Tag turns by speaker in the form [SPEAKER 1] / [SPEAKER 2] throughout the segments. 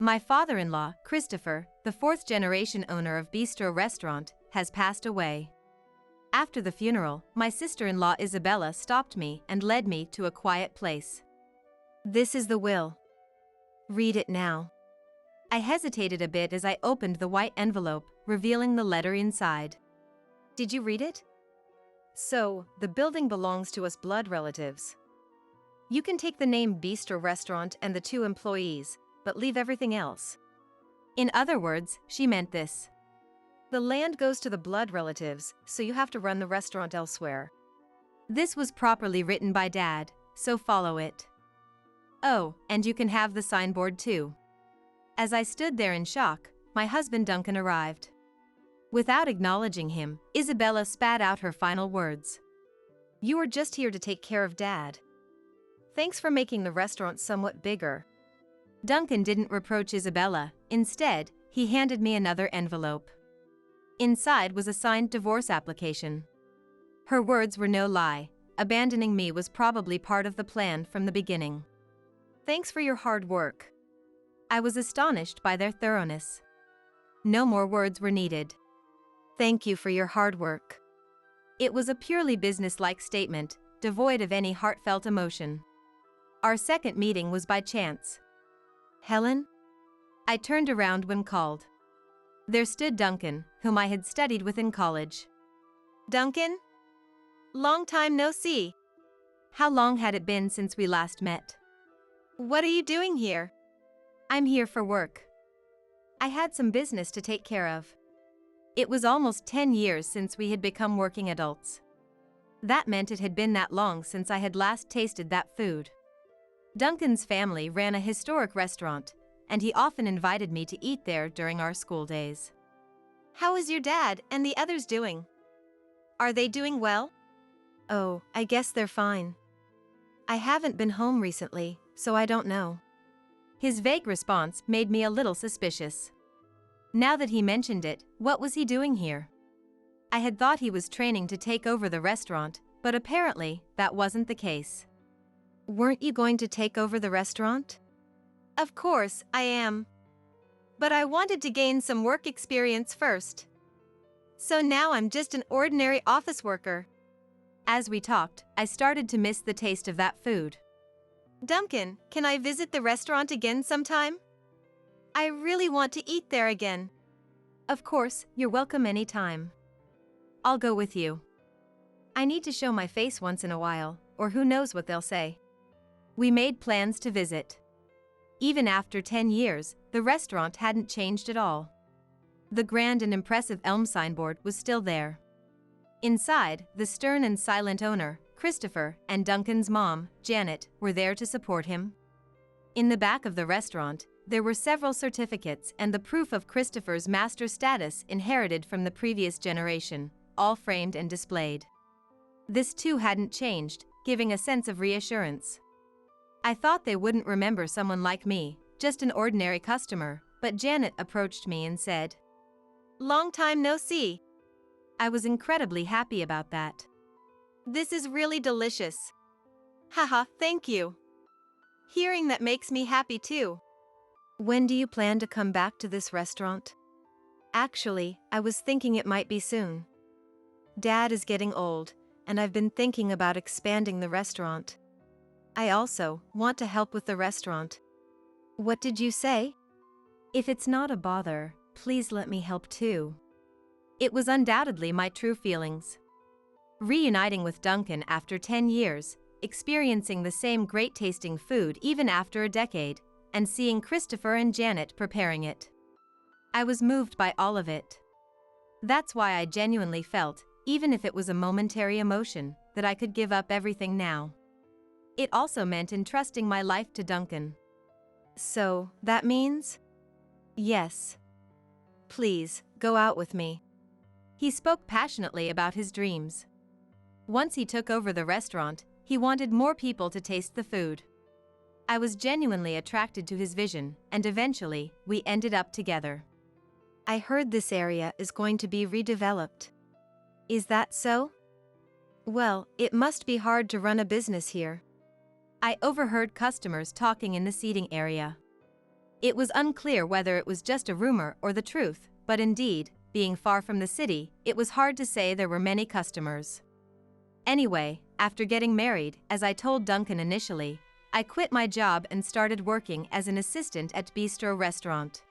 [SPEAKER 1] My father-in-law, Christopher, the fourth-generation owner of Bistro Restaurant, has passed away. After the funeral, my sister-in-law Isabella stopped me and led me to a quiet place. "This is the will. Read it now." I hesitated a bit as I opened the white envelope, revealing the letter inside. "Did you read it? So, the building belongs to us blood relatives. You can take the name Bistro Restaurant and the 2 employees, but leave everything else." In other words, she meant this. The land goes to the blood relatives, so you have to run the restaurant elsewhere. This was properly written by Dad, so follow it. Oh, and you can have the signboard too. As I stood there in shock, my husband Duncan arrived. Without acknowledging him, Isabella spat out her final words. "You were just here to take care of Dad. Thanks for making the restaurant somewhat bigger." Duncan didn't reproach Isabella. Instead, he handed me another envelope. Inside was a signed divorce application. Her words were no lie. Abandoning me was probably part of the plan from the beginning. "Thanks for your hard work." I was astonished by their thoroughness. No more words were needed. "Thank you for your hard work." It was a purely business-like statement, devoid of any heartfelt emotion. Our second meeting was by chance. "Helen?" I turned around when called. There stood Duncan, whom I had studied with in college. "Duncan? Long time no see." How long had it been since we last met? "What are you doing here?" "I'm here for work. I had some business to take care of." It was almost 10 years since we had become working adults. That meant it had been that long since I had last tasted that food. Duncan's family ran a historic restaurant, and he often invited me to eat there during our school days. "How is your dad and the others doing? Are they doing well?" "Oh, I guess they're fine. I haven't been home recently, so I don't know." His vague response made me a little suspicious. Now that he mentioned it, what was he doing here? I had thought he was training to take over the restaurant, but apparently, that wasn't the case. "Weren't you going to take over the restaurant?" "Of course, I am. But I wanted to gain some work experience first. So now I'm just an ordinary office worker." As we talked, I started to miss the taste of that food. "Duncan, can I visit the restaurant again sometime? I really want to eat there again." "Of course, you're welcome anytime. I'll go with you. I need to show my face once in a while, or who knows what they'll say." We made plans to visit. Even after 10 years, the restaurant hadn't changed at all. The grand and impressive elm signboard was still there. Inside, the stern and silent owner, Christopher, and Duncan's mom, Janet, were there to support him. In the back of the restaurant, there were several certificates and the proof of Christopher's master status inherited from the previous generation, all framed and displayed. This too hadn't changed, giving a sense of reassurance. I thought they wouldn't remember someone like me, just an ordinary customer, but Janet approached me and said, "Long time no see." I was incredibly happy about that. "This is really delicious." "Haha, thank you. Hearing that makes me happy too." "When do you plan to come back to this restaurant?" "Actually, I was thinking it might be soon. Dad is getting old, and I've been thinking about expanding the restaurant. I also want to help with the restaurant." "What did you say?" "If it's not a bother, please let me help too." It was undoubtedly my true feelings. Reuniting with Duncan after 10 years, experiencing the same great-tasting food even after a decade, and seeing Christopher and Janet preparing it. I was moved by all of it. That's why I genuinely felt, even if it was a momentary emotion, that I could give up everything now. It also meant entrusting my life to Duncan. "So, that means?" "Yes. Please, go out with me." He spoke passionately about his dreams. Once he took over the restaurant, he wanted more people to taste the food. I was genuinely attracted to his vision, and eventually, we ended up together. "I heard this area is going to be redeveloped. Is that so?" "Well, it must be hard to run a business here." I overheard customers talking in the seating area. It was unclear whether it was just a rumor or the truth, but indeed, being far from the city, it was hard to say there were many customers. Anyway, after getting married, as I told Duncan initially, I quit my job and started working as an assistant at Bistro Restaurant.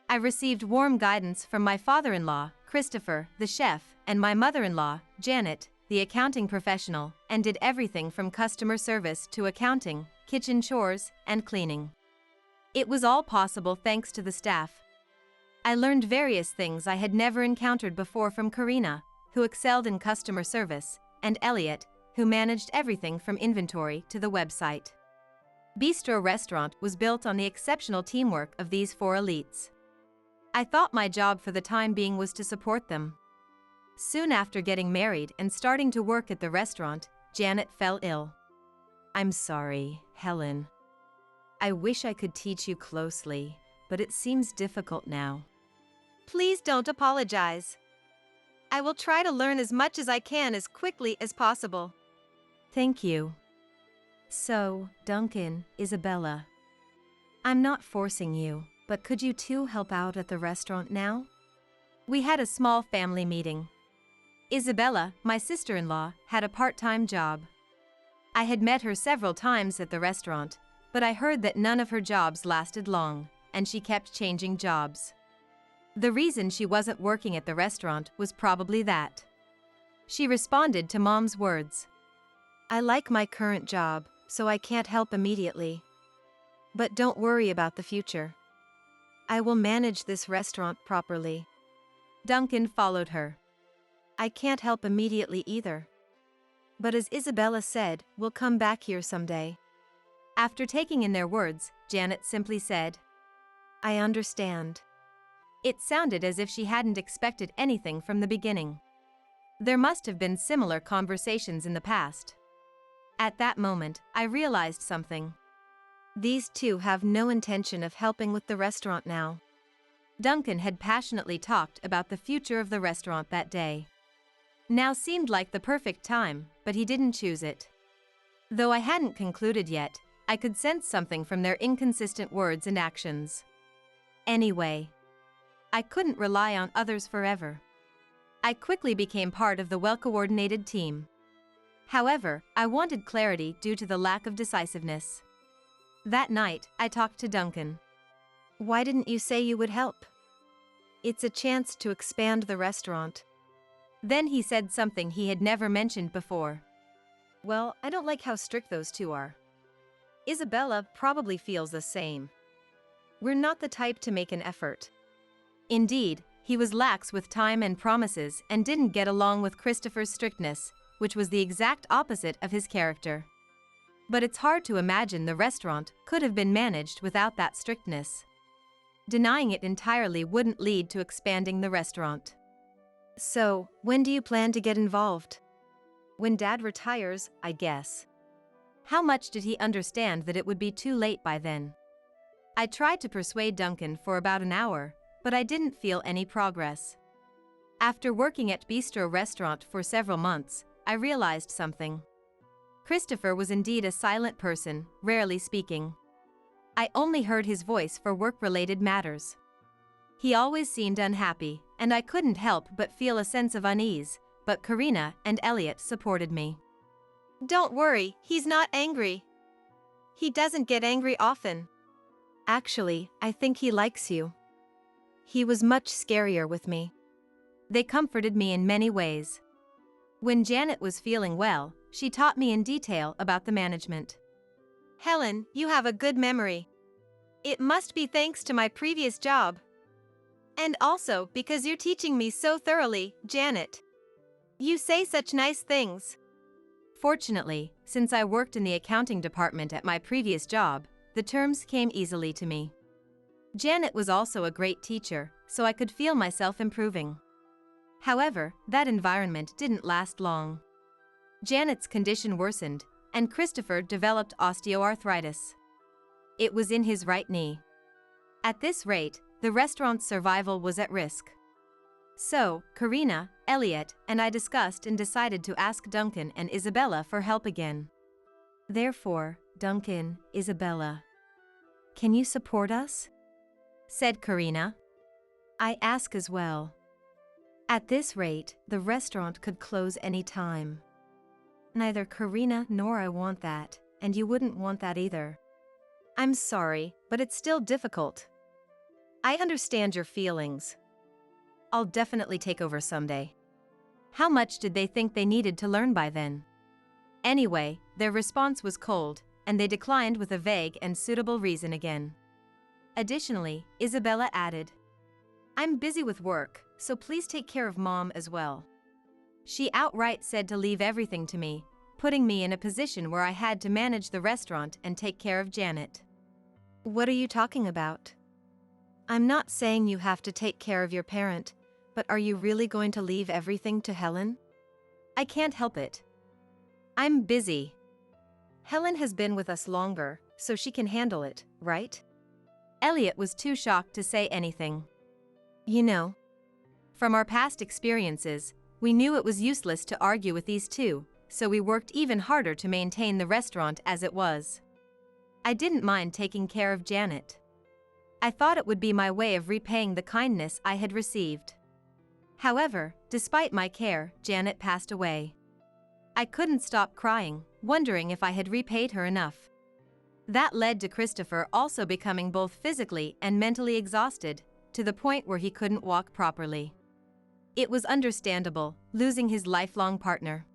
[SPEAKER 1] I received warm guidance from my father-in-law, Christopher, the chef, and my mother-in-law, Janet, the accounting professional, and did everything from customer service to accounting, kitchen chores, and cleaning. It was all possible thanks to the staff. I learned various things I had never encountered before from Karina, who excelled in customer service, and Elliot, who managed everything from inventory to the website. Bistro Restaurant was built on the exceptional teamwork of these four elites. I thought my job for the time being was to support them. Soon after getting married and starting to work at the restaurant, Janet fell ill. "I'm sorry, Helen. I wish I could teach you closely, but it seems difficult now."
[SPEAKER 2] "Please don't apologize. I will try to learn as much as I can as quickly as possible."
[SPEAKER 1] "Thank you. So, Duncan, Isabella, I'm not forcing you, but could you two help out at the restaurant now?" We had a small family meeting. Isabella, my sister-in-law, had a part-time job. I had met her several times at the restaurant, but I heard that none of her jobs lasted long, and she kept changing jobs. The reason she wasn't working at the restaurant was probably that. She responded to Mom's words. "I like my current job, so I can't help immediately. But don't worry about the future. I will manage this restaurant properly." Duncan followed her. "I can't help immediately either. But as Isabella said, we'll come back here someday." After taking in their words, Janet simply said, "I understand." It sounded as if she hadn't expected anything from the beginning. There must have been similar conversations in the past. At that moment, I realized something. These two have no intention of helping with the restaurant now. Duncan had passionately talked about the future of the restaurant that day. Now seemed like the perfect time, but he didn't choose it. Though I hadn't concluded yet, I could sense something from their inconsistent words and actions. Anyway, I couldn't rely on others forever. I quickly became part of the well-coordinated team. However, I wanted clarity due to the lack of decisiveness. That night, I talked to Duncan. "Why didn't you say you would help? It's a chance to expand the restaurant." Then he said something he had never mentioned before. "Well, I don't like how strict those two are. Isabella probably feels the same. We're not the type to make an effort." Indeed, he was lax with time and promises and didn't get along with Christopher's strictness, which was the exact opposite of his character. But it's hard to imagine the restaurant could have been managed without that strictness. Denying it entirely wouldn't lead to expanding the restaurant. "So, when do you plan to get involved?" "When Dad retires, I guess." How much did he understand that it would be too late by then? I tried to persuade Duncan for about an hour, but I didn't feel any progress. After working at Bistro Restaurant for several months, I realized something. Christopher was indeed a silent person, rarely speaking. I only heard his voice for work-related matters. He always seemed unhappy, and I couldn't help but feel a sense of unease, but Karina and Elliot supported me.
[SPEAKER 2] "Don't worry, he's not angry. He doesn't get angry often."
[SPEAKER 1] "Actually, I think he likes you. He was much scarier with me." They comforted me in many ways. When Janet was feeling well, she taught me in detail about the management.
[SPEAKER 2] "Helen, you have a good memory. It must be thanks to my previous job. And also because you're teaching me so thoroughly, Janet. You say such nice things."
[SPEAKER 1] Fortunately, since I worked in the accounting department at my previous job, the terms came easily to me. Janet was also a great teacher, so I could feel myself improving. However, that environment didn't last long. Janet's condition worsened, and Christopher developed osteoarthritis. It was in his right knee. At this rate, the restaurant's survival was at risk. So, Karina, Elliot, and I discussed and decided to ask Duncan and Isabella for help again. Therefore, Duncan, Isabella, can you support us? said Karina. I ask as well. At this rate, the restaurant could close any time. Neither Karina nor I want that, and you wouldn't want that either. I'm sorry, but it's still difficult. I understand your feelings. I'll definitely take over someday. How much did they think they needed to learn by then? Anyway, their response was cold, and they declined with a vague and suitable reason again. Additionally, Isabella added, I'm busy with work, so please take care of Mom as well. She outright said to leave everything to me, putting me in a position where I had to manage the restaurant and take care of Janet. What are you talking about? I'm not saying you have to take care of your parent, but are you really going to leave everything to Helen? I can't help it. I'm busy. Helen has been with us longer, so she can handle it, right? Elliot was too shocked to say anything. You know, from our past experiences, we knew it was useless to argue with these two, so we worked even harder to maintain the restaurant as it was. I didn't mind taking care of Janet. I thought it would be my way of repaying the kindness I had received. However, despite my care, Janet passed away. I couldn't stop crying, wondering if I had repaid her enough. That led to Christopher also becoming both physically and mentally exhausted, to the point where he couldn't walk properly. It was understandable, losing his lifelong partner.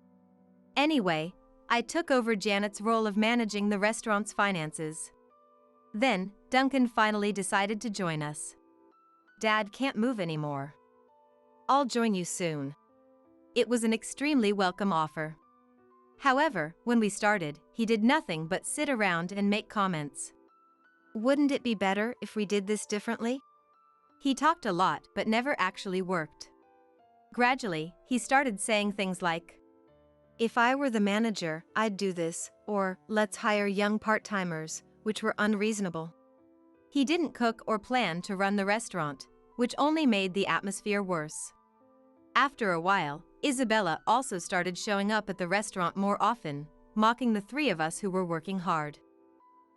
[SPEAKER 1] Anyway, I took over Janet's role of managing the restaurant's finances. Then, Duncan finally decided to join us. Dad can't move anymore. I'll join you soon. It was an extremely welcome offer. However, when we started, he did nothing but sit around and make comments. Wouldn't it be better if we did this differently? He talked a lot but never actually worked. Gradually, he started saying things like, if I were the manager, I'd do this, or let's hire young part-timers, which were unreasonable. He didn't cook or plan to run the restaurant, which only made the atmosphere worse. After a while, Isabella also started showing up at the restaurant more often, mocking the three of us who were working hard.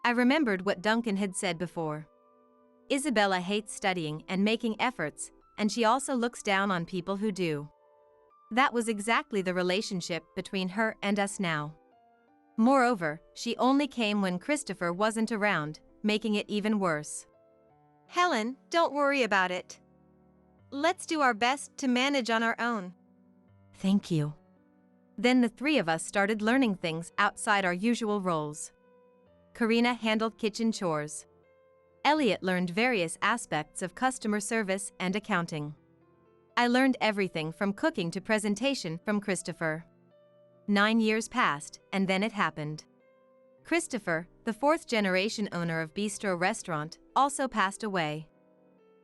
[SPEAKER 1] I remembered what Duncan had said before. Isabella hates studying and making efforts, and she also looks down on people who do. That was exactly the relationship between her and us now. Moreover, she only came when Christopher wasn't around, making it even worse.
[SPEAKER 2] Helen, don't worry about it. Let's do our best to manage on our own.
[SPEAKER 1] Thank you. Then the three of us started learning things outside our usual roles. Karina handled kitchen chores. Elliot learned various aspects of customer service and accounting. I learned everything from cooking to presentation from Christopher. 9 years passed, and then it happened. Christopher, the fourth-generation owner of Bistro Restaurant, also passed away.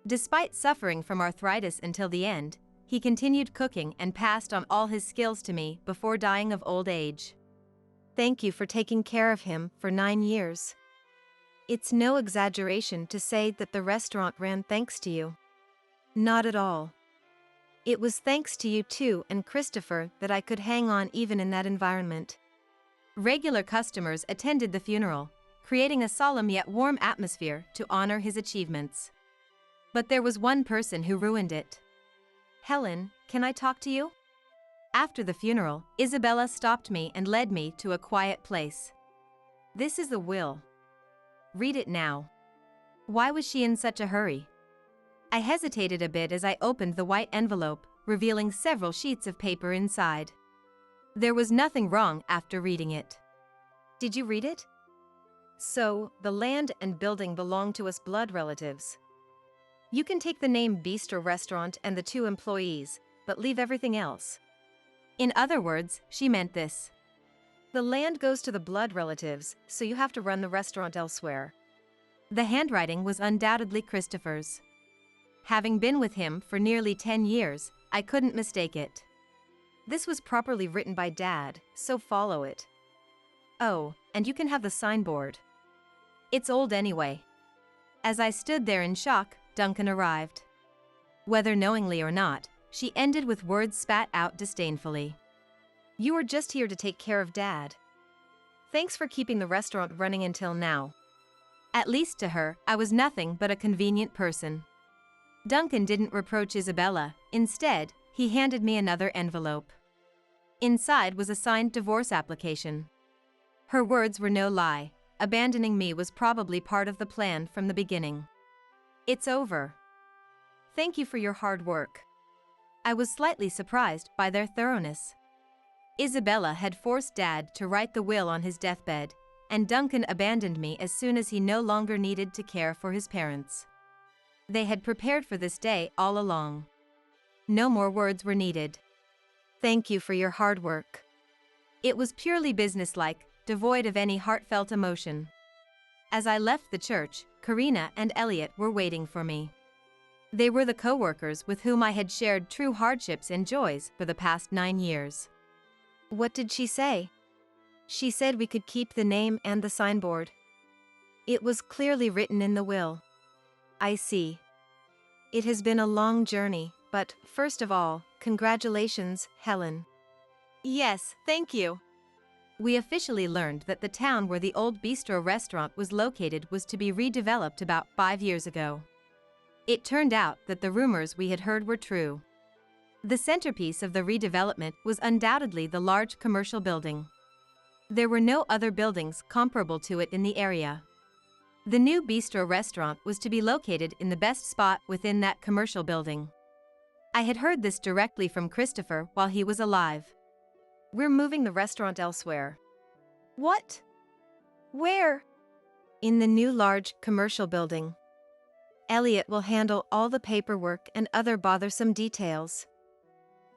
[SPEAKER 1] Despite suffering from arthritis until the end, he continued cooking and passed on all his skills to me before dying of old age. Thank you for taking care of him for 9 years. It's no exaggeration to say that the restaurant ran thanks to you. Not at all. It was thanks to you too and Christopher that I could hang on even in that environment. Regular customers attended the funeral, creating a solemn yet warm atmosphere to honor his achievements. But there was one person who ruined it. Helen, can I talk to you? After the funeral, Isabella stopped me and led me to a quiet place. This is the will. Read it now. Why was she in such a hurry? I hesitated a bit as I opened the white envelope, revealing several sheets of paper inside. There was nothing wrong after reading it. Did you read it? So, the land and building belong to us blood relatives. You can take the name Bistro Restaurant and the 2 employees, but leave everything else. In other words, she meant this. The land goes to the blood relatives, so you have to run the restaurant elsewhere. The handwriting was undoubtedly Christopher's. Having been with him for nearly 10 years, I couldn't mistake it. This was properly written by Dad, so follow it. Oh, and you can have the signboard. It's old anyway. As I stood there in shock, Duncan arrived. Whether knowingly or not, she ended with words spat out disdainfully. You were just here to take care of Dad. Thanks for keeping the restaurant running until now. At least to her, I was nothing but a convenient person. Duncan didn't reproach Isabella. Instead, he handed me another envelope. Inside was a signed divorce application. Her words were no lie. Abandoning me was probably part of the plan from the beginning. It's over. Thank you for your hard work. I was slightly surprised by their thoroughness. Isabella had forced Dad to write the will on his deathbed, and Duncan abandoned me as soon as he no longer needed to care for his parents. They had prepared for this day all along. No more words were needed. Thank you for your hard work. It was purely businesslike, devoid of any heartfelt emotion. As I left the church, Karina and Elliot were waiting for me. They were the co-workers with whom I had shared true hardships and joys for the past 9 years.
[SPEAKER 2] What did she say? She said we could keep the name and the signboard. It was clearly written in the will. I see. It has been a long journey, but first of all, congratulations, Helen.
[SPEAKER 1] Yes, thank you. We officially learned that the town where the old bistro restaurant was located was to be redeveloped about 5 years ago. It turned out that the rumors we had heard were true. The centerpiece of the redevelopment was undoubtedly the large commercial building. There were no other buildings comparable to it in the area. The new bistro restaurant was to be located in the best spot within that commercial building. I had heard this directly from Christopher while he was alive.
[SPEAKER 2] We're moving the restaurant elsewhere. What? Where? In the new large commercial building. Elliot will handle all the paperwork and other bothersome details.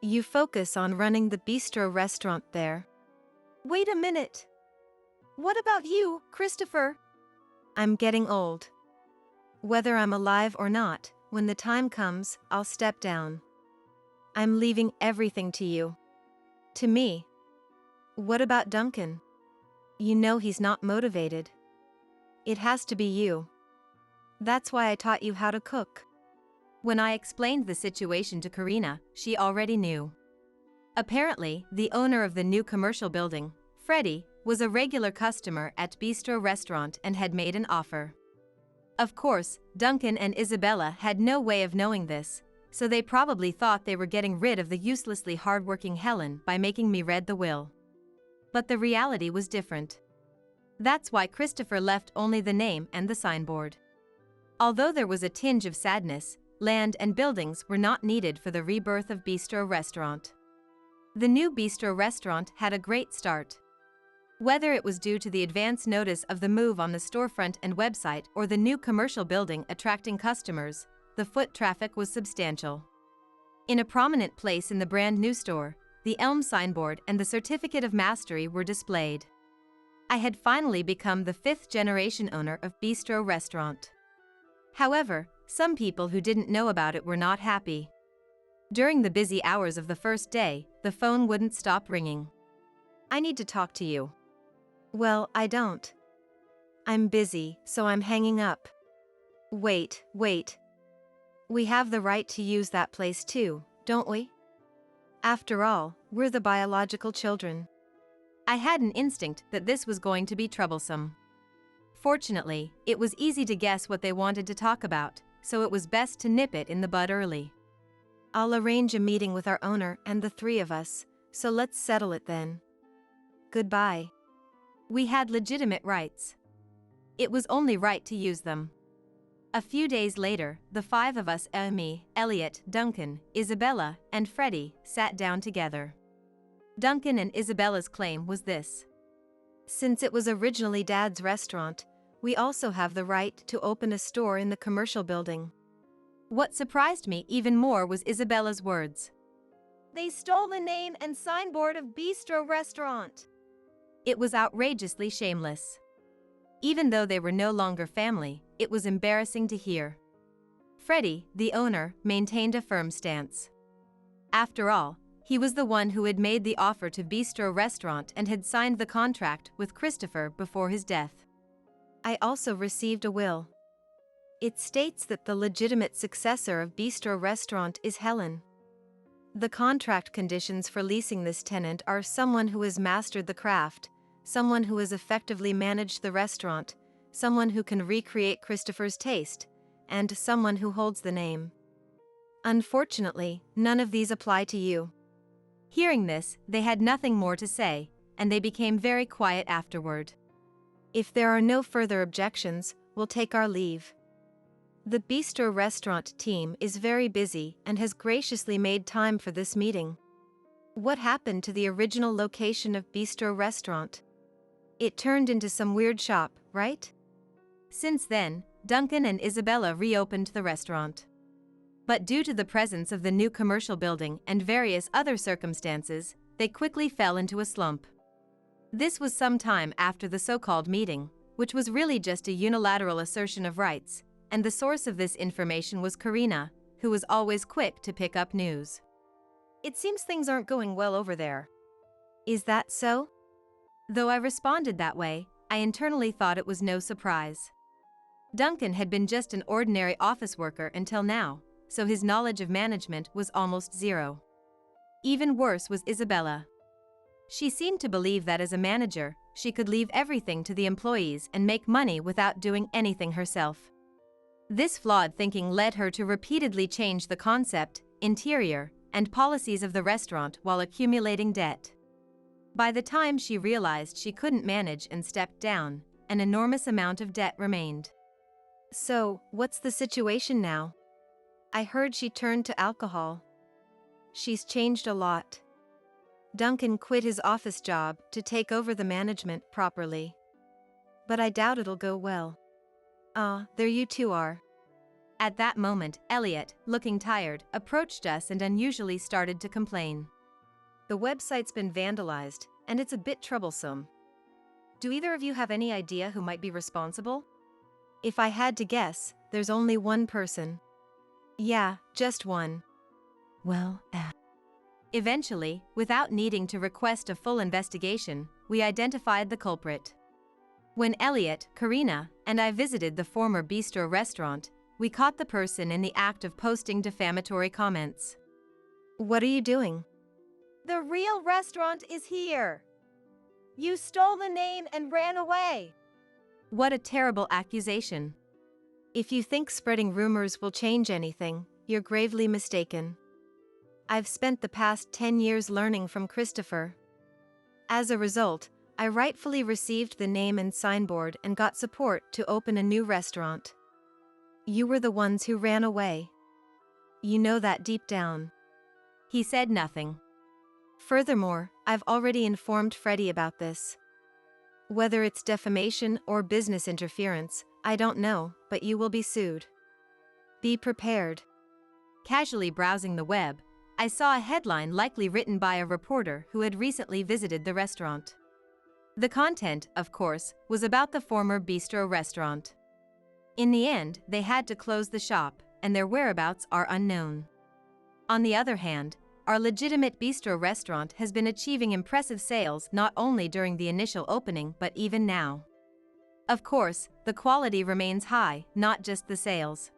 [SPEAKER 2] You focus on running the bistro restaurant there. Wait a minute. What about you, Christopher? I'm getting old. Whether I'm alive or not, when the time comes, I'll step down. I'm leaving everything to you. To me. What about Duncan? You know he's not motivated. It has to be you. That's why I taught you how to cook.
[SPEAKER 1] When I explained the situation to Karina, she already knew. Apparently, the owner of the new commercial building, Freddie, was a regular customer at Bistro Restaurant and had made an offer. Of course, Duncan and Isabella had no way of knowing this, so they probably thought they were getting rid of the uselessly hardworking Helen by making me read the will. But the reality was different. That's why Christopher left only the name and the signboard. Although there was a tinge of sadness, land and buildings were not needed for the rebirth of Bistro Restaurant. The new Bistro Restaurant had a great start. Whether it was due to the advance notice of the move on the storefront and website or the new commercial building attracting customers, the foot traffic was substantial. In a prominent place in the brand new store, the Elm signboard and the Certificate of Mastery were displayed. I had finally become the 5th generation owner of Bistro Restaurant. However, some people who didn't know about it were not happy. During the busy hours of the first day, the phone wouldn't stop ringing.
[SPEAKER 2] I need to talk to you. Well, I don't. I'm busy, so I'm hanging up. Wait. We have the right to use that place too, don't we? After all, we're the biological children.
[SPEAKER 1] I had an instinct that this was going to be troublesome. Fortunately, it was easy to guess what they wanted to talk about, so it was best to nip it in the bud early.
[SPEAKER 2] I'll arrange a meeting with our owner and the 3 of us, so let's settle it then. Goodbye.
[SPEAKER 1] We had legitimate rights. It was only right to use them. A few days later, the 5 of us, me, Elliot, Duncan, Isabella, and Freddie, sat down together. Duncan and Isabella's claim was this.
[SPEAKER 2] Since it was originally Dad's restaurant, we also have the right to open a store in the commercial building.
[SPEAKER 1] What surprised me even more was Isabella's words.
[SPEAKER 2] They stole the name and signboard of Bistro Restaurant.
[SPEAKER 1] It was outrageously shameless. Even though they were no longer family, it was embarrassing to hear. Freddie, the owner, maintained a firm stance. After all, he was the one who had made the offer to Bistro Restaurant and had signed the contract with Christopher before his death.
[SPEAKER 2] I also received a will. It states that the legitimate successor of Bistro Restaurant is Helen. The contract conditions for leasing this tenant are someone who has mastered the craft, someone who has effectively managed the restaurant, someone who can recreate Christopher's taste, and someone who holds the name. Unfortunately, none of these apply to you."
[SPEAKER 1] Hearing this, they had nothing more to say, and they became very quiet afterward.
[SPEAKER 2] "If there are no further objections, we'll take our leave. The Bistro restaurant team is very busy and has graciously made time for this meeting." What happened to the original location of Bistro restaurant? It turned into some weird shop, right?
[SPEAKER 1] Since then, Duncan and Isabella reopened the restaurant. But due to the presence of the new commercial building and various other circumstances, they quickly fell into a slump. This was some time after the so-called meeting, which was really just a unilateral assertion of rights, and the source of this information was Karina, who was always quick to pick up news.
[SPEAKER 2] "It seems things aren't going well over there." "Is that so?"
[SPEAKER 1] Though I responded that way, I internally thought it was no surprise. Duncan had been just an ordinary office worker until now, so his knowledge of management was almost zero. Even worse was Isabella. She seemed to believe that as a manager, she could leave everything to the employees and make money without doing anything herself. This flawed thinking led her to repeatedly change the concept, interior, and policies of the restaurant while accumulating debt. By the time she realized she couldn't manage and stepped down, an enormous amount of debt remained.
[SPEAKER 2] "So, what's the situation now?" "I heard she turned to alcohol. She's changed a lot. Duncan quit his office job to take over the management properly. But I doubt it'll go well." "Ah, there you two are."
[SPEAKER 1] At that moment, Elliot, looking tired, approached us and unusually started to complain.
[SPEAKER 2] "The website's been vandalized, and it's a bit troublesome. Do either of you have any idea who might be responsible?" "If I had to guess, there's only one person." "Yeah, just one."
[SPEAKER 1] "Well, Eventually, without needing to request a full investigation, we identified the culprit. When Elliot, Karina, and I visited the former Bistro restaurant, we caught the person in the act of posting defamatory comments.
[SPEAKER 2] "What are you doing?"
[SPEAKER 3] "The real restaurant is here. You stole the name and ran away."
[SPEAKER 1] What a terrible accusation.
[SPEAKER 2] "If you think spreading rumors will change anything, you're gravely mistaken. I've spent the past 10 years learning from Christopher. As a result, I rightfully received the name and signboard and got support to open a new restaurant. You were the ones who ran away. You know that deep down."
[SPEAKER 1] He said nothing.
[SPEAKER 2] "Furthermore, I've already informed Freddie about this. Whether it's defamation or business interference, I don't know, but you will be sued. Be prepared."
[SPEAKER 1] Casually browsing the web, I saw a headline likely written by a reporter who had recently visited the restaurant. The content, of course, was about the former Bistro restaurant. In the end, they had to close the shop, and their whereabouts are unknown. On the other hand, our legitimate Bistro restaurant has been achieving impressive sales not only during the initial opening but even now. Of course, the quality remains high, not just the sales.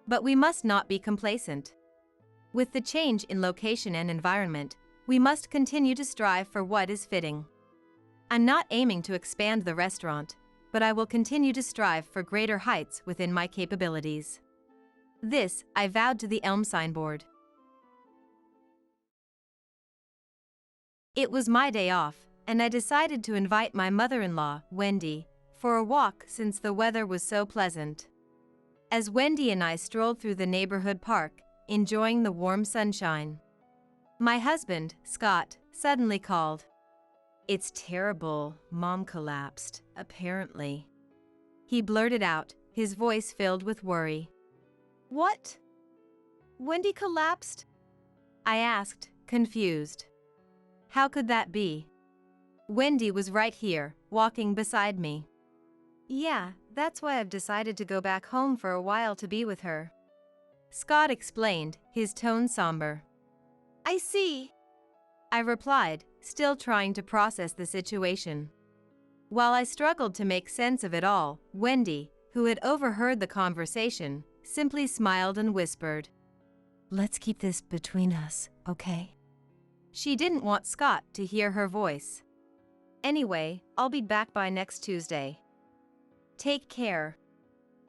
[SPEAKER 1] But we must not be complacent. With the change in location and environment, we must continue to strive for what is fitting. I'm not aiming to expand the restaurant, but I will continue to strive for greater heights within my capabilities. This, I vowed to the Elm signboard. It was my day off, and I decided to invite my mother-in-law, Wendy, for a walk since the weather was so pleasant. As Wendy and I strolled through the neighborhood park, enjoying the warm sunshine, my husband, Scott, suddenly called. "It's terrible, Mom collapsed, apparently." He blurted out, his voice filled with worry.
[SPEAKER 3] "What? Wendy collapsed?"
[SPEAKER 1] I asked, confused. How could that be? Wendy was right here, walking beside me.
[SPEAKER 2] "Yeah, that's why I've decided to go back home for a while to be with her,"
[SPEAKER 1] Scott explained, his tone somber.
[SPEAKER 3] "I see,"
[SPEAKER 1] I replied, still trying to process the situation. While I struggled to make sense of it all, Wendy, who had overheard the conversation, simply smiled and whispered, "Let's keep this between us, okay?" She didn't want Scott to hear her voice.
[SPEAKER 2] "Anyway, I'll be back by next Tuesday."
[SPEAKER 1] Take care,"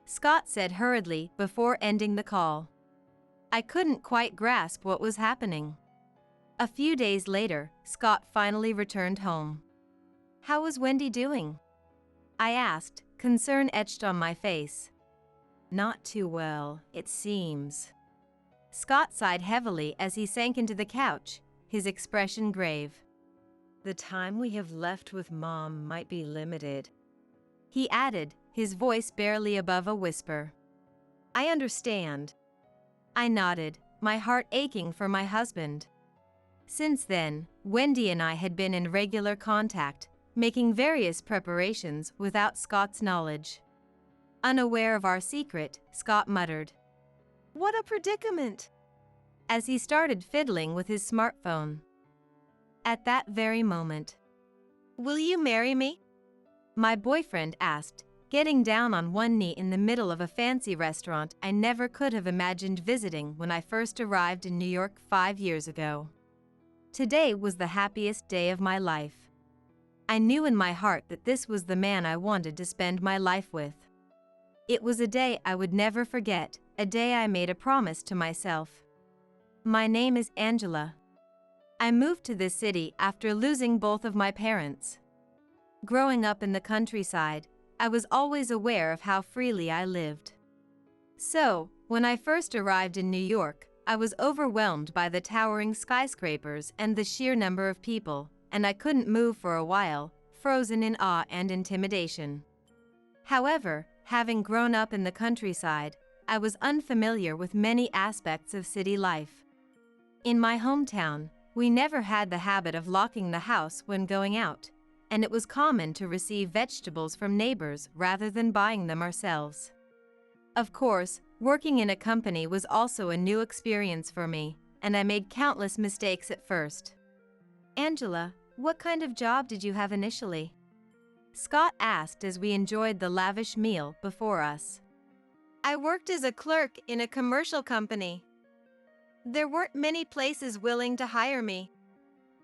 [SPEAKER 1] Scott said hurriedly before ending the call. I couldn't quite grasp what was happening. A few days later, Scott finally returned home. "How was Wendy doing?" I asked, concern etched on my face. "Not too well, it seems." Scott sighed heavily as he sank into the couch, his expression grave. "The time we have left with Mom might be limited," he added, his voice barely above a whisper. "I understand." I nodded, my heart aching for my husband. Since then, Wendy and I had been in regular contact, making various preparations without Scott's knowledge. Unaware of our secret, Scott muttered,
[SPEAKER 3] What a predicament!
[SPEAKER 1] as he started fiddling with his smartphone. At that very moment,
[SPEAKER 2] Will you marry me?
[SPEAKER 1] my boyfriend asked, getting down on one knee in the middle of a fancy restaurant I never could have imagined visiting when I first arrived in New York 5 years ago. Today was the happiest day of my life. I knew in my heart that this was the man I wanted to spend my life with. It was a day I would never forget, a day I made a promise to myself. My name is Angela. I moved to this city after losing both of my parents. Growing up in the countryside, I was always aware of how freely I lived. So, when I first arrived in New York, I was overwhelmed by the towering skyscrapers and the sheer number of people, and I couldn't move for a while, frozen in awe and intimidation. However, having grown up in the countryside, I was unfamiliar with many aspects of city life. In my hometown, we never had the habit of locking the house when going out, and it was common to receive vegetables from neighbors rather than buying them ourselves. Of course, working in a company was also a new experience for me, and I made countless mistakes at first. "Angela, what kind of job did you have initially?" Scott asked as we enjoyed the lavish meal before us.
[SPEAKER 2] I worked as a clerk in a commercial company. There weren't many places willing to hire me.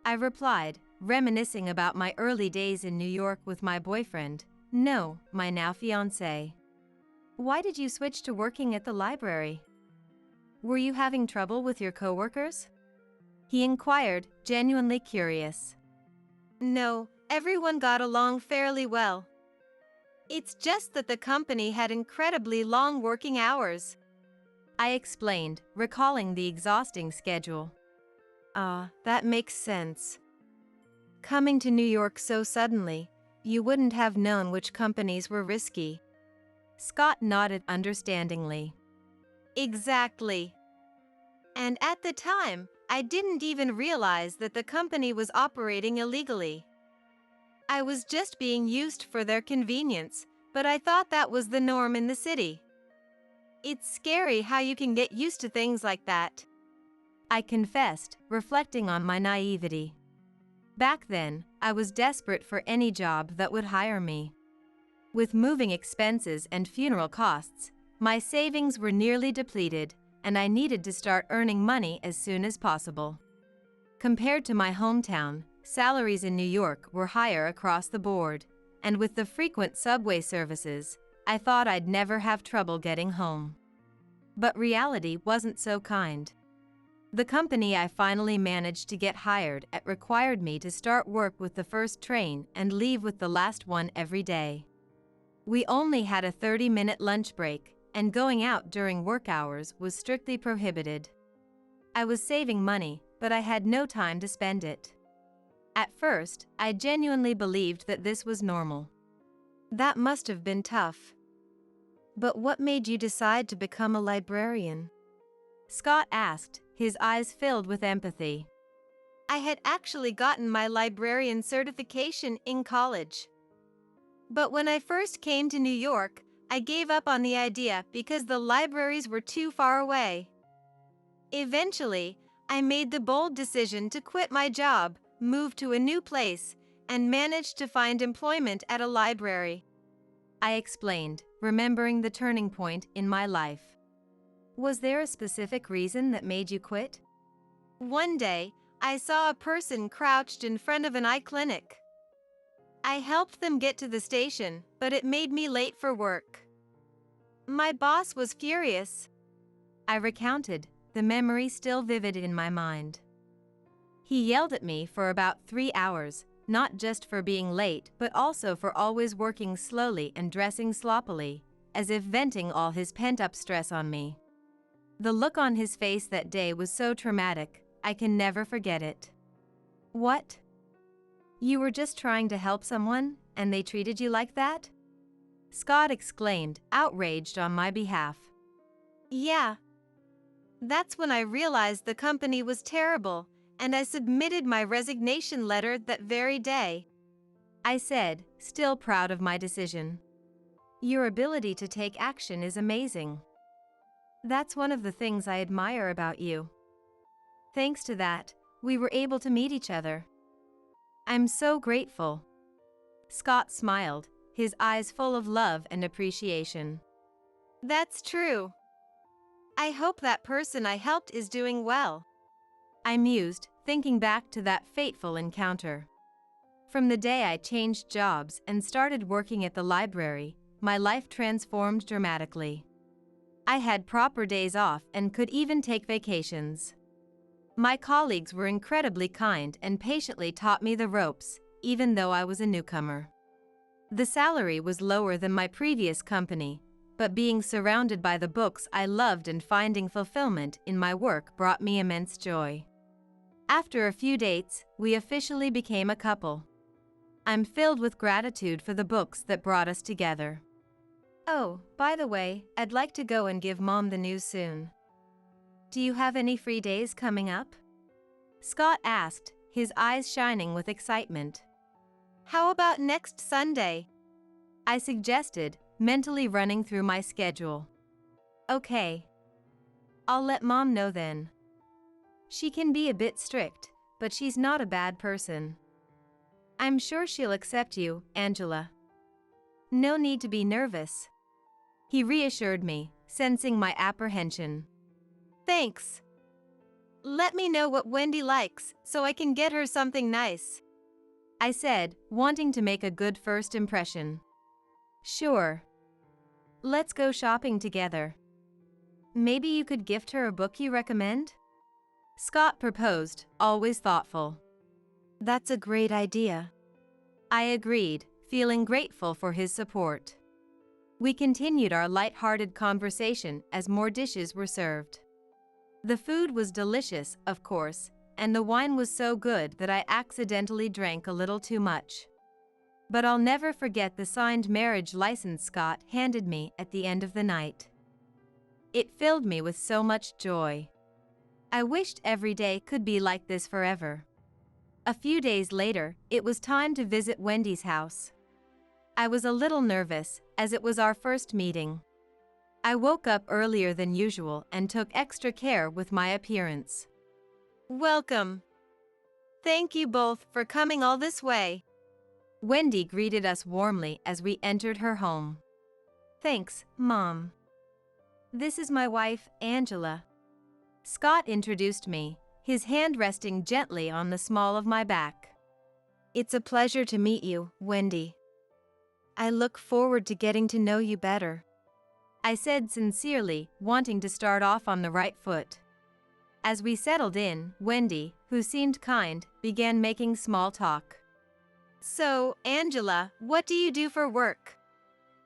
[SPEAKER 1] I replied, reminiscing about my early days in New York with my boyfriend, no, my now fiancé. "Why did you switch to working at the library? Were you having trouble with your coworkers?" he inquired, genuinely curious.
[SPEAKER 2] No, everyone got along fairly well. It's just that the company had incredibly long working hours.
[SPEAKER 1] I explained, recalling the exhausting schedule. That makes sense. Coming to New York so suddenly, you wouldn't have known which companies were risky. Scott nodded understandingly.
[SPEAKER 2] Exactly. And at the time, I didn't even realize that the company was operating illegally. I was just being used for their convenience, but I thought that was the norm in the city. It's scary how you can get used to things like that,
[SPEAKER 1] I confessed, reflecting on my naivety. Back then, I was desperate for any job that would hire me. With moving expenses and funeral costs, my savings were nearly depleted, and I needed to start earning money as soon as possible. Compared to my hometown, salaries in New York were higher across the board, and with the frequent subway services, I thought I'd never have trouble getting home. But reality wasn't so kind. The company I finally managed to get hired at required me to start work with the first train and leave with the last one every day. We only had a 30-minute lunch break, and going out during work hours was strictly prohibited. I was saving money, but I had no time to spend it. At first, I genuinely believed that this was normal. That must have been tough. But what made you decide to become a librarian? Scott asked, his eyes filled with empathy.
[SPEAKER 2] I had actually gotten my librarian certification in college. But when I first came to New York, I gave up on the idea because the libraries were too far away. Eventually, I made the bold decision to quit my job, move to a new place, and managed to find employment at a library.
[SPEAKER 1] I explained, remembering the turning point in my life. Was there a specific reason that made you quit?
[SPEAKER 2] One day, I saw a person crouched in front of an eye clinic. I helped them get to the station, but it made me late for work. My boss was furious.
[SPEAKER 1] I recounted, the memory still vivid in my mind. He yelled at me for about 3 hours, not just for being late but also for always working slowly and dressing sloppily, as if venting all his pent-up stress on me. The look on his face that day was so traumatic, I can never forget it. What? You were just trying to help someone, and they treated you like that? Scott exclaimed, outraged on my behalf.
[SPEAKER 2] Yeah. That's when I realized the company was terrible, and I submitted my resignation letter that very day.
[SPEAKER 1] I said, still proud of my decision. Your ability to take action is amazing. That's one of the things I admire about you. Thanks to that, we were able to meet each other. I'm so grateful. Scott smiled, his eyes full of love and appreciation.
[SPEAKER 2] That's true. I hope that person I helped is doing well.
[SPEAKER 1] I mused, thinking back to that fateful encounter. From the day I changed jobs and started working at the library, my life transformed dramatically. I had proper days off and could even take vacations. My colleagues were incredibly kind and patiently taught me the ropes, even though I was a newcomer. The salary was lower than my previous company, but being surrounded by the books I loved and finding fulfillment in my work brought me immense joy. After a few dates, we officially became a couple. I'm filled with gratitude for the books that brought us together. Oh, by the way, I'd like to go and give Mom the news soon. Do you have any free days coming up? Scott asked, his eyes shining with excitement.
[SPEAKER 2] How about next Sunday?
[SPEAKER 1] I suggested, mentally running through my schedule. Okay. I'll let Mom know then. She can be a bit strict, but she's not a bad person. I'm sure she'll accept you, Angela. No need to be nervous. He reassured me, sensing my apprehension.
[SPEAKER 2] Thanks. Let me know what Wendy likes, so I can get her something nice.
[SPEAKER 1] I said, wanting to make a good first impression. Sure. Let's go shopping together. Maybe you could gift her a book you recommend? Scott proposed, always thoughtful. That's a great idea. I agreed, feeling grateful for his support. We continued our light-hearted conversation as more dishes were served. The food was delicious, of course, and the wine was so good that I accidentally drank a little too much. But I'll never forget the signed marriage license Scott handed me at the end of the night. It filled me with so much joy. I wished every day could be like this forever. A few days later, it was time to visit Wendy's house. I was a little nervous, as it was our first meeting. I woke up earlier than usual and took extra care with my appearance.
[SPEAKER 2] Welcome. Thank you both for coming all this way.
[SPEAKER 1] Wendy greeted us warmly as we entered her home. Thanks, Mom. This is my wife, Angela. Scott introduced me, his hand resting gently on the small of my back. It's a pleasure to meet you, Wendy. I look forward to getting to know you better. I said sincerely, wanting to start off on the right foot. As we settled in, Wendy, who seemed kind, began making small talk.
[SPEAKER 2] So, Angela, what do you do for work?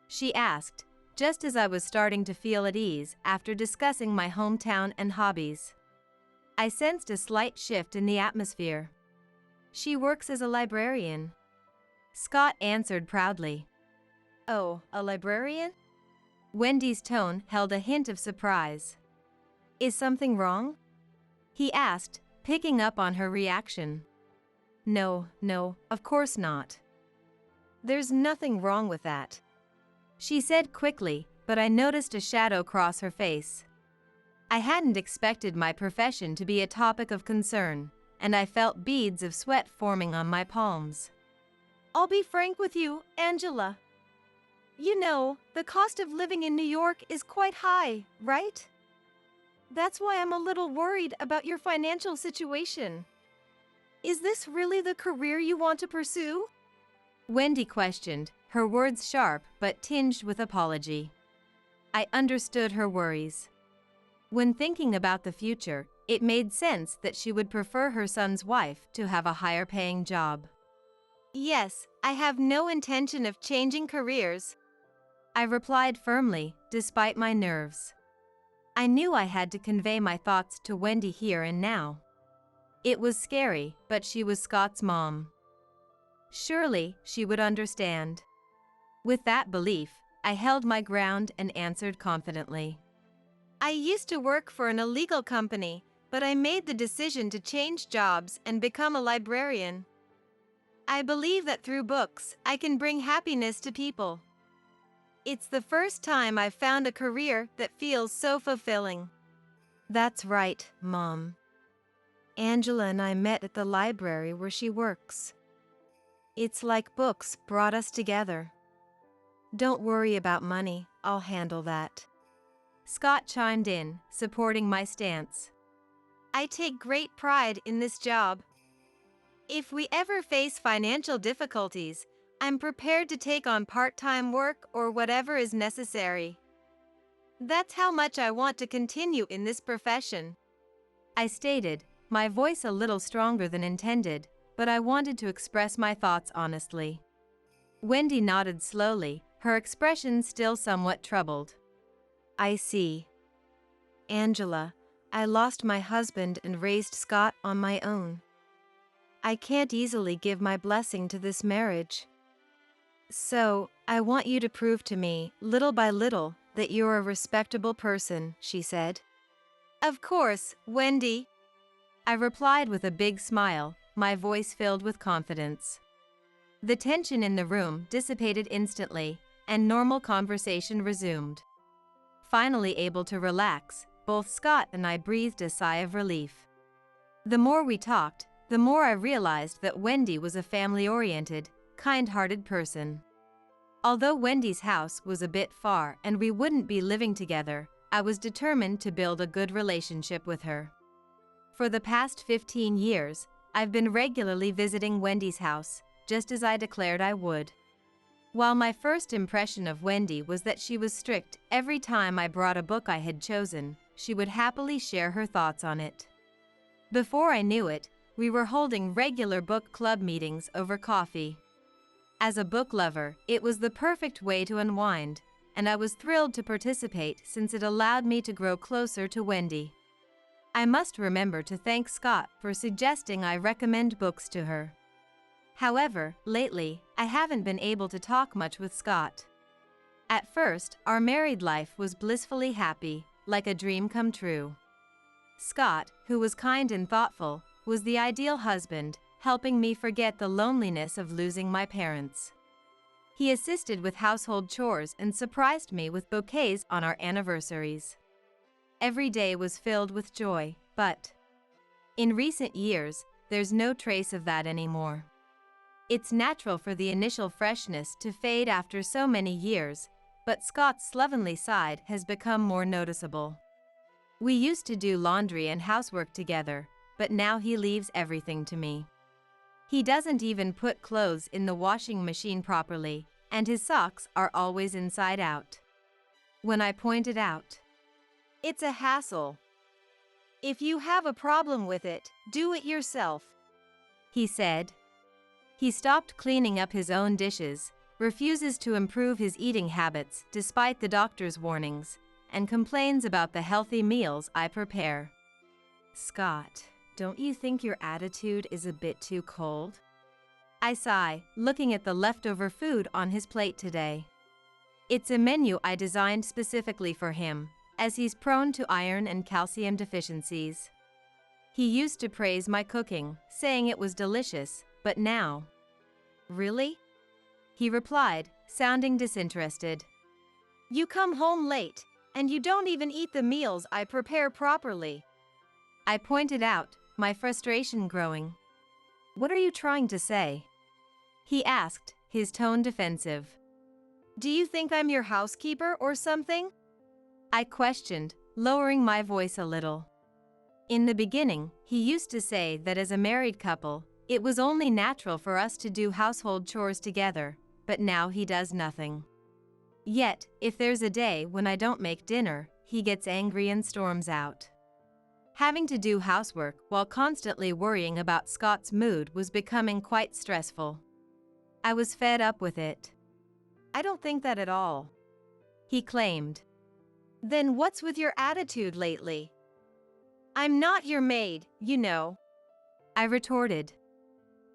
[SPEAKER 1] She asked, just as I was starting to feel at ease after discussing my hometown and hobbies. I sensed a slight shift in the atmosphere. She works as a librarian. Scott answered proudly. Oh, a librarian? Wendy's tone held a hint of surprise. Is something wrong? He asked, picking up on her reaction. No, of course not. There's nothing wrong with that. She said quickly, but I noticed a shadow cross her face. I hadn't expected my profession to be a topic of concern, and I felt beads of sweat forming on my palms.
[SPEAKER 3] I'll be frank with you, Angela. You know, the cost of living in New York is quite high, right? That's why I'm a little worried about your financial situation. Is this really the career you want to pursue?
[SPEAKER 1] Wendy questioned, her words sharp but tinged with apology. I understood her worries. When thinking about the future, it made sense that she would prefer her son's wife to have a higher-paying job.
[SPEAKER 2] Yes, I have no intention of changing careers,
[SPEAKER 1] I replied firmly, despite my nerves. I knew I had to convey my thoughts to Wendy here and now. It was scary, but she was Scott's mom. Surely, she would understand. With that belief, I held my ground and answered confidently.
[SPEAKER 2] I used to work for an illegal company, but I made the decision to change jobs and become a librarian. I believe that through books, I can bring happiness to people. It's the first time I've found a career that feels so fulfilling.
[SPEAKER 3] That's right, Mom. Angela and I met at the library where she works. It's like books brought us together. Don't worry about money, I'll handle that.
[SPEAKER 1] Scott chimed in, supporting my stance.
[SPEAKER 2] I take great pride in this job. If we ever face financial difficulties, I'm prepared to take on part-time work or whatever is necessary. That's how much I want to continue in this profession,
[SPEAKER 1] I stated, my voice a little stronger than intended, but I wanted to express my thoughts honestly. Wendy nodded slowly, her expression still somewhat troubled.
[SPEAKER 3] I see. Angela, I lost my husband and raised Scott on my own. I can't easily give my blessing to this marriage. So, I want you to prove to me, little by little, that you're a respectable person, she said.
[SPEAKER 2] Of course, Wendy,
[SPEAKER 1] I replied with a big smile, my voice filled with confidence. The tension in the room dissipated instantly, and normal conversation resumed. Finally able to relax, both Scott and I breathed a sigh of relief. The more we talked, the more I realized that Wendy was a family-oriented, kind-hearted person. Although Wendy's house was a bit far and we wouldn't be living together, I was determined to build a good relationship with her. For the past 15 years, I've been regularly visiting Wendy's house, just as I declared I would. While my first impression of Wendy was that she was strict every time I brought a book I had chosen, she would happily share her thoughts on it. Before I knew it, we were holding regular book club meetings over coffee. As a book lover, it was the perfect way to unwind, and I was thrilled to participate since it allowed me to grow closer to Wendy. I must remember to thank Scott for suggesting I recommend books to her. However, lately, I haven't been able to talk much with Scott. At first, our married life was blissfully happy, like a dream come true. Scott, who was kind and thoughtful, was the ideal husband, helping me forget the loneliness of losing my parents. He assisted with household chores and surprised me with bouquets on our anniversaries. Every day was filled with joy, but in recent years, there's no trace of that anymore. It's natural for the initial freshness to fade after so many years, but Scott's slovenly side has become more noticeable. We used to do laundry and housework together, but now he leaves everything to me. He doesn't even put clothes in the washing machine properly, and his socks are always inside out. When I pointed out,
[SPEAKER 2] it's a hassle. If you have a problem with it, do it yourself,
[SPEAKER 1] he said. He stopped cleaning up his own dishes, refuses to improve his eating habits despite the doctor's warnings, and complains about the healthy meals I prepare.
[SPEAKER 3] Scott, don't you think your attitude is a bit too cold?
[SPEAKER 1] I sigh, looking at the leftover food on his plate today. It's a menu I designed specifically for him, as he's prone to iron and calcium deficiencies. He used to praise my cooking, saying it was delicious, but now,
[SPEAKER 3] really?
[SPEAKER 1] He replied, sounding disinterested.
[SPEAKER 2] You come home late, and you don't even eat the meals I prepare properly,
[SPEAKER 1] I pointed out, my frustration growing.
[SPEAKER 3] What are you trying to say?
[SPEAKER 1] He asked, his tone defensive.
[SPEAKER 2] Do you think I'm your housekeeper or something?
[SPEAKER 1] I questioned, lowering my voice a little. In the beginning, he used to say that as a married couple, It was only natural for us to do household chores together, but now he does nothing. Yet, if there's a day when I don't make dinner, he gets angry and storms out. Having to do housework while constantly worrying about Scott's mood was becoming quite stressful. I was fed up with it.
[SPEAKER 2] I don't think that at all,
[SPEAKER 1] he claimed.
[SPEAKER 2] Then what's with your attitude lately? I'm not your maid, you know,
[SPEAKER 1] I retorted.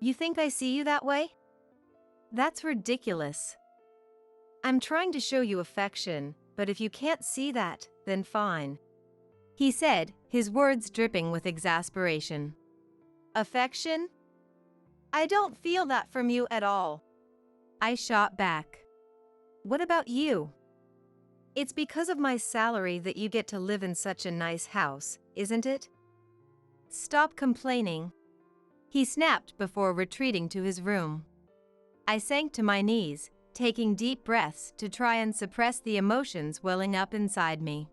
[SPEAKER 2] You think I see you that way?
[SPEAKER 1] That's ridiculous.
[SPEAKER 2] I'm trying to show you affection, but if you can't see that, then fine,
[SPEAKER 1] he said, his words dripping with exasperation.
[SPEAKER 2] Affection? I don't feel that from you at all,
[SPEAKER 1] I shot back. What about you?
[SPEAKER 2] It's because of my salary that you get to live in such a nice house, isn't it?
[SPEAKER 1] Stop complaining, he snapped before retreating to his room. I sank to my knees, taking deep breaths to try and suppress the emotions welling up inside me.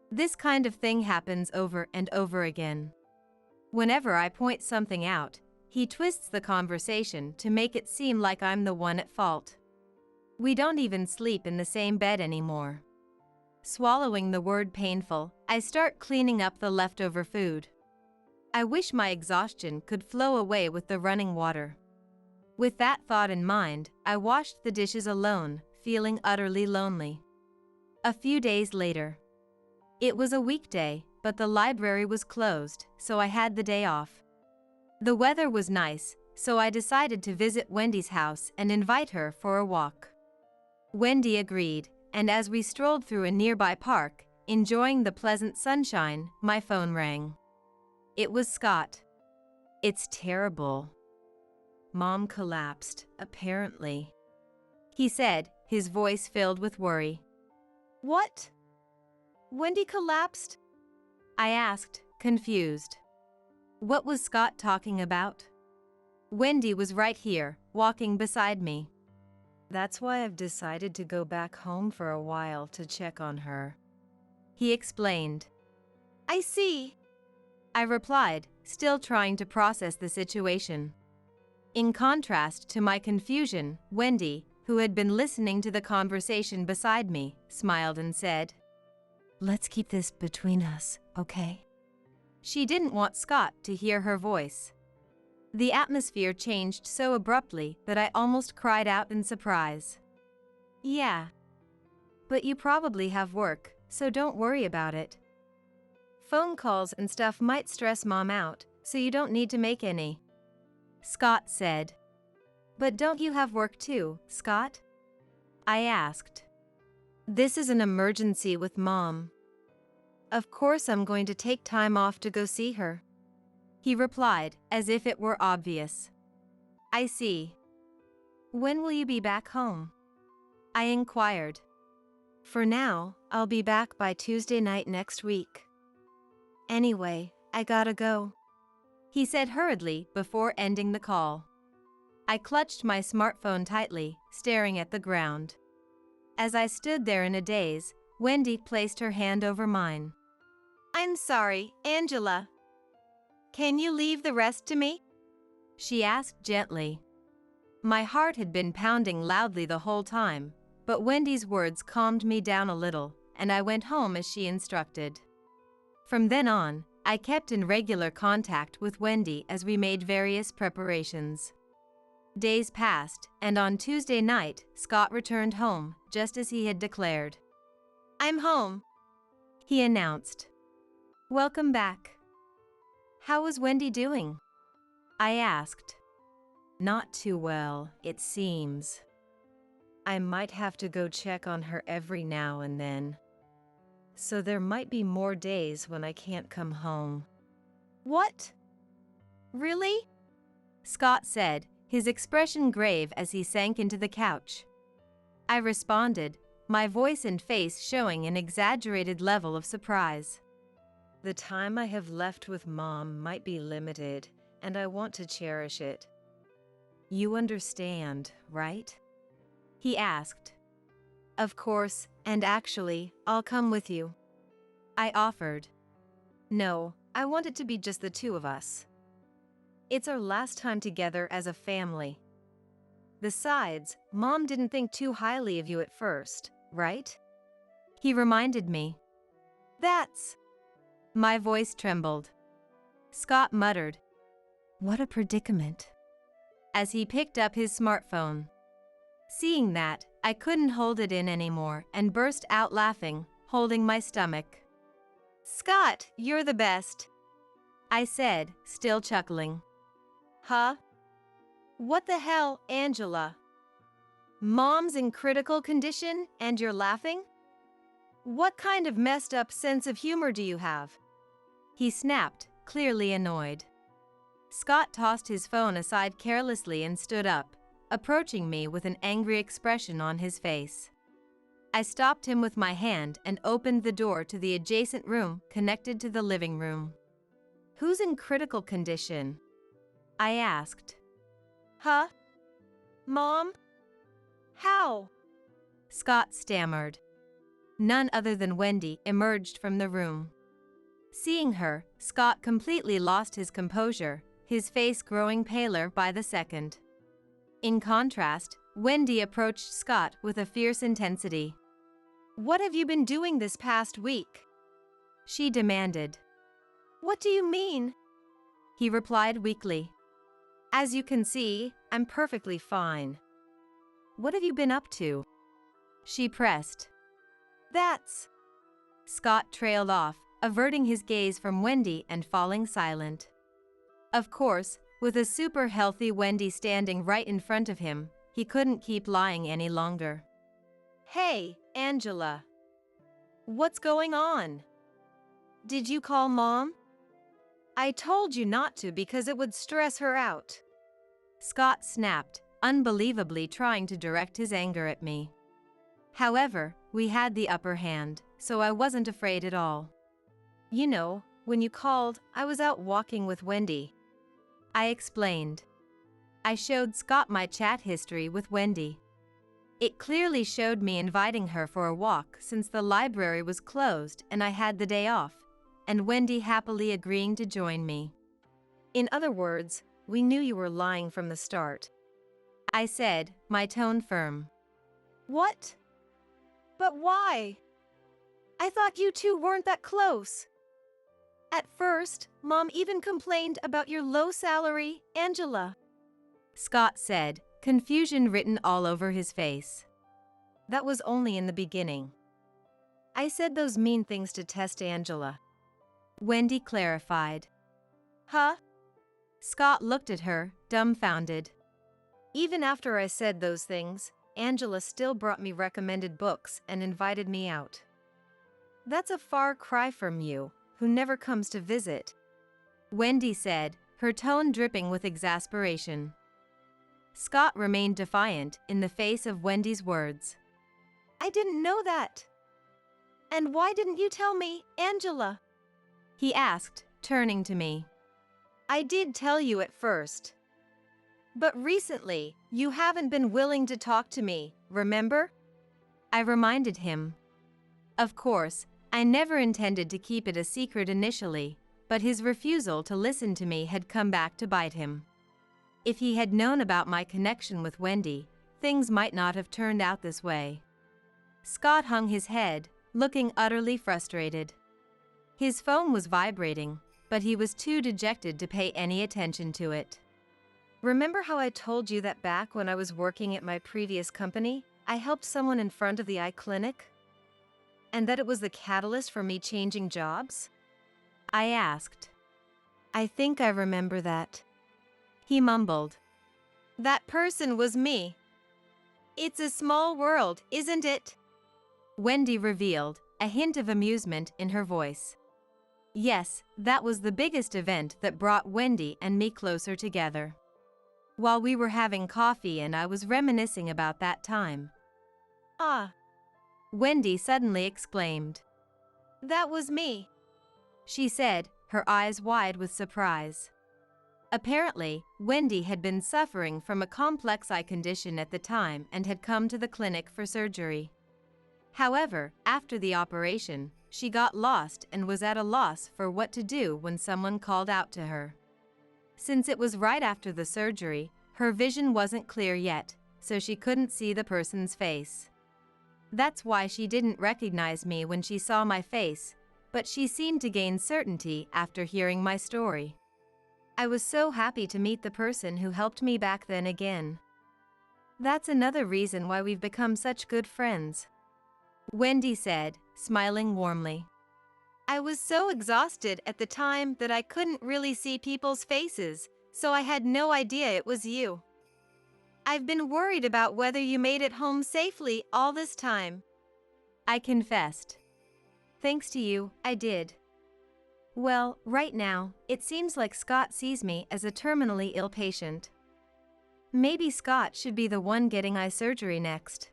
[SPEAKER 1] This kind of thing happens over and over again. Whenever I point something out, he twists the conversation to make it seem like I'm the one at fault. We don't even sleep in the same bed anymore. Swallowing the word painful, I start cleaning up the leftover food. I wish my exhaustion could flow away with the running water. With that thought in mind, I washed the dishes alone, feeling utterly lonely. A few days later. It was a weekday, but the library was closed, so I had the day off. The weather was nice, so I decided to visit Wendy's house and invite her for a walk. Wendy agreed, and as we strolled through a nearby park, enjoying the pleasant sunshine, my phone rang. It was Scott. It's terrible. Mom collapsed, apparently, he said, his voice filled with worry.
[SPEAKER 2] What? Wendy collapsed?
[SPEAKER 1] I asked, confused. What was Scott talking about? Wendy was right here, walking beside me.
[SPEAKER 3] That's why I've decided to go back home for a while to check on her,
[SPEAKER 1] he explained.
[SPEAKER 2] I see,
[SPEAKER 1] I replied, still trying to process the situation. In contrast to my confusion, Wendy, who had been listening to the conversation beside me, smiled and said,
[SPEAKER 3] Let's keep this between us, okay?
[SPEAKER 1] She didn't want Scott to hear her voice. The atmosphere changed so abruptly that I almost cried out in surprise.
[SPEAKER 3] Yeah.
[SPEAKER 1] But you probably have work, so don't worry about it. Phone calls and stuff might stress Mom out, so you don't need to make any, Scott said. But don't you have work too, Scott? I asked.
[SPEAKER 3] This is an emergency with Mom. Of course I'm going to take time off to go see her,
[SPEAKER 1] he replied, as if it were obvious. I see. When will you be back home? I inquired.
[SPEAKER 3] For now, I'll be back by Tuesday night next week. Anyway, I gotta go,
[SPEAKER 1] he said hurriedly before ending the call. I clutched my smartphone tightly, staring at the ground. As I stood there in a daze, Wendy placed her hand over mine.
[SPEAKER 2] I'm sorry, Angela. Can you leave the rest to me?
[SPEAKER 1] She asked gently. My heart had been pounding loudly the whole time, but Wendy's words calmed me down a little, and I went home as she instructed. From then on, I kept in regular contact with Wendy as we made various preparations. Days passed, and on Tuesday night, Scott returned home, just as he had declared.
[SPEAKER 2] I'm home,
[SPEAKER 1] he announced. Welcome back. How was Wendy doing? I asked.
[SPEAKER 3] Not too well, it seems. I might have to go check on her every now and then. So there might be more days when I can't come home.
[SPEAKER 2] What? Really?
[SPEAKER 1] Scott said, his expression grave as he sank into the couch. I responded, my voice and face showing an exaggerated level of surprise.
[SPEAKER 3] The time I have left with Mom might be limited, and I want to cherish it. You understand, right?
[SPEAKER 1] He asked.
[SPEAKER 3] Of course, and actually, I'll come with you,
[SPEAKER 1] I offered.
[SPEAKER 3] No, I want it to be just the two of us. It's our last time together as a family. Besides, Mom didn't think too highly of you at first, right?
[SPEAKER 1] He reminded me.
[SPEAKER 3] That's...
[SPEAKER 1] My voice trembled. Scott muttered, "What a predicament," as he picked up his smartphone. Seeing that, I couldn't hold it in anymore and burst out laughing, holding my stomach.
[SPEAKER 2] Scott, you're the best,
[SPEAKER 1] I said, still chuckling.
[SPEAKER 2] Huh?
[SPEAKER 3] What the hell, Angela? Mom's in critical condition and you're laughing? What kind of messed up sense of humor do you have?
[SPEAKER 1] He snapped, clearly annoyed. Scott tossed his phone aside carelessly and stood up, approaching me with an angry expression on his face. I stopped him with my hand and opened the door to the adjacent room connected to the living room.
[SPEAKER 3] Who's in critical condition?
[SPEAKER 1] I asked.
[SPEAKER 2] Huh? Mom? How?
[SPEAKER 1] Scott stammered. None other than Wendy emerged from the room. Seeing her, Scott completely lost his composure, his face growing paler by the second. In contrast, Wendy approached Scott with a fierce intensity.
[SPEAKER 3] What have you been doing this past week?
[SPEAKER 1] She demanded.
[SPEAKER 2] What do you mean?
[SPEAKER 1] He replied weakly.
[SPEAKER 3] As you can see, I'm perfectly fine. What have you been up to?
[SPEAKER 1] She pressed.
[SPEAKER 2] That's...
[SPEAKER 1] Scott trailed off, averting his gaze from Wendy and falling silent. Of course, with a super healthy Wendy standing right in front of him, he couldn't keep lying any longer.
[SPEAKER 3] Hey, Angela. What's going on? Did you call Mom? I told you not to because it would stress her out.
[SPEAKER 1] Scott snapped, unbelievably trying to direct his anger at me. However, we had the upper hand, so I wasn't afraid at all.
[SPEAKER 3] You know, when you called, I was out walking with Wendy.
[SPEAKER 1] I explained. I showed Scott my chat history with Wendy. It clearly showed me inviting her for a walk since the library was closed and I had the day off, and Wendy happily agreeing to join me.
[SPEAKER 3] In other words, we knew you were lying from the start.
[SPEAKER 1] I said, my tone firm.
[SPEAKER 2] What? But why? I thought you two weren't that close. At first, Mom even complained about your low salary, Angela.
[SPEAKER 1] Scott said, confusion written all over his face.
[SPEAKER 3] That was only in the beginning. I said those mean things to test Angela.
[SPEAKER 1] Wendy clarified.
[SPEAKER 2] Huh?
[SPEAKER 1] Scott looked at her, dumbfounded.
[SPEAKER 3] Even after I said those things, Angela still brought me recommended books and invited me out. That's a far cry from you, who never comes to visit.
[SPEAKER 1] Wendy said, her tone dripping with exasperation. Scott remained defiant in the face of Wendy's words.
[SPEAKER 2] I didn't know that. And why didn't you tell me, Angela?
[SPEAKER 1] He asked, turning to me.
[SPEAKER 3] I did tell you at first. But recently, you haven't been willing to talk to me, remember?
[SPEAKER 1] I reminded him. Of course, I never intended to keep it a secret initially, but his refusal to listen to me had come back to bite him. If he had known about my connection with Wendy, things might not have turned out this way. Scott hung his head, looking utterly frustrated. His phone was vibrating, but he was too dejected to pay any attention to it.
[SPEAKER 3] Remember how I told you that back when I was working at my previous company, I helped someone in front of the eye clinic? And that it was the catalyst for me changing jobs?
[SPEAKER 1] I asked.
[SPEAKER 3] I think I remember that.
[SPEAKER 1] He mumbled.
[SPEAKER 2] That person was me. It's a small world, isn't it?
[SPEAKER 1] Wendy revealed, a hint of amusement in her voice. Yes, that was the biggest event that brought Wendy and me closer together. While we were having coffee and I was reminiscing about that time.
[SPEAKER 2] Ah.
[SPEAKER 1] Wendy suddenly exclaimed.
[SPEAKER 2] That was me.
[SPEAKER 1] She said, her eyes wide with surprise. Apparently, Wendy had been suffering from a complex eye condition at the time and had come to the clinic for surgery. However, after the operation, she got lost and was at a loss for what to do when someone called out to her. Since it was right after the surgery, her vision wasn't clear yet, so she couldn't see the person's face. That's why she didn't recognize me when she saw my face, but she seemed to gain certainty after hearing my story. I was so happy to meet the person who helped me back then again. That's another reason why we've become such good friends," Wendy said, smiling warmly.
[SPEAKER 2] I was so exhausted at the time that I couldn't really see people's faces, so I had no idea it was you. I've been worried about whether you made it home safely all this time,
[SPEAKER 1] I confessed. Thanks to you, I did. Well, right now, it seems like Scott sees me as a terminally ill patient. Maybe Scott should be the one getting eye surgery next,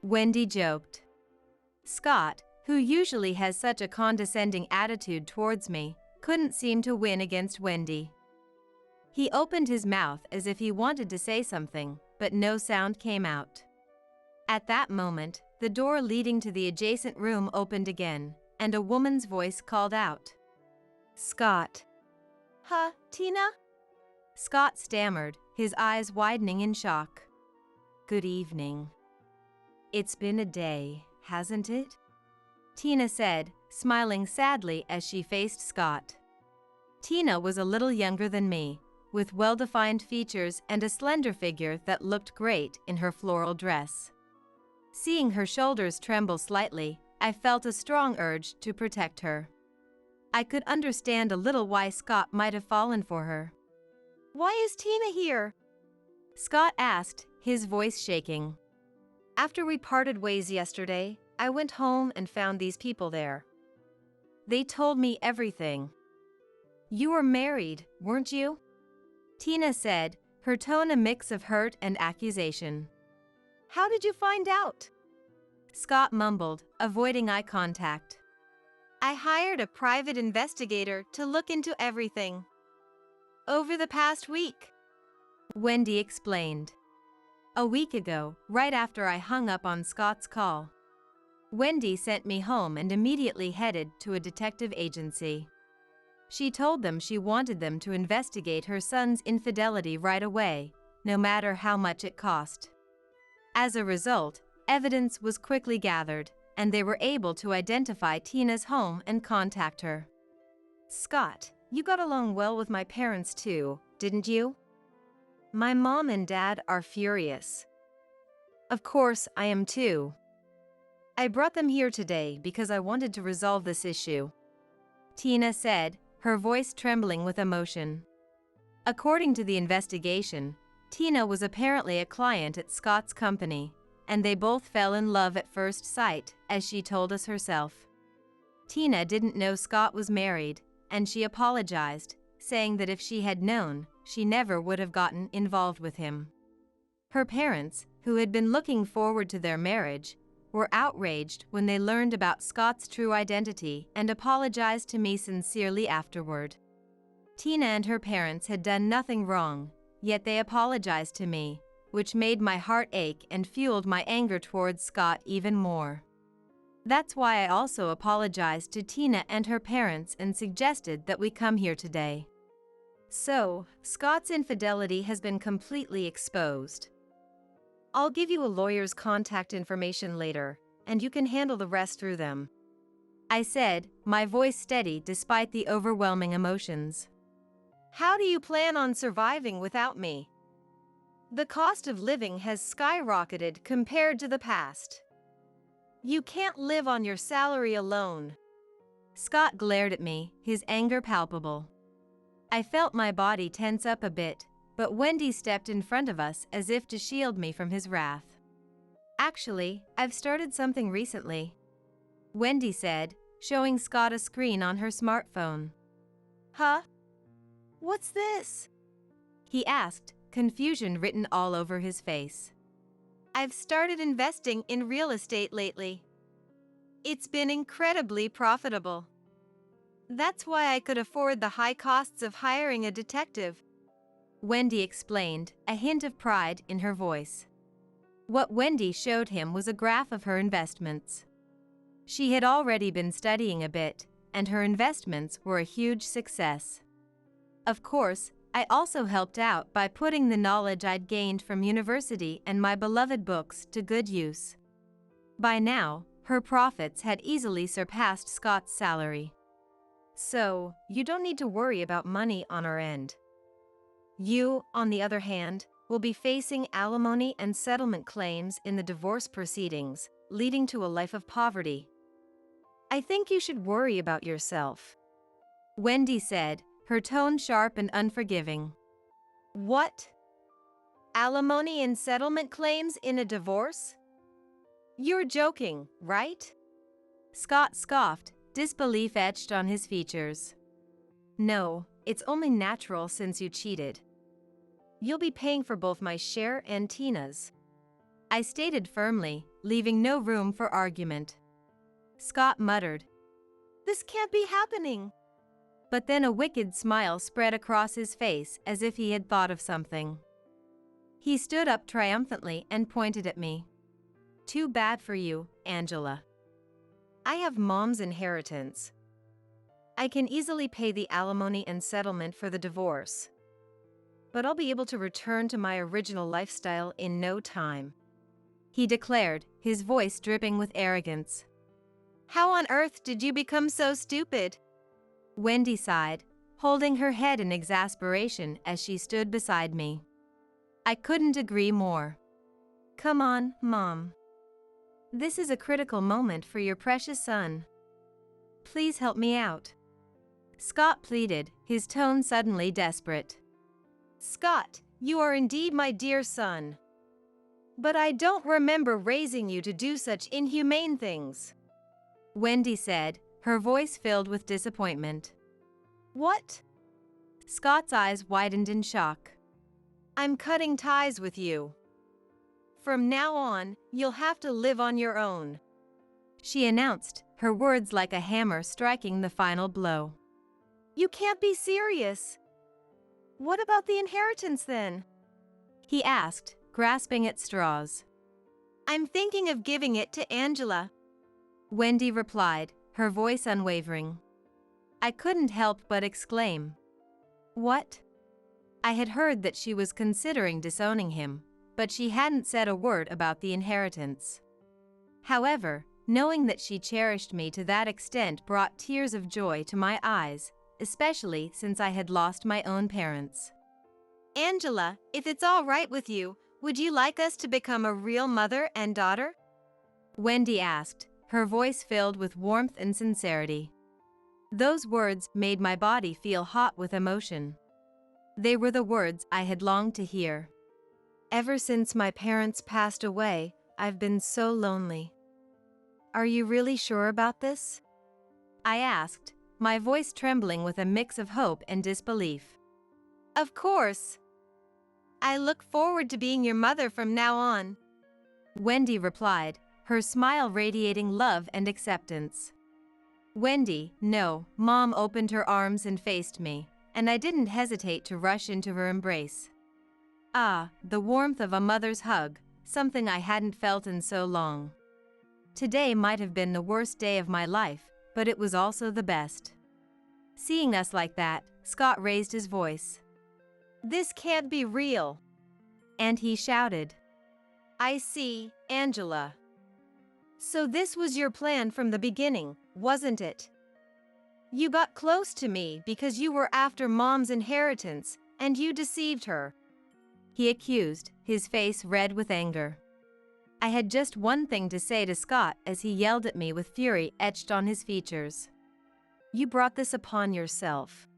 [SPEAKER 1] Wendy joked. Scott, who usually has such a condescending attitude towards me, couldn't seem to win against Wendy. He opened his mouth as if he wanted to say something, but no sound came out. At that moment, the door leading to the adjacent room opened again, and a woman's voice called out, "Scott."
[SPEAKER 2] "Huh, Tina?"
[SPEAKER 1] Scott stammered, his eyes widening in shock. "Good evening. It's been a day, hasn't it?" Tina said, smiling sadly as she faced Scott. Tina was a little younger than me, with well-defined features and a slender figure that looked great in her floral dress. Seeing her shoulders tremble slightly, I felt a strong urge to protect her. I could understand a little why Scott might have fallen for her.
[SPEAKER 2] "Why is Tina here?"
[SPEAKER 1] Scott asked, his voice shaking.
[SPEAKER 3] After we parted ways yesterday, I went home and found these people there.
[SPEAKER 1] They told me everything. You were married, weren't you? Tina said, her tone a mix of hurt and accusation.
[SPEAKER 2] "How did you find out?"
[SPEAKER 1] Scott mumbled, avoiding eye contact.
[SPEAKER 2] "I hired a private investigator to look into everything over the past week,"
[SPEAKER 1] Wendy explained. A week ago, right after I hung up on Scott's call, Wendy sent me home and immediately headed to a detective agency. She told them she wanted them to investigate her son's infidelity right away, no matter how much it cost. As a result, evidence was quickly gathered, and they were able to identify Tina's home and contact her.
[SPEAKER 3] "Scott, you got along well with my parents too, didn't you?" "My mom and dad are furious." "Of course, I am too. I brought them here today because I wanted to resolve this issue,"
[SPEAKER 1] Tina said, her voice trembling with emotion. According to the investigation, Tina was apparently a client at Scott's company, and they both fell in love at first sight, as she told us herself. Tina didn't know Scott was married, and she apologized, saying that if she had known, she never would have gotten involved with him. Her parents, who had been looking forward to their marriage, were outraged when they learned about Scott's true identity and apologized to me sincerely afterward. Tina and her parents had done nothing wrong, yet they apologized to me, which made my heart ache and fueled my anger towards Scott even more. That's why I also apologized to Tina and her parents and suggested that we come here today.
[SPEAKER 3] So, Scott's infidelity has been completely exposed. I'll give you a lawyer's contact information later, and you can handle the rest through them,
[SPEAKER 1] I said, my voice steady despite the overwhelming emotions.
[SPEAKER 2] "How do you plan on surviving without me? The cost of living has skyrocketed compared to the past. You can't live on your salary alone."
[SPEAKER 1] Scott glared at me, his anger palpable. I felt my body tense up a bit, but Wendy stepped in front of us as if to shield me from his wrath. Actually, I've started something recently, Wendy said, showing Scott a screen on her smartphone.
[SPEAKER 2] "Huh? What's this?"
[SPEAKER 1] He asked, confusion written all over his face.
[SPEAKER 2] "I've started investing in real estate lately. It's been incredibly profitable. That's why I could afford the high costs of hiring a detective,"
[SPEAKER 1] Wendy explained, a hint of pride in her voice. What Wendy showed him was a graph of her investments. She had already been studying a bit, and her investments were a huge success. Of course, I also helped out by putting the knowledge I'd gained from university and my beloved books to good use. By now, her profits had easily surpassed Scott's salary.
[SPEAKER 3] So, you don't need to worry about money on our end. You, on the other hand, will be facing alimony and settlement claims in the divorce proceedings, leading to a life of poverty. I think you should worry about yourself,"
[SPEAKER 1] Wendy said, her tone sharp and unforgiving.
[SPEAKER 3] "What? Alimony and settlement claims in a divorce? You're joking, right?"
[SPEAKER 1] Scott scoffed, disbelief etched on his features.
[SPEAKER 3] "No, it's only natural since you cheated. You'll be paying for both my share and Tina's,"
[SPEAKER 1] I stated firmly, leaving no room for argument. Scott muttered,
[SPEAKER 3] "This can't be happening."
[SPEAKER 1] but then a wicked smile spread across his face as if he had thought of something. He stood up triumphantly and pointed at me.
[SPEAKER 3] "Too bad for you, Angela. I have Mom's inheritance. I can easily pay the alimony and settlement for the divorce. But I'll be able to return to my original lifestyle in no time,"
[SPEAKER 1] he declared, his voice dripping with arrogance.
[SPEAKER 3] "How on earth did you become so stupid?"
[SPEAKER 1] Wendy sighed, holding her head in exasperation as she stood beside me. I couldn't agree more.
[SPEAKER 3] "Come on, Mom. This is a critical moment for your precious son. Please help me out,"
[SPEAKER 1] Scott pleaded, his tone suddenly desperate.
[SPEAKER 3] "Scott, you are indeed my dear son. But I don't remember raising you to do such inhumane things,"
[SPEAKER 1] Wendy said, her voice filled with disappointment.
[SPEAKER 3] "What?"
[SPEAKER 1] Scott's eyes widened in shock.
[SPEAKER 3] "I'm cutting ties with you. From now on, you'll have to live on your own,"
[SPEAKER 1] she announced, her words like a hammer striking the final blow.
[SPEAKER 3] "You can't be serious. What about the inheritance then?"
[SPEAKER 1] he asked, grasping at straws.
[SPEAKER 3] "I'm thinking of giving it to Angela,"
[SPEAKER 1] Wendy replied, her voice unwavering. I couldn't help but exclaim. What? I had heard that she was considering disowning him, but she hadn't said a word about the inheritance. However, knowing that she cherished me to that extent brought tears of joy to my eyes, especially since I had lost my own parents.
[SPEAKER 3] "Angela, if it's all right with you, would you like us to become a real mother and daughter?"
[SPEAKER 1] Wendy asked, her voice filled with warmth and sincerity. Those words made my body feel hot with emotion. They were the words I had longed to hear.
[SPEAKER 3] "Ever since my parents passed away, I've been so lonely. Are you really sure about this?"
[SPEAKER 1] I asked, my voice trembling with a mix of hope and disbelief.
[SPEAKER 3] "Of course. I look forward to being your mother from now on,"
[SPEAKER 1] Wendy replied, her smile radiating love and acceptance. Wendy, no, Mom opened her arms and faced me, and I didn't hesitate to rush into her embrace. Ah, the warmth of a mother's hug, something I hadn't felt in so long. Today might have been the worst day of my life, but it was also the best. Seeing us like that, Scott raised his voice.
[SPEAKER 3] "This can't be real."
[SPEAKER 1] And he shouted.
[SPEAKER 3] "I see, Angela. So this was your plan from the beginning, wasn't it? You got close to me because you were after Mom's inheritance, and you deceived her,"
[SPEAKER 1] he accused, his face red with anger. I had just one thing to say to Scott as he yelled at me with fury etched on his features.
[SPEAKER 3] "You brought this upon yourself."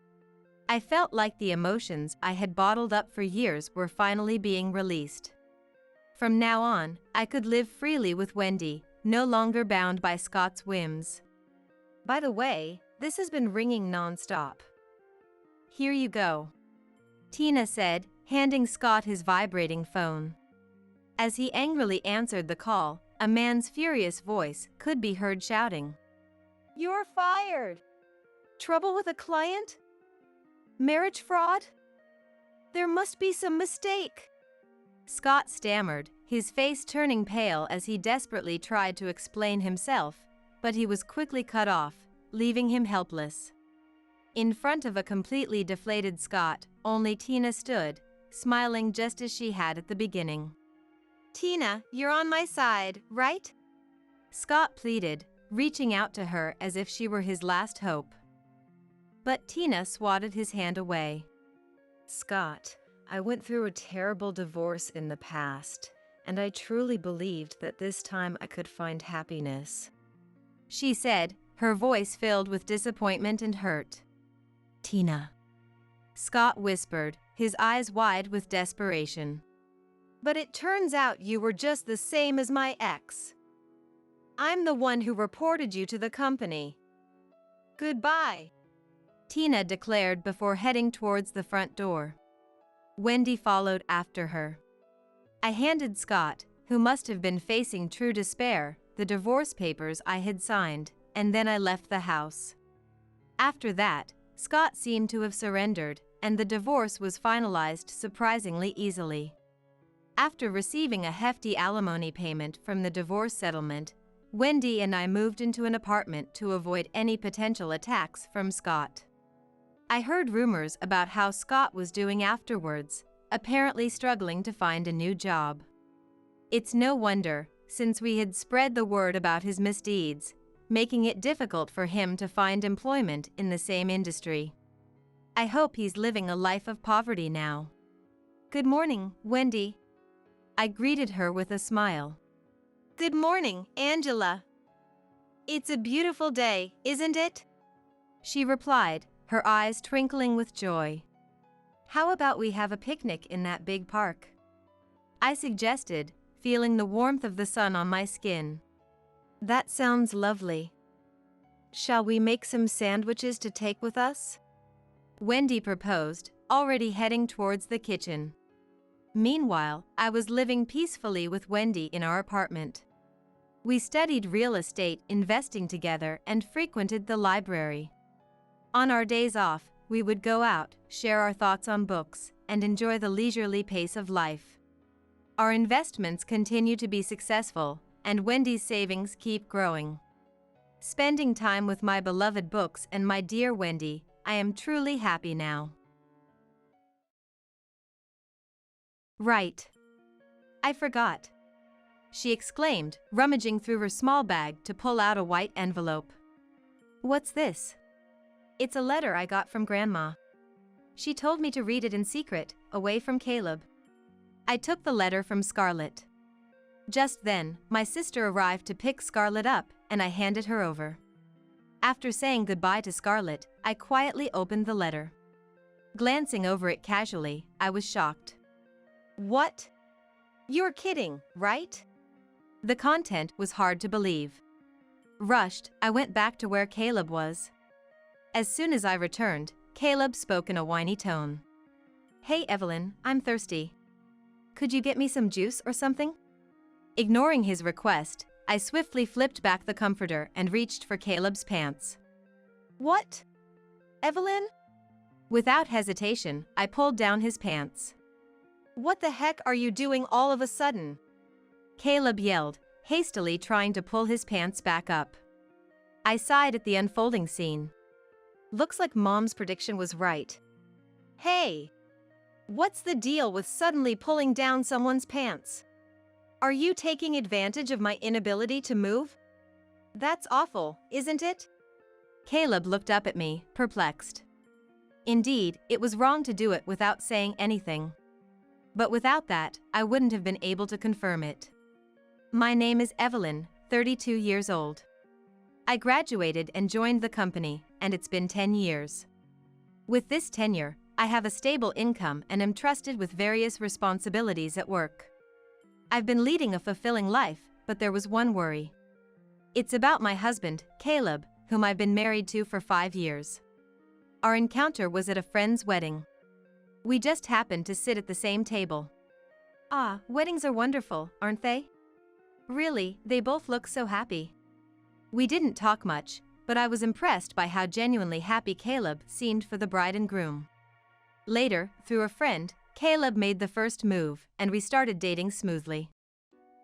[SPEAKER 1] I felt like the emotions I had bottled up for years were finally being released. From now on, I could live freely with Wendy, no longer bound by Scott's whims.
[SPEAKER 3] "By the way, this has been ringing non-stop."
[SPEAKER 1] "Here you go," Tina said, handing Scott his vibrating phone. As he angrily answered the call, a man's furious voice could be heard shouting.
[SPEAKER 3] "You're fired! Trouble with a client? Marriage fraud? There must be some mistake."
[SPEAKER 1] Scott stammered, his face turning pale as he desperately tried to explain himself, but he was quickly cut off, leaving him helpless. In front of a completely deflated Scott, only Tina stood, smiling just as she had at the beginning.
[SPEAKER 2] Tina, you're on my side, right?
[SPEAKER 1] Scott pleaded, reaching out to her as if she were his last hope. But Tina swatted his hand away.
[SPEAKER 3] Scott, I went through a terrible divorce in the past, and I truly believed that this time I could find happiness,
[SPEAKER 1] she said, her voice filled with disappointment and hurt.
[SPEAKER 3] Tina,
[SPEAKER 1] Scott whispered, his eyes wide with desperation.
[SPEAKER 2] But it turns out you were just the same as my ex. I'm the one who reported you to the company. Goodbye,
[SPEAKER 1] Tina declared before heading towards the front door. Wendy followed after her. I handed Scott, who must have been facing true despair, the divorce papers I had signed, and then I left the house. After that, Scott seemed to have surrendered, and the divorce was finalized surprisingly easily. After receiving a hefty alimony payment from the divorce settlement, Wendy and I moved into an apartment to avoid any potential attacks from Scott. I heard rumors about how Scott was doing afterwards, apparently struggling to find a new job. It's no wonder, since we had spread the word about his misdeeds, making it difficult for him to find employment in the same industry. I hope he's living a life of poverty now.
[SPEAKER 2] Good morning, Wendy.
[SPEAKER 1] I greeted her with a smile.
[SPEAKER 2] Good morning, Angela. It's a beautiful day, isn't it?
[SPEAKER 1] She replied, her eyes twinkling with joy. How about we have a picnic in that big park? I suggested, feeling the warmth of the sun on my skin.
[SPEAKER 3] That sounds lovely. Shall we make some sandwiches to take with us?
[SPEAKER 1] Wendy proposed, already heading towards the kitchen. Meanwhile, I was living peacefully with Wendy in our apartment. We studied real estate investing together and frequented the library. On our days off, we would go out, share our thoughts on books, and enjoy the leisurely pace of life. Our investments continue to be successful, and Wendy's savings keep growing. Spending time with my beloved books and my dear Wendy, I am truly happy now. Right. I forgot, she exclaimed, rummaging through her small bag to pull out a white envelope. What's this? It's a letter I got from Grandma. She told me to read it in secret, away from Caleb. I took the letter from Scarlett. Just then, my sister arrived to pick Scarlett up, and I handed her over. After saying goodbye to Scarlett, I quietly opened the letter. Glancing over it casually, I was shocked.
[SPEAKER 2] What? You're kidding, right?
[SPEAKER 1] The content was hard to believe. Rushed, I went back to where Caleb was. As soon as I returned, Caleb spoke in a whiny tone. Hey Evelyn, I'm thirsty. Could you get me some juice or something? Ignoring his request, I swiftly flipped back the comforter and reached for Caleb's pants.
[SPEAKER 2] What? Evelyn?
[SPEAKER 1] Without hesitation, I pulled down his pants.
[SPEAKER 2] What the heck are you doing all of a sudden?
[SPEAKER 1] Caleb yelled, hastily trying to pull his pants back up. I sighed at the unfolding scene.
[SPEAKER 3] Looks like Mom's prediction was right.
[SPEAKER 2] Hey! What's the deal with suddenly pulling down someone's pants? Are you taking advantage of my inability to move? That's awful, isn't it?
[SPEAKER 1] Caleb looked up at me, perplexed. Indeed, it was wrong to do it without saying anything. But without that, I wouldn't have been able to confirm it. My name is Evelyn, 32 years old. I graduated and joined the company, and it's been 10 years. With this tenure, I have a stable income and am trusted with various responsibilities at work. I've been leading a fulfilling life, but there was one worry. It's about my husband, Caleb, whom I've been married to for 5 years. Our encounter was at a friend's wedding. We just happened to sit at the same table. Ah, weddings are wonderful, aren't they? Really, they both look so happy. We didn't talk much, but I was impressed by how genuinely happy Caleb seemed for the bride and groom. Later, through a friend, Caleb made the first move, and we started dating smoothly.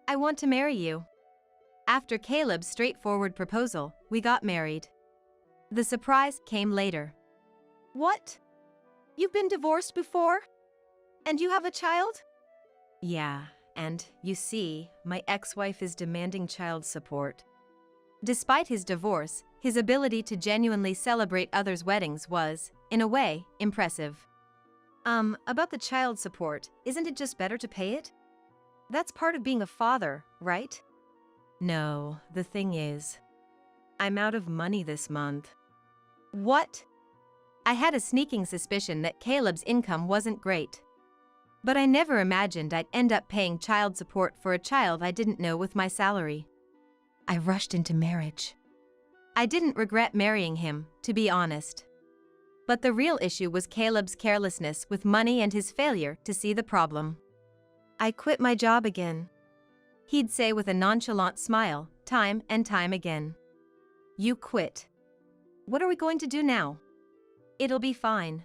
[SPEAKER 1] I want to marry you. After Caleb's straightforward proposal, we got married. The surprise came later.
[SPEAKER 2] What? You've been divorced before? And you have a child?
[SPEAKER 1] Yeah, and you see, my ex-wife is demanding child support. Despite his divorce, his ability to genuinely celebrate others' weddings was, in a way, impressive. About the child support, isn't it just better to pay it?
[SPEAKER 2] That's part of being a father, right?
[SPEAKER 1] No, the thing is, I'm out of money this month.
[SPEAKER 2] What?
[SPEAKER 1] I had a sneaking suspicion that Caleb's income wasn't great. But I never imagined I'd end up paying child support for a child I didn't know with my salary. I rushed into marriage. I didn't regret marrying him, to be honest. But the real issue was Caleb's carelessness with money and his failure to see the problem.
[SPEAKER 3] I quit my job again.
[SPEAKER 1] He'd say with a nonchalant smile, time and time again. You quit. What are we going to do now? It'll be fine.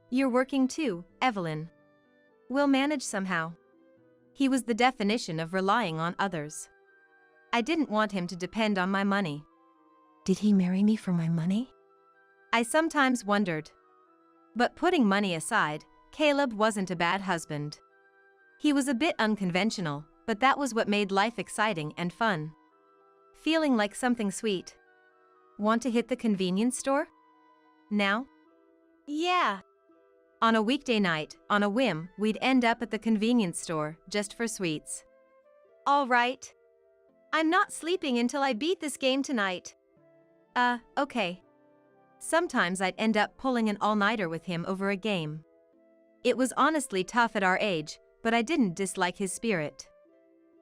[SPEAKER 1] You're working too, Evelyn. We'll manage somehow. He was the definition of relying on others. I didn't want him to depend on my money.
[SPEAKER 3] Did he marry me for my money?
[SPEAKER 1] I sometimes wondered. But putting money aside, Caleb wasn't a bad husband. He was a bit unconventional, but that was what made life exciting and fun. Feeling like something sweet. Want to hit the convenience store? Now?
[SPEAKER 2] Yeah.
[SPEAKER 1] On a weekday night, on a whim, we'd end up at the convenience store, just for sweets.
[SPEAKER 2] All right. I'm not sleeping until I beat this game tonight.
[SPEAKER 1] Okay. Sometimes I'd end up pulling an all-nighter with him over a game. It was honestly tough at our age, but I didn't dislike his spirit.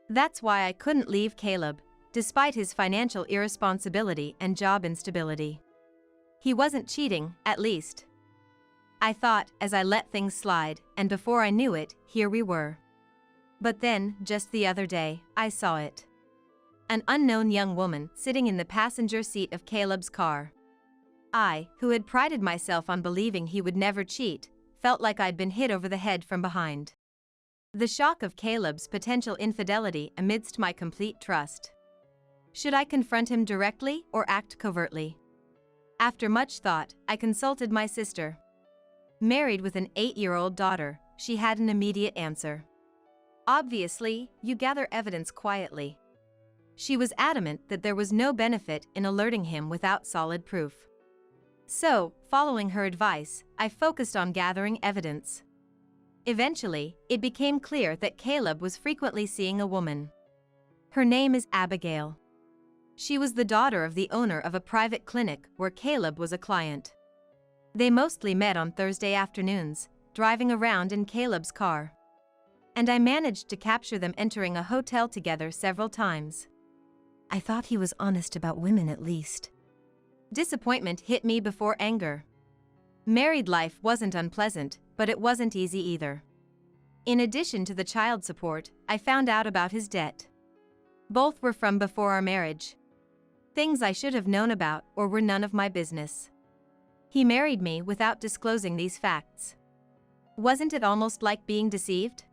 [SPEAKER 1] That's why I couldn't leave Caleb, despite his financial irresponsibility and job instability. He wasn't cheating, at least. I thought, as I let things slide, and before I knew it, here we were. But then, just the other day, I saw it. An unknown young woman sitting in the passenger seat of Caleb's car. I, who had prided myself on believing he would never cheat, felt like I'd been hit over the head from behind. The shock of Caleb's potential infidelity amidst my complete trust. Should I confront him directly or act covertly? After much thought, I consulted my sister. Married with an 8-year-old daughter, she had an immediate answer. Obviously, you gather evidence quietly. She was adamant that there was no benefit in alerting him without solid proof. So, following her advice, I focused on gathering evidence. Eventually, it became clear that Caleb was frequently seeing a woman. Her name is Abigail. She was the daughter of the owner of a private clinic where Caleb was a client. They mostly met on Thursday afternoons, driving around in Caleb's car. And I managed to capture them entering a hotel together several times.
[SPEAKER 3] I thought he was honest about women at least.
[SPEAKER 1] Disappointment hit me before anger. Married life wasn't unpleasant, but it wasn't easy either. In addition to the child support, I found out about his debt. Both were from before our marriage. Things I should have known about or were none of my business. He married me without disclosing these facts. Wasn't it almost like being deceived?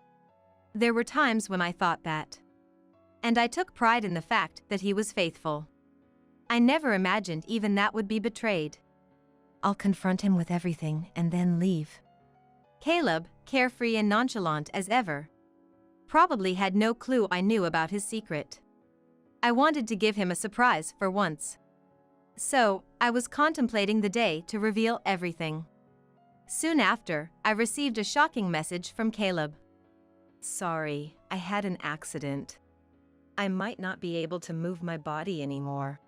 [SPEAKER 1] There were times when I thought that. And I took pride in the fact that he was faithful. I never imagined even that would be betrayed.
[SPEAKER 3] I'll confront him with everything and then leave.
[SPEAKER 1] Caleb, carefree and nonchalant as ever, probably had no clue I knew about his secret. I wanted to give him a surprise for once. So, I was contemplating the day to reveal everything. Soon after, I received a shocking message from Caleb. Sorry, I had an accident. I might not be able to move my body anymore.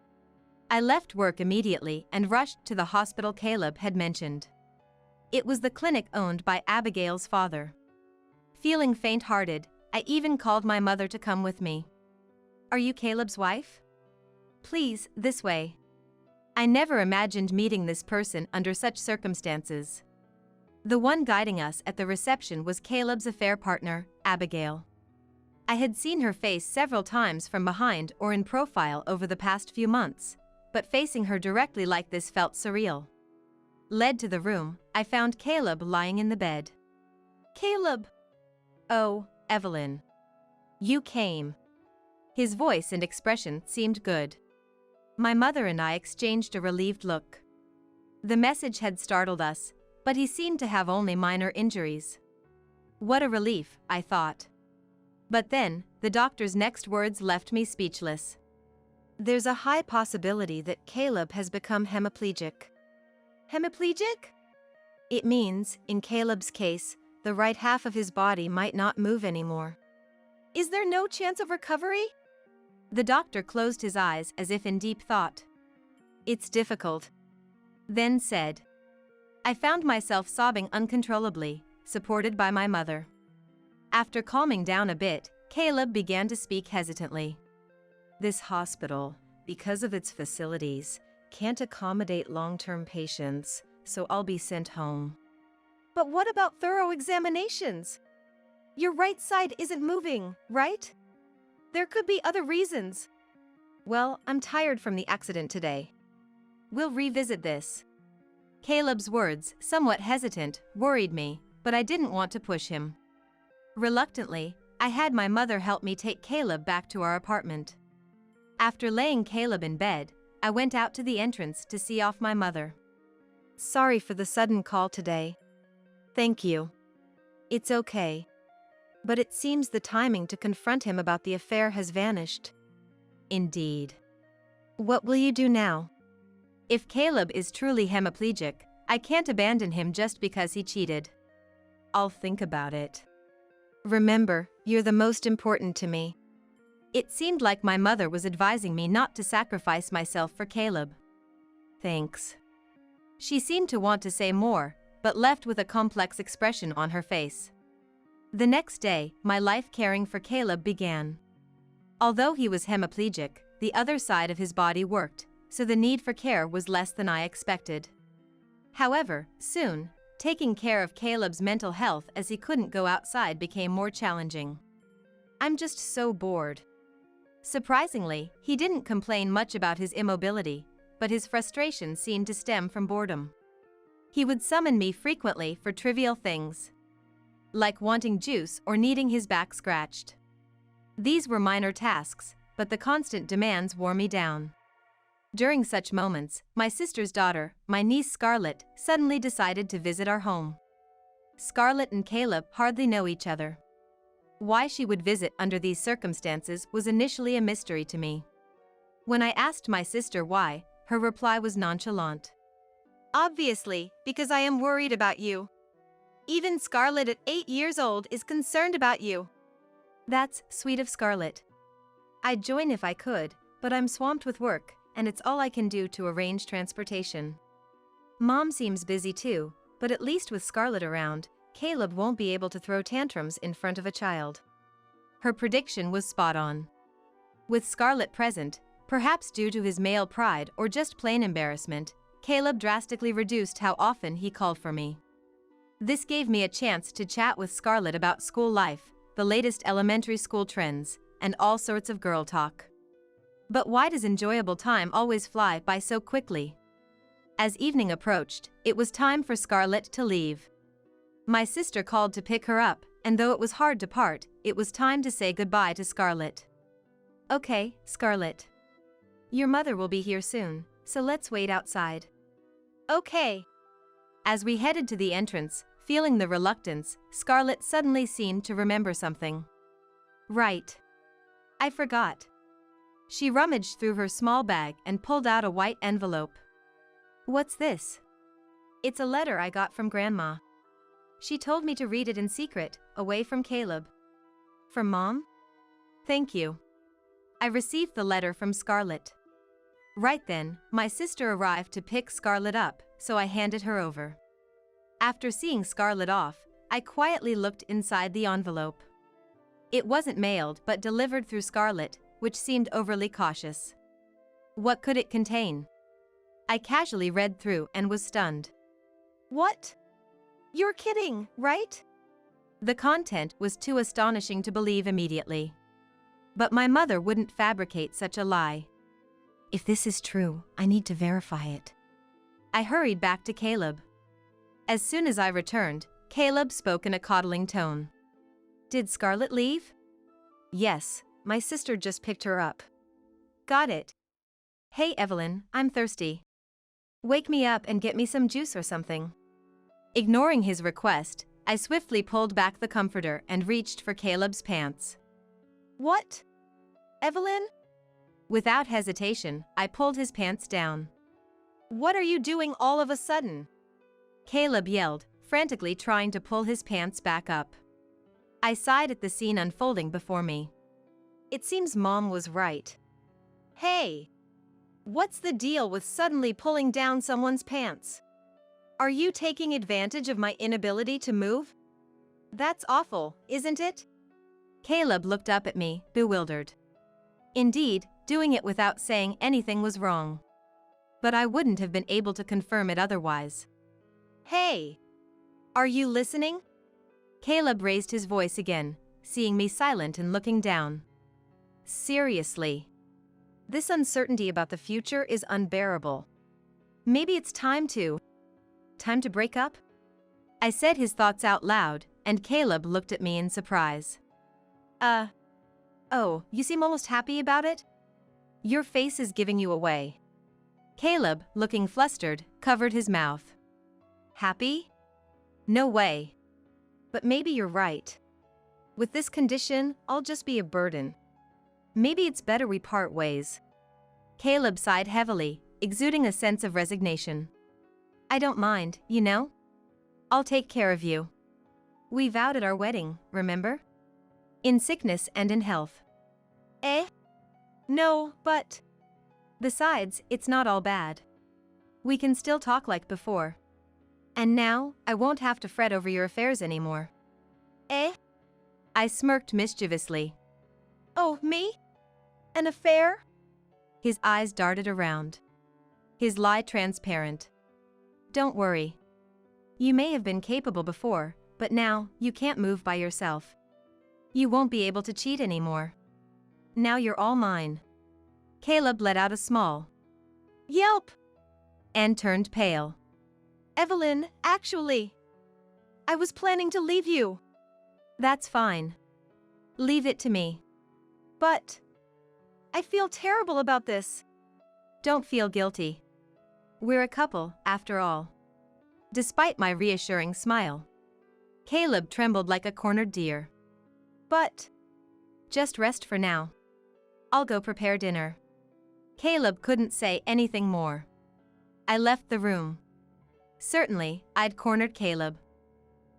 [SPEAKER 1] I left work immediately and rushed to the hospital Caleb had mentioned. It was the clinic owned by Abigail's father. Feeling faint-hearted, I even called my mother to come with me. Are you Caleb's wife? Please, this way. I never imagined meeting this person under such circumstances. The one guiding us at the reception was Caleb's affair partner, Abigail. I had seen her face several times from behind or in profile over the past few months, but facing her directly like this felt surreal. Led to the room, I found Caleb lying in the bed. Caleb! Oh, Evelyn. You came. His voice and expression seemed good. My mother and I exchanged a relieved look. The message had startled us, but he seemed to have only minor injuries. What a relief, I thought. But then, the doctor's next words left me speechless.
[SPEAKER 3] There's a high possibility that Caleb has become hemiplegic.
[SPEAKER 2] Hemiplegic?
[SPEAKER 3] It means, in Caleb's case, the right half of his body might not move anymore.
[SPEAKER 2] Is there no chance of recovery?
[SPEAKER 1] The doctor closed his eyes as if in deep thought.
[SPEAKER 3] It's difficult.
[SPEAKER 1] Then said. I found myself sobbing uncontrollably, supported by my mother. After calming down a bit, Caleb began to speak hesitantly.
[SPEAKER 3] This hospital, because of its facilities, can't accommodate long-term patients, so I'll be sent home.
[SPEAKER 2] But what about thorough examinations? Your right side isn't moving, right? There could be other reasons.
[SPEAKER 3] Well, I'm tired from the accident today.
[SPEAKER 1] We'll revisit this. Caleb's words, somewhat hesitant, worried me, but I didn't want to push him. Reluctantly, I had my mother help me take Caleb back to our apartment. After laying Caleb in bed, I went out to the entrance to see off my mother.
[SPEAKER 3] Sorry for the sudden call today. Thank you. It's okay. But it seems the timing to confront him about the affair has vanished.
[SPEAKER 1] Indeed.
[SPEAKER 3] What will you do now?
[SPEAKER 1] If Caleb is truly hemiplegic, I can't abandon him just because he cheated. I'll think about it.
[SPEAKER 3] Remember, you're the most important to me.
[SPEAKER 1] It seemed like my mother was advising me not to sacrifice myself for Caleb.
[SPEAKER 3] Thanks.
[SPEAKER 1] She seemed to want to say more, but left with a complex expression on her face. The next day, my life caring for Caleb began. Although he was hemiplegic, the other side of his body worked, so the need for care was less than I expected. However, soon, taking care of Caleb's mental health as he couldn't go outside became more challenging. I'm just so bored. Surprisingly, he didn't complain much about his immobility, but his frustration seemed to stem from boredom. He would summon me frequently for trivial things, like wanting juice or needing his back scratched. These were minor tasks, but the constant demands wore me down. During such moments, my sister's daughter, my niece Scarlett, suddenly decided to visit our home. Scarlett and Caleb hardly know each other. Why she would visit under these circumstances was initially a mystery to me. When I asked my sister why, her reply was nonchalant.
[SPEAKER 2] Obviously, because I am worried about you. Even Scarlett at 8 years old is concerned about you.
[SPEAKER 1] That's sweet of Scarlett. I'd join if I could, but I'm swamped with work, and it's all I can do to arrange transportation. Mom seems busy too, but at least with Scarlett around, Caleb won't be able to throw tantrums in front of a child. Her prediction was spot on. With Scarlett present, perhaps due to his male pride or just plain embarrassment, Caleb drastically reduced how often he called for me. This gave me a chance to chat with Scarlett about school life, the latest elementary school trends, and all sorts of girl talk. But why does enjoyable time always fly by so quickly? As evening approached, it was time for Scarlett to leave. My sister called to pick her up, and though it was hard to part, it was time to say goodbye to Scarlett. Okay, Scarlett. Your mother will be here soon, so let's wait outside.
[SPEAKER 2] Okay.
[SPEAKER 1] As we headed to the entrance, feeling the reluctance, Scarlett suddenly seemed to remember something. Right. I forgot. She rummaged through her small bag and pulled out a white envelope. What's this? It's a letter I got from Grandma. She told me to read it in secret, away from Caleb. From Mom? Thank you. I received the letter from Scarlett. Right then, my sister arrived to pick Scarlett up, so I handed her over. After seeing Scarlett off, I quietly looked inside the envelope. It wasn't mailed but delivered through Scarlett, which seemed overly cautious. What could it contain? I casually read through and was stunned.
[SPEAKER 2] What? You're kidding, right?
[SPEAKER 1] The content was too astonishing to believe immediately. But my mother wouldn't fabricate such a lie. If this is true, I need to verify it. I hurried back to Caleb. As soon as I returned, Caleb spoke in a coddling tone. Did Scarlett leave?
[SPEAKER 3] Yes, my sister just picked her up.
[SPEAKER 1] Got it. Hey Evelyn, I'm thirsty. Wake me up and get me some juice or something. Ignoring his request, I swiftly pulled back the comforter and reached for Caleb's pants.
[SPEAKER 2] What? Evelyn?
[SPEAKER 1] Without hesitation, I pulled his pants down.
[SPEAKER 2] What are you doing all of a sudden?
[SPEAKER 1] Caleb yelled, frantically trying to pull his pants back up. I sighed at the scene unfolding before me.
[SPEAKER 2] It seems Mom was right. Hey! What's the deal with suddenly pulling down someone's pants? Are you taking advantage of my inability to move? That's awful, isn't it?
[SPEAKER 1] Caleb looked up at me, bewildered. Indeed, doing it without saying anything was wrong. But I wouldn't have been able to confirm it otherwise.
[SPEAKER 2] Hey! Are you listening?
[SPEAKER 1] Caleb raised his voice again, seeing me silent and looking down. Seriously.
[SPEAKER 2] This uncertainty about the future is unbearable.
[SPEAKER 1] Maybe it's time to break up? I said his thoughts out loud, and Caleb looked at me in surprise.
[SPEAKER 2] Oh, you seem almost happy about it? Your face is giving you away.
[SPEAKER 1] Caleb, looking flustered, covered his mouth.
[SPEAKER 2] Happy?
[SPEAKER 1] No way.
[SPEAKER 2] But maybe you're right. With this condition, I'll just be a burden.
[SPEAKER 1] Maybe it's better we part ways. Caleb sighed heavily, exuding a sense of resignation. I don't mind, you know? I'll take care of you. We vowed at our wedding, remember? In sickness and in health.
[SPEAKER 2] No, but...
[SPEAKER 1] Besides, it's not all bad. We can still talk like before. And now, I won't have to fret over your affairs anymore.
[SPEAKER 2] I
[SPEAKER 1] smirked mischievously.
[SPEAKER 2] Oh, me? An affair?
[SPEAKER 1] His eyes darted around. His lie transparent. Don't worry. You may have been capable before, but now, you can't move by yourself. You won't be able to cheat anymore. Now you're all mine. Caleb let out a small
[SPEAKER 2] yelp
[SPEAKER 1] and turned pale.
[SPEAKER 2] Evelyn, actually, I was planning to leave you.
[SPEAKER 1] That's fine. Leave it to me.
[SPEAKER 2] But I feel terrible about this.
[SPEAKER 1] Don't feel guilty. We're a couple, after all. Despite my reassuring smile, Caleb trembled like a cornered deer.
[SPEAKER 2] But
[SPEAKER 1] just rest for now. I'll go prepare dinner. Caleb couldn't say anything more. I left the room. Certainly, I'd cornered Caleb.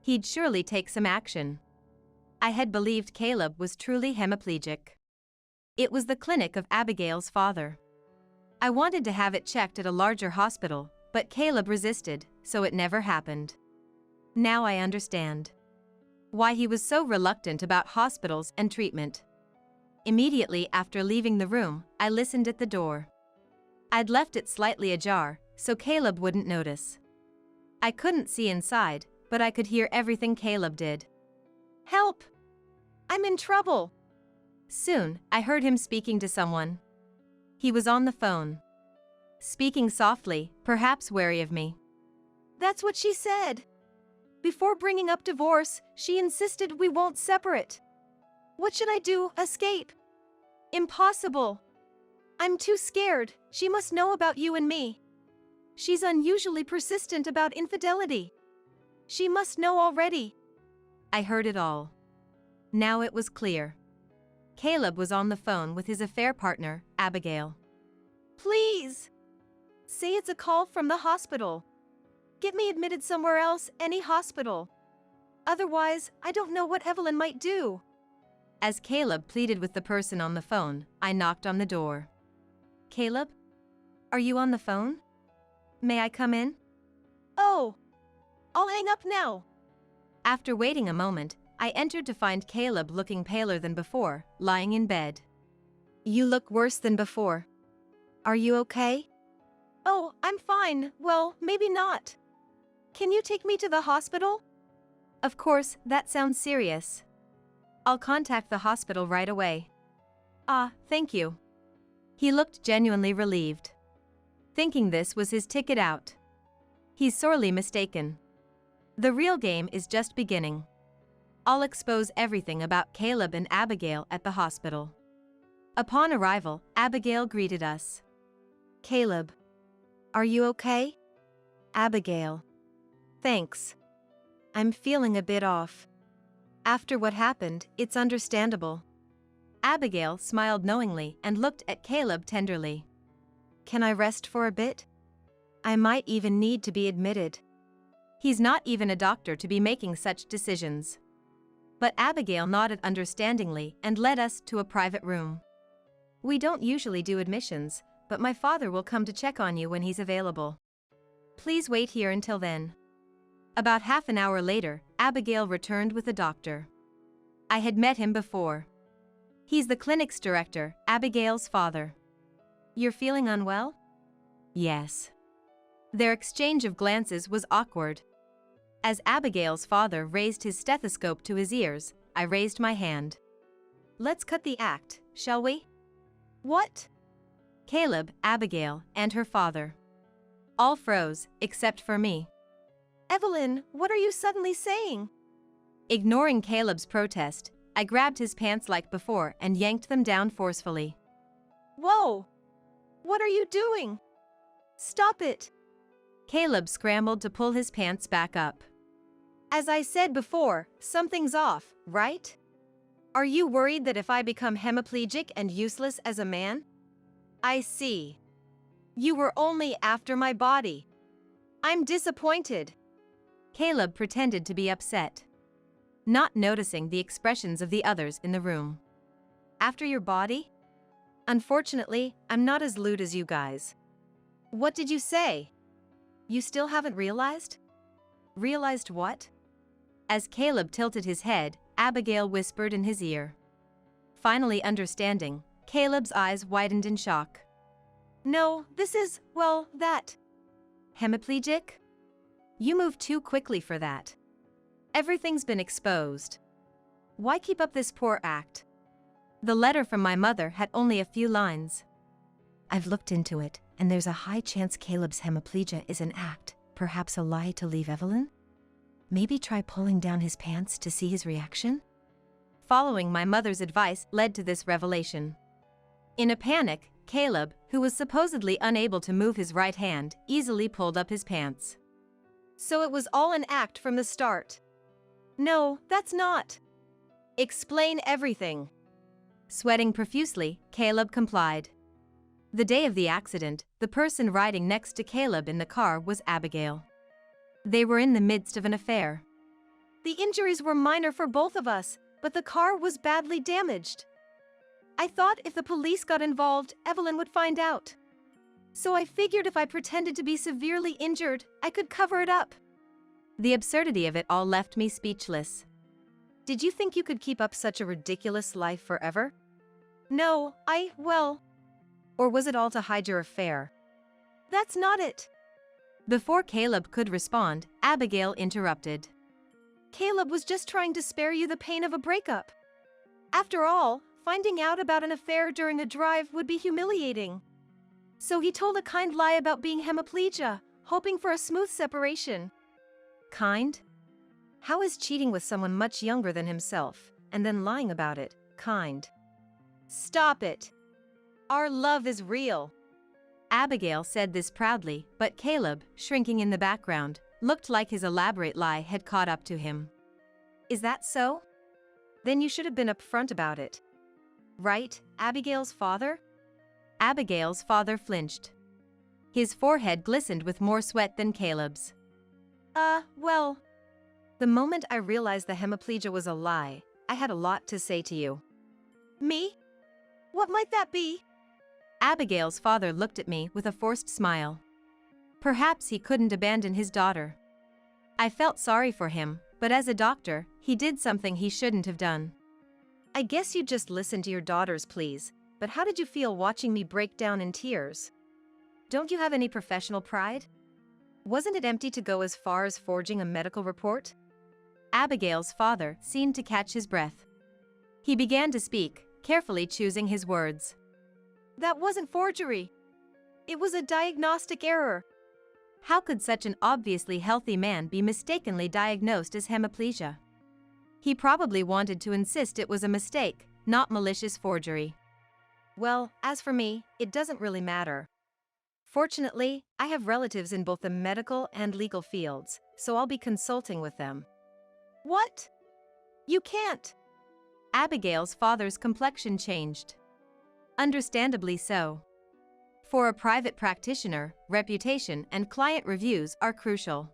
[SPEAKER 1] He'd surely take some action. I had believed Caleb was truly hemiplegic. It was the clinic of Abigail's father. I wanted to have it checked at a larger hospital, but Caleb resisted, so it never happened. Now I understand why he was so reluctant about hospitals and treatment. Immediately after leaving the room, I listened at the door. I'd left it slightly ajar, so Caleb wouldn't notice. I couldn't see inside, but I could hear everything Caleb did.
[SPEAKER 2] Help! I'm in trouble!
[SPEAKER 1] Soon, I heard him speaking to someone. He was on the phone. Speaking softly, perhaps wary of me.
[SPEAKER 2] That's what she said. Before bringing up divorce, she insisted we won't separate. What should I do? Escape? Impossible. I'm too scared. She must know about you and me. She's unusually persistent about infidelity. She must know already.
[SPEAKER 1] I heard it all. Now it was clear. Caleb was on the phone with his affair partner, Abigail.
[SPEAKER 2] Please! Say it's a call from the hospital. Get me admitted somewhere else, any hospital. Otherwise, I don't know what Evelyn might do.
[SPEAKER 1] As Caleb pleaded with the person on the phone, I knocked on the door. Caleb? Are you on the phone? May I come in?
[SPEAKER 2] Oh! I'll hang up now.
[SPEAKER 1] After waiting a moment, I entered to find Caleb looking paler than before, lying in bed.
[SPEAKER 3] You look worse than before. Are you okay?
[SPEAKER 2] Oh, I'm fine. Well, maybe not. Can you take me to the hospital?
[SPEAKER 1] Of course, that sounds serious. I'll contact the hospital right away. Ah, thank you. He looked genuinely relieved. Thinking this was his ticket out. He's sorely mistaken. The real game is just beginning. I'll expose everything about Caleb and Abigail at the hospital. Upon arrival, Abigail greeted us.
[SPEAKER 3] Caleb, are you okay? Abigail. Thanks. I'm feeling a bit off. After what happened, it's understandable.
[SPEAKER 1] Abigail smiled knowingly and looked at Caleb tenderly.
[SPEAKER 3] Can I rest for a bit? I might even need to be admitted.
[SPEAKER 1] He's not even a doctor to be making such decisions. But Abigail nodded understandingly and led us to a private room. We don't usually do admissions, but my father will come to check on you when he's available. Please wait here until then. About half an hour later, Abigail returned with the doctor. I had met him before. He's the clinic's director, Abigail's father. You're feeling unwell? Yes. Their exchange of glances was awkward. As Abigail's father raised his stethoscope to his ears, I raised my hand. Let's cut the act, shall we?
[SPEAKER 2] What?
[SPEAKER 1] Caleb, Abigail, and her father. All froze, except for me.
[SPEAKER 2] Evelyn, what are you suddenly saying?
[SPEAKER 1] Ignoring Caleb's protest, I grabbed his pants like before and yanked them down forcefully.
[SPEAKER 2] Whoa! What are you doing? Stop it!
[SPEAKER 1] Caleb scrambled to pull his pants back up.
[SPEAKER 2] As I said before, something's off, right? Are you worried that if I become hemiplegic and useless as a man? I see. You were only after my body. I'm disappointed.
[SPEAKER 1] Caleb pretended to be upset, not noticing the expressions of the others in the room. After your body? Unfortunately, I'm not as lewd as you guys.
[SPEAKER 2] What did you say?
[SPEAKER 1] You still haven't realized? Realized what? As Caleb tilted his head, Abigail whispered in his ear. Finally understanding, Caleb's eyes widened in shock.
[SPEAKER 2] No, this is, well, that.
[SPEAKER 1] Hemiplegic? You moved too quickly for that. Everything's been exposed. Why keep up this poor act? The letter from my mother had only a few lines. I've looked into it, and there's a high chance Caleb's hemiplegia is an act, perhaps a lie to leave Evelyn? Maybe try pulling down his pants to see his reaction? Following my mother's advice led to this revelation. In a panic, Caleb, who was supposedly unable to move his right hand, easily pulled up his pants.
[SPEAKER 2] So it was all an act from the start. No, that's not. Explain everything.
[SPEAKER 1] Sweating profusely, Caleb complied. The day of the accident, the person riding next to Caleb in the car was Abigail. They were in the midst of an affair.
[SPEAKER 2] The injuries were minor for both of us, but the car was badly damaged. I thought if the police got involved, Evelyn would find out. So I figured if I pretended to be severely injured, I could cover it up.
[SPEAKER 1] The absurdity of it all left me speechless.
[SPEAKER 2] Did you think you could keep up such a ridiculous life forever? No, well...
[SPEAKER 3] Or was it all to hide your affair?
[SPEAKER 2] That's not it.
[SPEAKER 1] Before Caleb could respond, Abigail interrupted.
[SPEAKER 2] Caleb was just trying to spare you the pain of a breakup. After all, finding out about an affair during a drive would be humiliating. So he told a kind lie about being hemiplegia, hoping for a smooth separation.
[SPEAKER 3] Kind? How is cheating with someone much younger than himself, and then lying about it, kind?
[SPEAKER 2] Stop it. Our love is real.
[SPEAKER 1] Abigail said this proudly, but Caleb, shrinking in the background, looked like his elaborate lie had caught up to him.
[SPEAKER 3] Is that so? Then you should have been upfront about it. Right, Abigail's father?
[SPEAKER 1] Abigail's father flinched. His forehead glistened with more sweat than Caleb's.
[SPEAKER 2] Well...
[SPEAKER 3] The moment I realized the hemiplegia was a lie, I had a lot to say to you.
[SPEAKER 2] Me? What might that be?
[SPEAKER 1] Abigail's father looked at me with a forced smile. Perhaps he couldn't abandon his daughter. I felt sorry for him, but as a doctor, he did something he shouldn't have done.
[SPEAKER 3] I guess you just listen to your daughters, please, but how did you feel watching me break down in tears? Don't you have any professional pride? Wasn't it empty to go as far as forging a medical report?
[SPEAKER 1] Abigail's father seemed to catch his breath. He began to speak, carefully choosing his words.
[SPEAKER 2] That wasn't forgery. It was a diagnostic error.
[SPEAKER 1] How could such an obviously healthy man be mistakenly diagnosed as hemiplegia? He probably wanted to insist it was a mistake, not malicious forgery.
[SPEAKER 3] Well, as for me, it doesn't really matter. Fortunately, I have relatives in both the medical and legal fields, so I'll be consulting with them.
[SPEAKER 2] What? You can't.
[SPEAKER 1] Abigail's father's complexion changed. Understandably so. For a private practitioner, reputation and client reviews are crucial.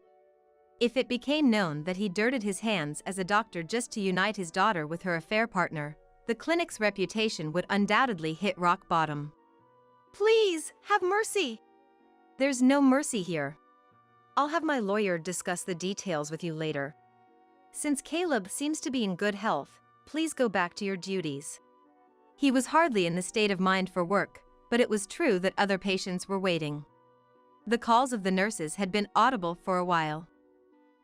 [SPEAKER 1] If it became known that he dirtied his hands as a doctor just to unite his daughter with her affair partner, the clinic's reputation would undoubtedly hit rock bottom.
[SPEAKER 2] Please, have mercy.
[SPEAKER 1] There's no mercy here.
[SPEAKER 3] I'll have my lawyer discuss the details with you later. Since Caleb seems to be in good health, please go back to your duties.
[SPEAKER 1] He was hardly in the state of mind for work, but it was true that other patients were waiting. The calls of the nurses had been audible for a while.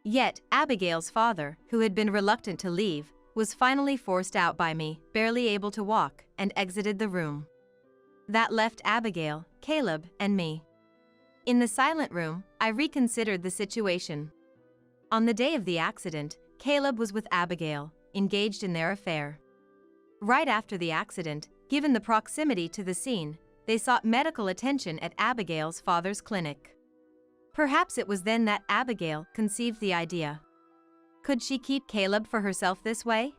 [SPEAKER 1] Yet, Abigail's father, who had been reluctant to leave, was finally forced out by me, barely able to walk, and exited the room. That left Abigail, Caleb, and me. In the silent room, I reconsidered the situation. On the day of the accident, Caleb was with Abigail, engaged in their affair. Right after the accident, given the proximity to the scene, they sought medical attention at Abigail's father's clinic. Perhaps it was then that Abigail conceived the idea. Could she keep Caleb for herself this way?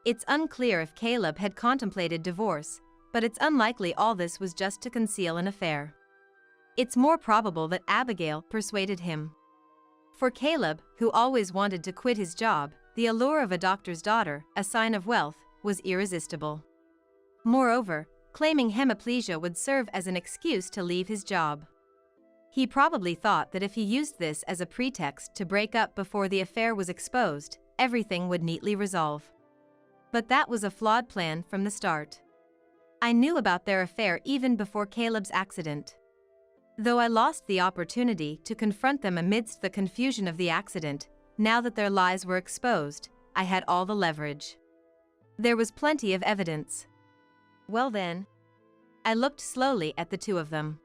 [SPEAKER 1] It's unclear if Caleb had contemplated divorce, but it's unlikely all this was just to conceal an affair. It's more probable that Abigail persuaded him. For Caleb, who always wanted to quit his job, the allure of a doctor's daughter, a sign of wealth, was irresistible. Moreover, claiming hemiplegia would serve as an excuse to leave his job. He probably thought that if he used this as a pretext to break up before the affair was exposed, everything would neatly resolve. But that was a flawed plan from the start. I knew about their affair even before Caleb's accident. Though I lost the opportunity to confront them amidst the confusion of the accident, now that their lies were exposed, I had all the leverage. There was plenty of evidence.
[SPEAKER 3] Well then.
[SPEAKER 1] I looked slowly at the two of them.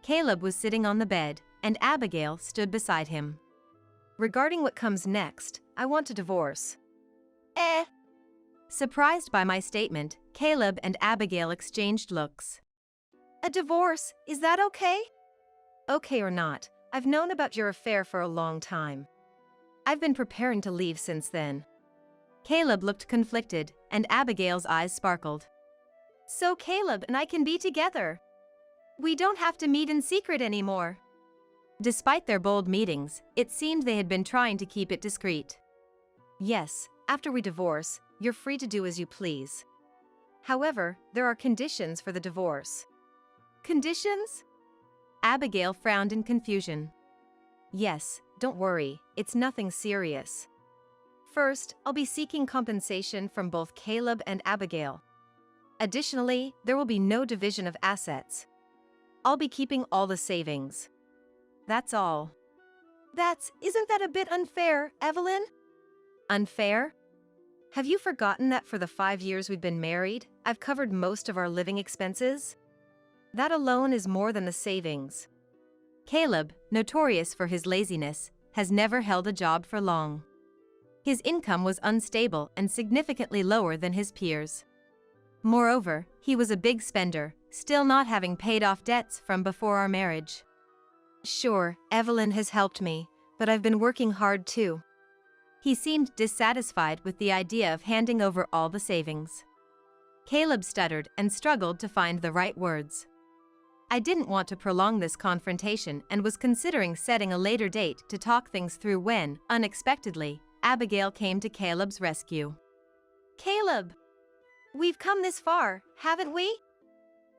[SPEAKER 1] Caleb was sitting on the bed, and Abigail stood beside him.
[SPEAKER 3] Regarding what comes next, I want a divorce.
[SPEAKER 1] Surprised by my statement, Caleb and Abigail exchanged looks.
[SPEAKER 2] A divorce, is that okay?
[SPEAKER 3] Okay or not, I've known about your affair for a long time. I've been preparing to leave since then.
[SPEAKER 1] Caleb looked conflicted, and Abigail's eyes sparkled.
[SPEAKER 2] So Caleb and I can be together. We don't have to meet in secret anymore.
[SPEAKER 1] Despite their bold meetings, it seemed they had been trying to keep it discreet.
[SPEAKER 3] Yes, after we divorce, you're free to do as you please. However, there are conditions for the divorce.
[SPEAKER 2] Conditions?
[SPEAKER 1] Abigail frowned in confusion.
[SPEAKER 3] Yes, don't worry, it's nothing serious. First, I'll be seeking compensation from both Caleb and Abigail. Additionally, there will be no division of assets. I'll be keeping all the savings. That's all.
[SPEAKER 2] Isn't that a bit unfair, Evelyn?
[SPEAKER 3] Unfair? Have you forgotten that for the 5 years we've been married, I've covered most of our living expenses? That alone is more than the savings.
[SPEAKER 1] Caleb, notorious for his laziness, has never held a job for long. His income was unstable and significantly lower than his peers. Moreover, he was a big spender, still not having paid off debts from before our marriage.
[SPEAKER 3] Sure, Evelyn has helped me, but I've been working hard too.
[SPEAKER 1] He seemed dissatisfied with the idea of handing over all the savings. Caleb stuttered and struggled to find the right words. I didn't want to prolong this confrontation and was considering setting a later date to talk things through when, unexpectedly, Abigail came to Caleb's rescue.
[SPEAKER 2] Caleb! We've come this far, haven't we?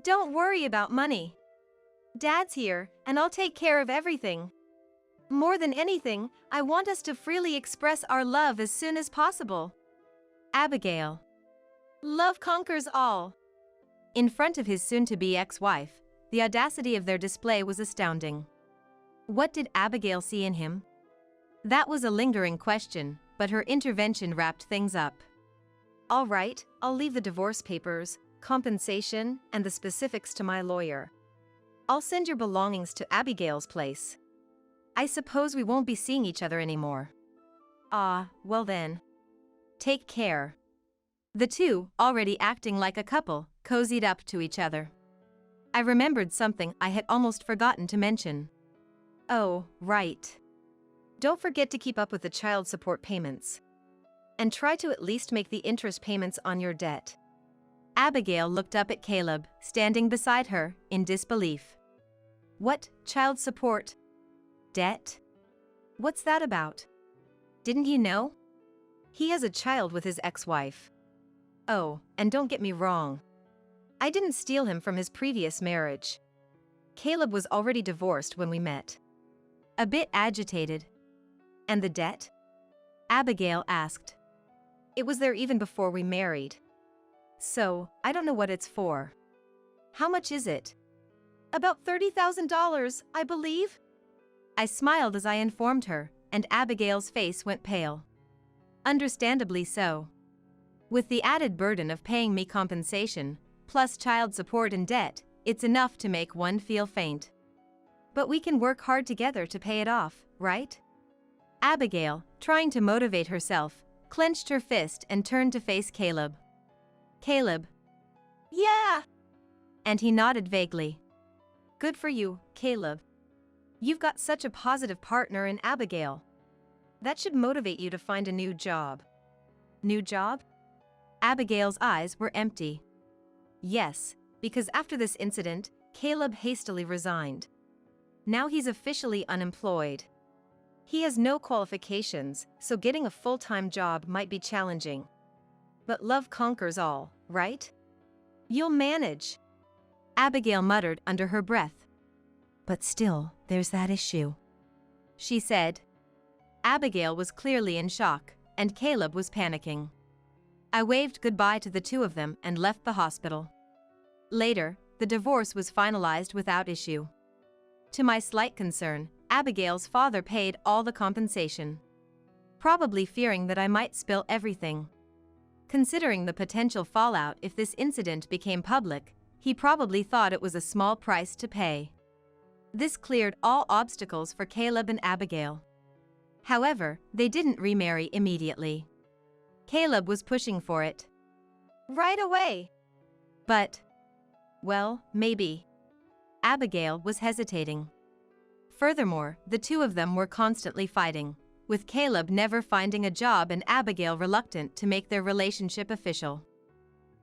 [SPEAKER 2] Don't worry about money. Dad's here, and I'll take care of everything. More than anything, I want us to freely express our love as soon as possible.
[SPEAKER 1] Abigail.
[SPEAKER 2] Love conquers all.
[SPEAKER 1] In front of his soon-to-be ex-wife, the audacity of their display was astounding. What did Abigail see in him? That was a lingering question, but her intervention wrapped things up.
[SPEAKER 3] All right, I'll leave the divorce papers, compensation, and the specifics to my lawyer. I'll send your belongings to Abigail's place.
[SPEAKER 1] I suppose we won't be seeing each other anymore.
[SPEAKER 3] Well then.
[SPEAKER 1] Take care. The two, already acting like a couple, cozied up to each other. I remembered something I had almost forgotten to mention.
[SPEAKER 3] Oh, right. Don't forget to keep up with the child support payments. And try to at least make the interest payments on your debt.
[SPEAKER 1] Abigail looked up at Caleb, standing beside her, in disbelief. What, child support? Debt? What's that about? Didn't you know?
[SPEAKER 3] He has a child with his ex-wife. Oh, and don't get me wrong. I didn't steal him from his previous marriage. Caleb was already divorced when we met.
[SPEAKER 1] A bit agitated.
[SPEAKER 3] And the debt?
[SPEAKER 1] Abigail asked.
[SPEAKER 3] It was there even before we married. So, I don't know what it's for. How much is it?
[SPEAKER 2] About $30,000, I believe.
[SPEAKER 1] I smiled as I informed her, and Abigail's face went pale. Understandably so. With the added burden of paying me compensation, plus child support and debt, it's enough to make one feel faint. But we can work hard together to pay it off, right? Abigail, trying to motivate herself, clenched her fist and turned to face Caleb. Caleb.
[SPEAKER 2] Yeah.
[SPEAKER 1] And he nodded vaguely.
[SPEAKER 3] Good for you, Caleb. You've got such a positive partner in Abigail. That should motivate you to find a new job.
[SPEAKER 1] New job? Abigail's eyes were empty.
[SPEAKER 3] Yes, because after this incident, Caleb hastily resigned. Now he's officially unemployed. He has no qualifications, so getting a full-time job might be challenging. But love conquers all, right? You'll manage.
[SPEAKER 1] Abigail muttered under her breath. But still, there's that issue, she said. Abigail was clearly in shock, and Caleb was panicking. I waved goodbye to the two of them and left the hospital. Later, the divorce was finalized without issue. To my slight concern, Abigail's father paid all the compensation, probably fearing that I might spill everything. Considering the potential fallout if this incident became public, he probably thought it was a small price to pay. This cleared all obstacles for Caleb and Abigail. However, they didn't remarry immediately. Caleb was pushing for it.
[SPEAKER 2] Right away.
[SPEAKER 1] But, well, maybe. Abigail was hesitating. Furthermore, the two of them were constantly fighting, with Caleb never finding a job and Abigail reluctant to make their relationship official.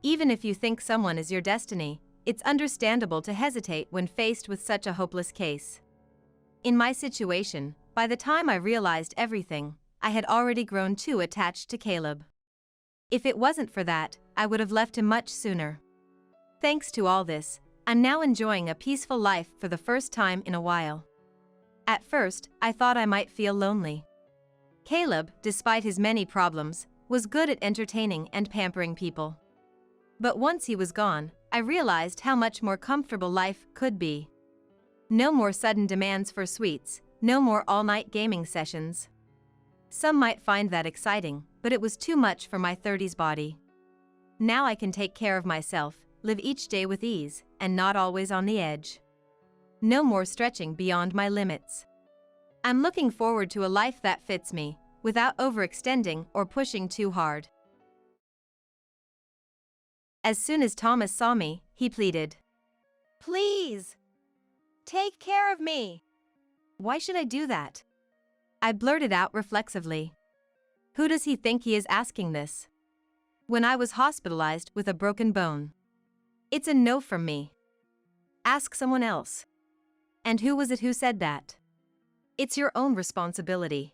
[SPEAKER 1] Even if you think someone is your destiny, it's understandable to hesitate when faced with such a hopeless case. In my situation, by the time I realized everything, I had already grown too attached to Caleb. If it wasn't for that, I would have left him much sooner. Thanks to all this, I'm now enjoying a peaceful life for the first time in a while. At first, I thought I might feel lonely. Caleb, despite his many problems, was good at entertaining and pampering people. But once he was gone, I realized how much more comfortable life could be. No more sudden demands for sweets, no more all-night gaming sessions. Some might find that exciting, but it was too much for my 30s body. Now I can take care of myself, live each day with ease, and not always on the edge. No more stretching beyond my limits. I'm looking forward to a life that fits me, without overextending or pushing too hard. As soon as Thomas saw me, he pleaded.
[SPEAKER 2] Please. Take care of me.
[SPEAKER 1] Why should I do that? I blurted out reflexively. Who does he think he is asking this? When I was hospitalized with a broken bone. It's a no from me. Ask someone else. And who was it who said that?
[SPEAKER 3] It's your own responsibility.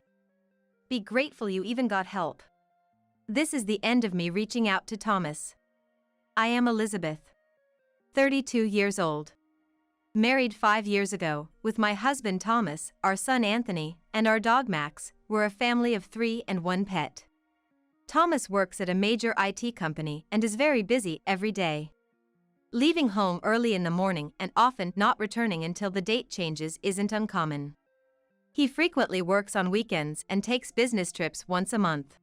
[SPEAKER 3] Be grateful you even got help.
[SPEAKER 1] This is the end of me reaching out to Thomas. I am Elizabeth. 32 years old. Married 5 years ago, with my husband Thomas, our son Anthony, and our dog Max. We're a family of 3 and 1 pet. Thomas works at a major IT company and is very busy every day. Leaving home early in the morning and often not returning until the date changes isn't uncommon. He frequently works on weekends and takes business trips once a month.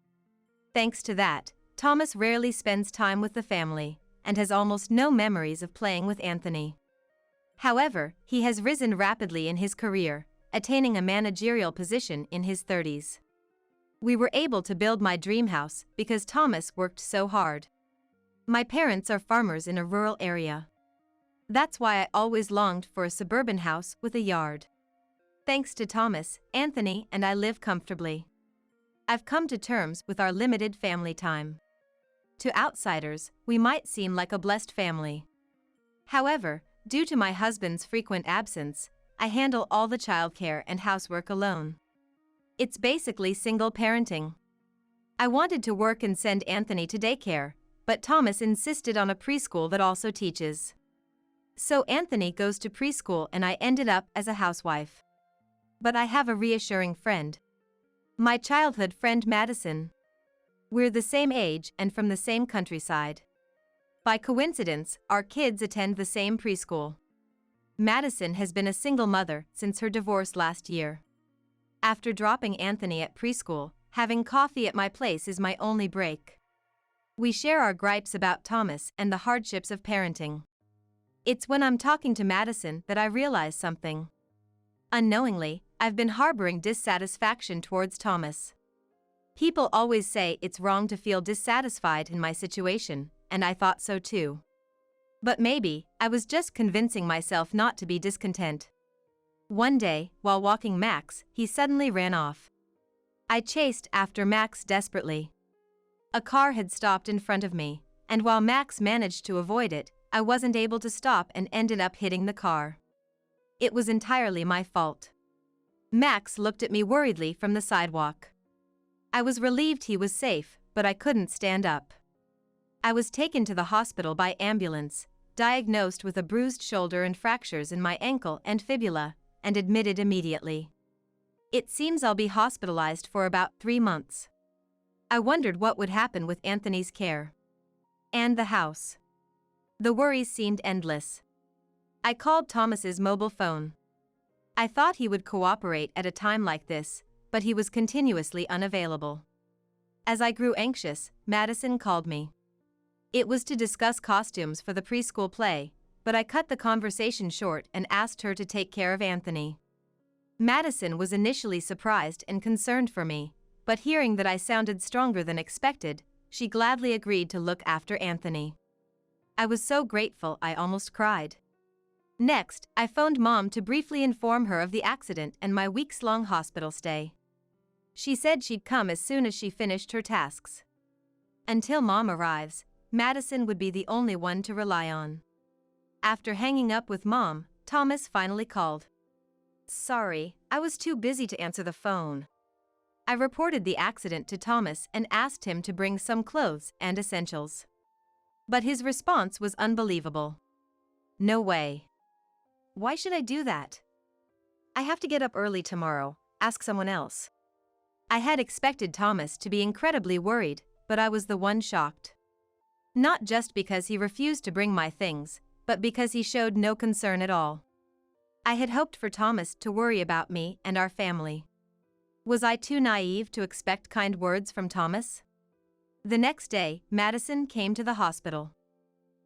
[SPEAKER 1] Thanks to that, Thomas rarely spends time with the family and has almost no memories of playing with Anthony. However, he has risen rapidly in his career, attaining a managerial position in his 30s. We were able to build my dream house because Thomas worked so hard. My parents are farmers in a rural area. That's why I always longed for a suburban house with a yard. Thanks to Thomas, Anthony and I live comfortably. I've come to terms with our limited family time. To outsiders, we might seem like a blessed family. However, due to my husband's frequent absence, I handle all the childcare and housework alone. It's basically single parenting. I wanted to work and send Anthony to daycare, but Thomas insisted on a preschool that also teaches. So Anthony goes to preschool and I ended up as a housewife. But I have a reassuring friend. My childhood friend Madison. We're the same age and from the same countryside. By coincidence, our kids attend the same preschool. Madison has been a single mother since her divorce last year. After dropping Anthony at preschool, having coffee at my place is my only break. We share our gripes about Thomas and the hardships of parenting. It's when I'm talking to Madison that I realize something. Unknowingly, I've been harboring dissatisfaction towards Thomas. People always say it's wrong to feel dissatisfied in my situation, and I thought so too. But maybe, I was just convincing myself not to be discontent. One day, while walking Max, he suddenly ran off. I chased after Max desperately. A car had stopped in front of me, and while Max managed to avoid it, I wasn't able to stop and ended up hitting the car. It was entirely my fault. Max looked at me worriedly from the sidewalk. I was relieved he was safe, but I couldn't stand up. I was taken to the hospital by ambulance, diagnosed with a bruised shoulder and fractures in my ankle and fibula, and admitted immediately. It seems I'll be hospitalized for about 3 months. I wondered what would happen with Anthony's care. And the house. The worries seemed endless. I called Thomas's mobile phone. I thought he would cooperate at a time like this, but he was continuously unavailable. As I grew anxious, Madison called me. It was to discuss costumes for the preschool play, but I cut the conversation short and asked her to take care of Anthony. Madison was initially surprised and concerned for me, but hearing that I sounded stronger than expected, she gladly agreed to look after Anthony. I was so grateful I almost cried. Next, I phoned Mom to briefly inform her of the accident and my weeks-long hospital stay. She said she'd come as soon as she finished her tasks. Until Mom arrives, Madison would be the only one to rely on. After hanging up with Mom, Thomas finally called. Sorry, I was too busy to answer the phone. I reported the accident to Thomas and asked him to bring some clothes and essentials. But his response was unbelievable. No way. Why should I do that? I have to get up early tomorrow, ask someone else. I had expected Thomas to be incredibly worried, but I was the one shocked. Not just because he refused to bring my things, but because he showed no concern at all. I had hoped for Thomas to worry about me and our family. Was I too naive to expect kind words from Thomas? The next day, Madison came to the hospital.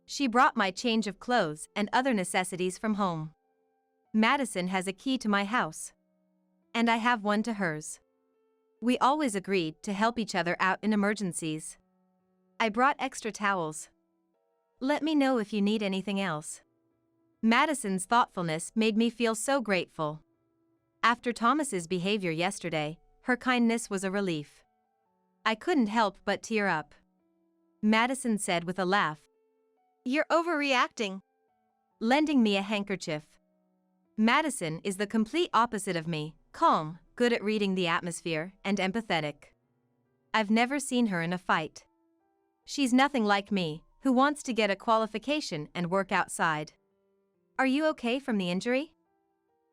[SPEAKER 1] She brought my change of clothes and other necessities from home. Madison has a key to my house. And I have one to hers. We always agreed to help each other out in emergencies. I brought extra towels. Let me know if you need anything else. Madison's thoughtfulness made me feel so grateful. After Thomas's behavior yesterday, her kindness was a relief. I couldn't help but tear up. Madison said with a laugh, "You're overreacting," lending me a handkerchief. Madison is the complete opposite of me, calm, good at reading the atmosphere, and empathetic. I've never seen her in a fight. She's nothing like me, who wants to get a qualification and work outside. Are you okay from the injury?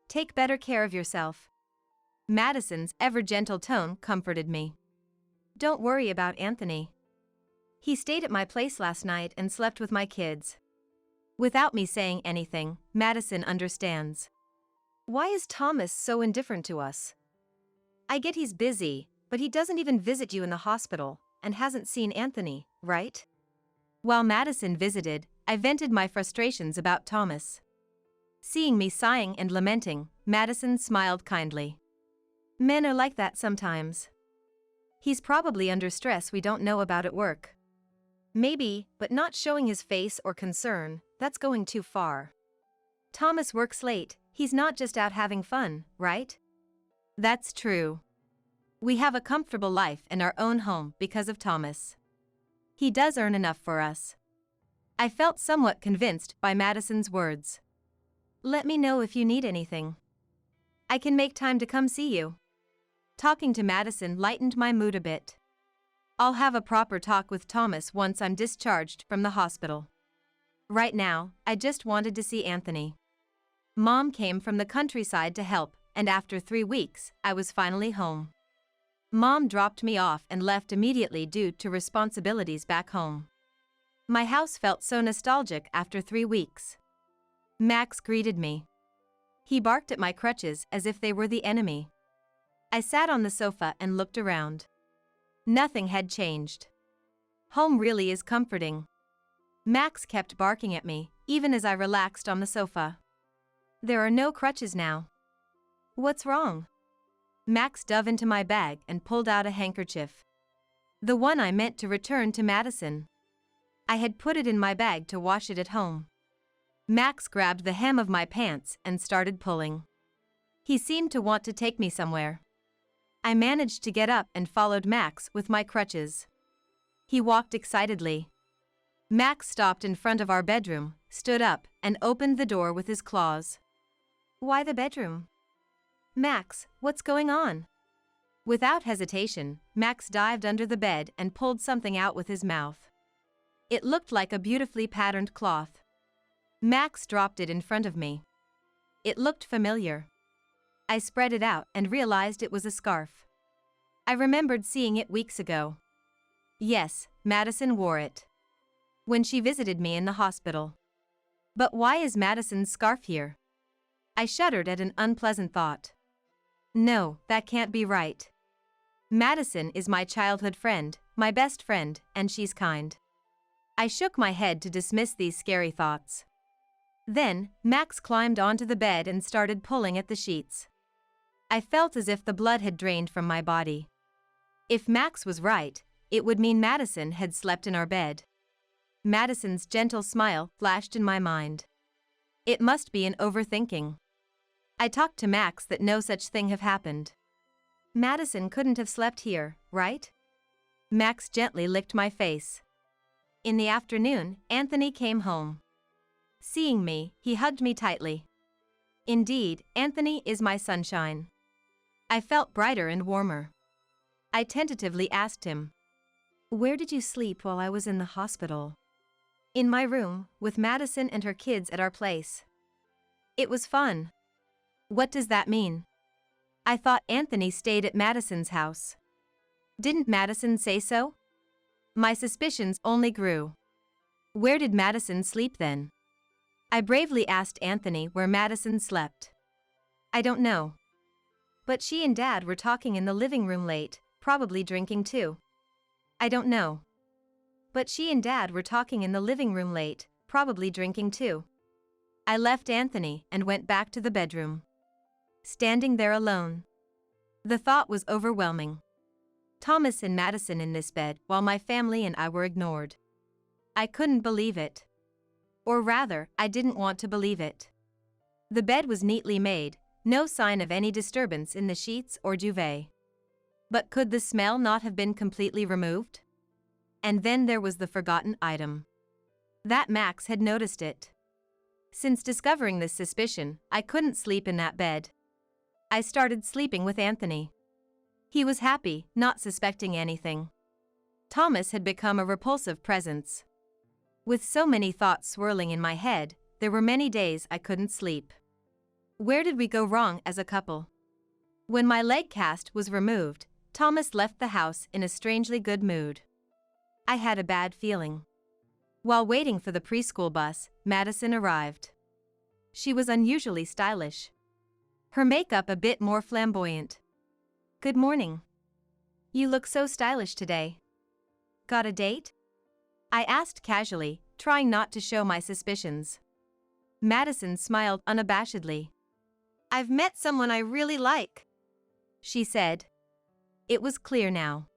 [SPEAKER 1] Take better care of yourself. Madison's ever-gentle tone comforted me. Don't worry about Anthony. He stayed at my place last night and slept with my kids. Without me saying anything, Madison understands. Why is Thomas so indifferent to us? I get he's busy, but he doesn't even visit you in the hospital and hasn't seen Anthony, right? While Madison visited, I vented my frustrations about Thomas. Seeing me sighing and lamenting, Madison smiled kindly. Men are like that sometimes. He's probably under stress we don't know about at work. Maybe, but not showing his face or concern, that's going too far. Thomas works late, he's not just out having fun, right? That's true. We have a comfortable life in our own home because of Thomas. He does earn enough for us. I felt somewhat convinced by Madison's words. Let me know if you need anything. I can make time to come see you. Talking to Madison lightened my mood a bit. I'll have a proper talk with Thomas once I'm discharged from the hospital. Right now, I just wanted to see Anthony. Mom came from the countryside to help, and after 3 weeks, I was finally home. Mom dropped me off and left immediately due to responsibilities back home. My house felt so nostalgic after 3 weeks. Max greeted me. He barked at my crutches as if they were the enemy. I sat on the sofa and looked around. Nothing had changed. Home really is comforting. Max kept barking at me, even as I relaxed on the sofa. There are no crutches now. What's wrong? Max dove into my bag and pulled out a handkerchief. The one I meant to return to Madison. I had put it in my bag to wash it at home. Max grabbed the hem of my pants and started pulling. He seemed to want to take me somewhere. I managed to get up and followed Max with my crutches. He walked excitedly. Max stopped in front of our bedroom, stood up, and opened the door with his claws. Why the bedroom? Max, what's going on? Without hesitation, Max dived under the bed and pulled something out with his mouth. It looked like a beautifully patterned cloth. Max dropped it in front of me. It looked familiar. I spread it out and realized it was a scarf. I remembered seeing it weeks ago. Yes, Madison wore it when she visited me in the hospital. But why is Madison's scarf here? I shuddered at an unpleasant thought. No, that can't be right. Madison is my childhood friend, my best friend, and she's kind. I shook my head to dismiss these scary thoughts. Then, Max climbed onto the bed and started pulling at the sheets. I felt as if the blood had drained from my body. If Max was right, it would mean Madison had slept in our bed. Madison's gentle smile flashed in my mind. It must be an overthinking. I talked to Max that no such thing have happened. Madison couldn't have slept here, right? Max gently licked my face. In the afternoon, Anthony came home. Seeing me, he hugged me tightly. Indeed, Anthony is my sunshine. I felt brighter and warmer. I tentatively asked him, "Where did you sleep while I was in the hospital?" "In my room, with Madison and her kids at our place." "It was fun." "What does that mean?" "I thought Anthony stayed at Madison's house." "Didn't Madison say so?" My suspicions only grew. Where did Madison sleep then? I bravely asked Anthony where Madison slept. "I don't know. But she and Dad were talking in the living room late, probably drinking too." "I don't know. But she and Dad were talking in the living room late, probably drinking too." I left Anthony and went back to the bedroom. Standing there alone. The thought was overwhelming. Thomas and Madison in this bed while my family and I were ignored. I couldn't believe it. Or rather, I didn't want to believe it. The bed was neatly made, no sign of any disturbance in the sheets or duvet. But could the smell not have been completely removed? And then there was the forgotten item. That Max had noticed it. Since discovering this suspicion, I couldn't sleep in that bed. I started sleeping with Anthony. He was happy, not suspecting anything. Thomas had become a repulsive presence. With so many thoughts swirling in my head, there were many days I couldn't sleep. Where did we go wrong as a couple? When my leg cast was removed, Thomas left the house in a strangely good mood. I had a bad feeling. While waiting for the preschool bus, Madison arrived. She was unusually stylish. Her makeup a bit more flamboyant. "Good morning. You look so stylish today. Got a date?" I asked casually, trying not to show my suspicions. Madison smiled unabashedly. "I've met someone I really like," she said. It was clear now.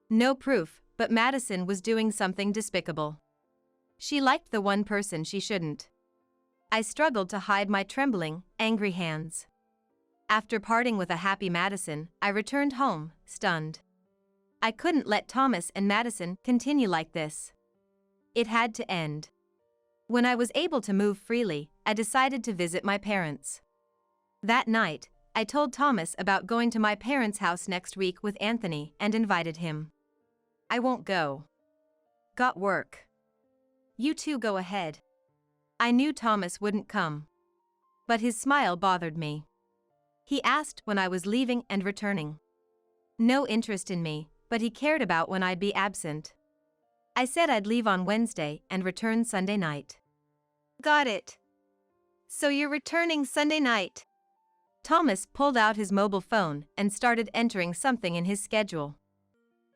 [SPEAKER 1] No proof, but Madison was doing something despicable. She liked the one person she shouldn't. I struggled to hide my trembling, angry hands. After parting with a happy Madison, I returned home, stunned. I couldn't let Thomas and Madison continue like this. It had to end. When I was able to move freely, I decided to visit my parents. That night, I told Thomas about going to my parents' house next week with Anthony and invited him. "I won't go. Got work. You two go ahead." I knew Thomas wouldn't come. But his smile bothered me. He asked when I was leaving and returning. No interest in me, but he cared about when I'd be absent. I said I'd leave on Wednesday and return Sunday night.
[SPEAKER 2] Got it. So you're returning Sunday night.
[SPEAKER 1] Thomas pulled out his mobile phone and started entering something in his schedule.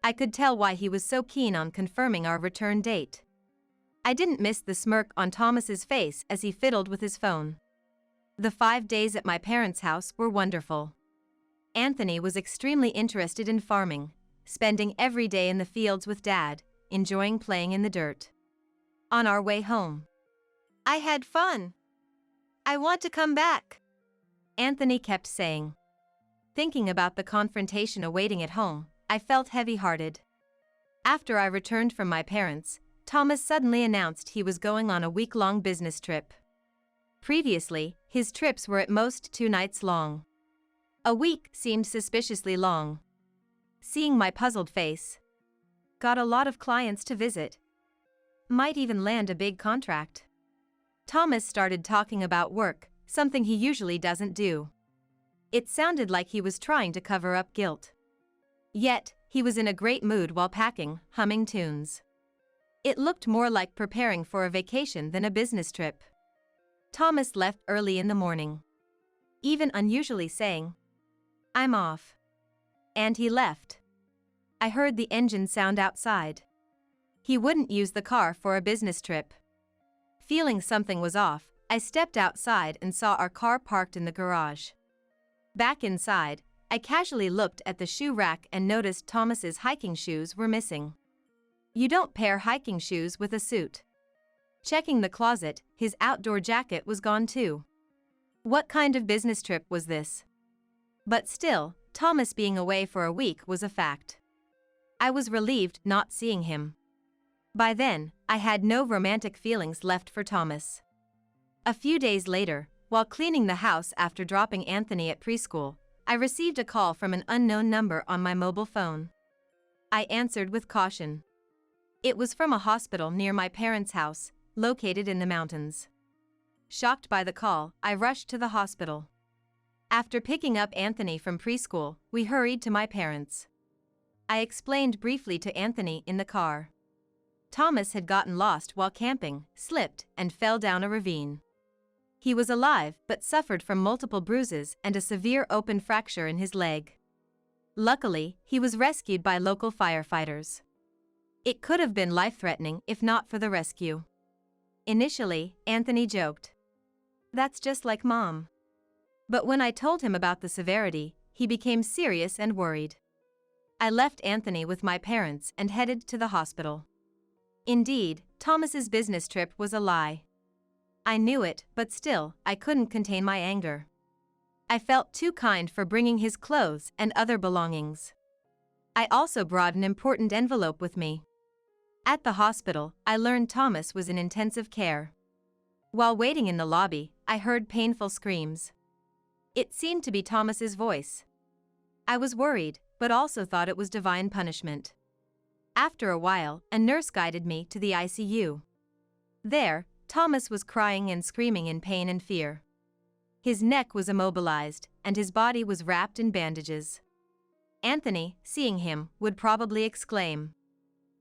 [SPEAKER 1] I could tell why he was so keen on confirming our return date. I didn't miss the smirk on Thomas's face as he fiddled with his phone. The 5 days at my parents' house were wonderful. Anthony was extremely interested in farming, spending every day in the fields with Dad, enjoying playing in the dirt. On our way home,
[SPEAKER 2] "I had fun. I want to come back,"
[SPEAKER 1] Anthony kept saying. Thinking about the confrontation awaiting at home, I felt heavy-hearted. After I returned from my parents', Thomas suddenly announced he was going on a week-long business trip. Previously, his trips were at most 2 nights long. A week seemed suspiciously long. Seeing my puzzled face. Got a lot of clients to visit. Might even land a big contract. Thomas started talking about work, something he usually doesn't do. It sounded like he was trying to cover up guilt. Yet, he was in a great mood while packing, humming tunes. It looked more like preparing for a vacation than a business trip. Thomas left early in the morning. Even unusually saying, "I'm off." And he left. I heard the engine sound outside. He wouldn't use the car for a business trip. Feeling something was off, I stepped outside and saw our car parked in the garage. Back inside, I casually looked at the shoe rack and noticed Thomas's hiking shoes were missing. You don't pair hiking shoes with a suit. Checking the closet, his outdoor jacket was gone too. What kind of business trip was this? But still, Thomas being away for a week was a fact. I was relieved not seeing him. By then, I had no romantic feelings left for Thomas. A few days later, while cleaning the house after dropping Anthony at preschool, I received a call from an unknown number on my mobile phone. I answered with caution. It was from a hospital near my parents' house, located in the mountains. Shocked by the call, I rushed to the hospital. After picking up Anthony from preschool, we hurried to my parents'. I explained briefly to Anthony in the car. Thomas had gotten lost while camping, slipped, and fell down a ravine. He was alive but suffered from multiple bruises and a severe open fracture in his leg. Luckily, he was rescued by local firefighters. It could have been life-threatening if not for the rescue. Initially, Anthony joked, "That's just like Mom." But when I told him about the severity, he became serious and worried. I left Anthony with my parents and headed to the hospital. Indeed, Thomas's business trip was a lie. I knew it, but still, I couldn't contain my anger. I felt too kind for bringing his clothes and other belongings. I also brought an important envelope with me. At the hospital, I learned Thomas was in intensive care. While waiting in the lobby, I heard painful screams. It seemed to be Thomas's voice. I was worried, but also thought it was divine punishment. After a while, a nurse guided me to the ICU. There, Thomas was crying and screaming in pain and fear. His neck was immobilized, and his body was wrapped in bandages. Anthony, seeing him, would probably exclaim,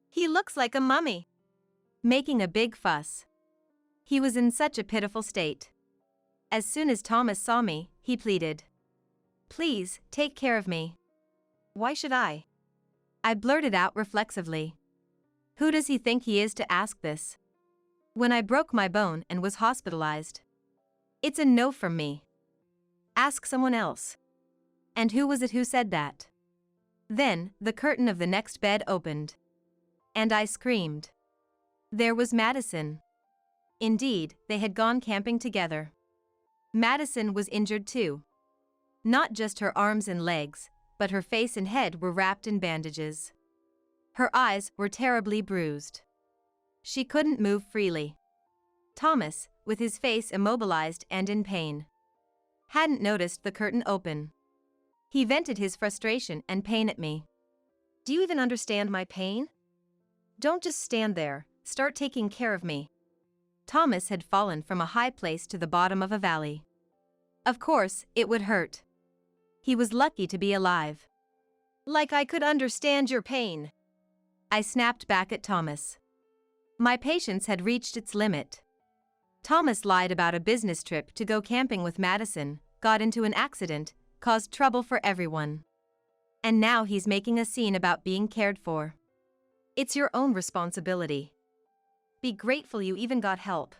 [SPEAKER 2] "He looks like a mummy,"
[SPEAKER 1] making a big fuss. He was in such a pitiful state. As soon as Thomas saw me, he pleaded, "Please, take care of me."
[SPEAKER 2] "Why should I?"
[SPEAKER 1] I blurted out reflexively. Who does he think he is to ask this? When I broke my bone and was hospitalized. It's a no from me. Ask someone else. And who was it who said that? Then, the curtain of the next bed opened. And I screamed. There was Madison. Indeed, they had gone camping together. Madison was injured too. Not just her arms and legs, but her face and head were wrapped in bandages. Her eyes were terribly bruised. She couldn't move freely. Thomas, with his face immobilized and in pain, hadn't noticed the curtain open. He vented his frustration and pain at me.
[SPEAKER 3] Do you even understand my pain? Don't just stand there, start taking care of me.
[SPEAKER 1] Thomas had fallen from a high place to the bottom of a valley. Of course, it would hurt. He was lucky to be alive.
[SPEAKER 3] Like I could understand your pain.
[SPEAKER 1] I snapped back at Thomas. My patience had reached its limit. Thomas lied about a business trip to go camping with Madison, got into an accident, caused trouble for everyone. And now he's making a scene about being cared for.
[SPEAKER 3] It's your own responsibility. Be grateful you even got help.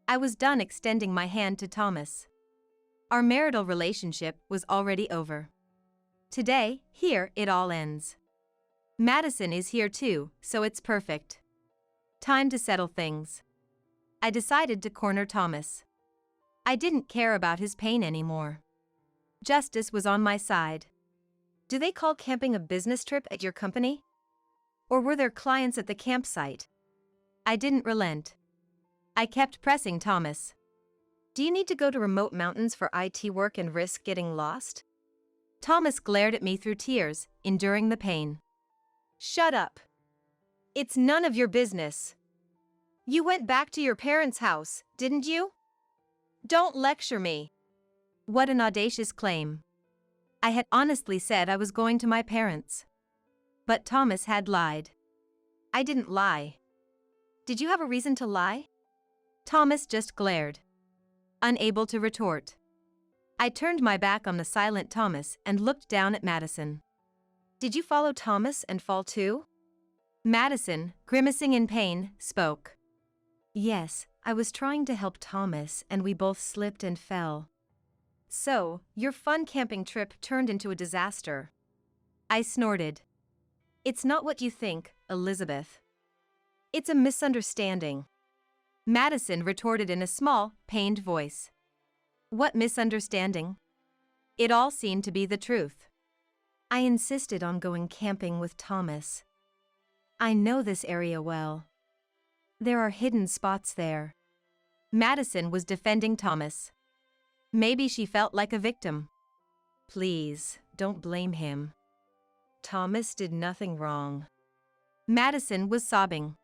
[SPEAKER 1] I was done extending my hand to Thomas. Our marital relationship was already over. Today, here it all ends. Madison is here too, so it's perfect. Time to settle things. I decided to corner Thomas. I didn't care about his pain anymore. Justice was on my side.
[SPEAKER 3] Do they call camping a business trip at your company? Or were there clients at the campsite?
[SPEAKER 1] I didn't relent. I kept pressing Thomas.
[SPEAKER 3] Do you need to go to remote mountains for IT work and risk getting lost?
[SPEAKER 1] Thomas glared at me through tears, enduring the pain.
[SPEAKER 3] Shut up. It's none of your business. You went back to your parents' house, didn't you? Don't lecture me.
[SPEAKER 1] What an audacious claim. I had honestly said I was going to my parents. But Thomas had lied.
[SPEAKER 3] I didn't lie. Did you have a reason to lie?
[SPEAKER 1] Thomas just glared, unable to retort. I turned my back on the silent Thomas and looked down at Madison.
[SPEAKER 3] Did you follow Thomas and fall too?
[SPEAKER 1] Madison, grimacing in pain, spoke.
[SPEAKER 3] Yes, I was trying to help Thomas and we both slipped and fell. So, your fun camping trip turned into a disaster.
[SPEAKER 1] I snorted.
[SPEAKER 3] It's not what you think, Elizabeth. It's a misunderstanding.
[SPEAKER 1] Madison retorted in a small, pained voice. What misunderstanding? It all seemed to be the truth.
[SPEAKER 3] I insisted on going camping with Thomas. I know this area well. There are hidden spots there.
[SPEAKER 1] Madison was defending Thomas. Maybe she felt like a victim.
[SPEAKER 3] Please, don't blame him. Thomas did nothing wrong.
[SPEAKER 1] Madison was sobbing.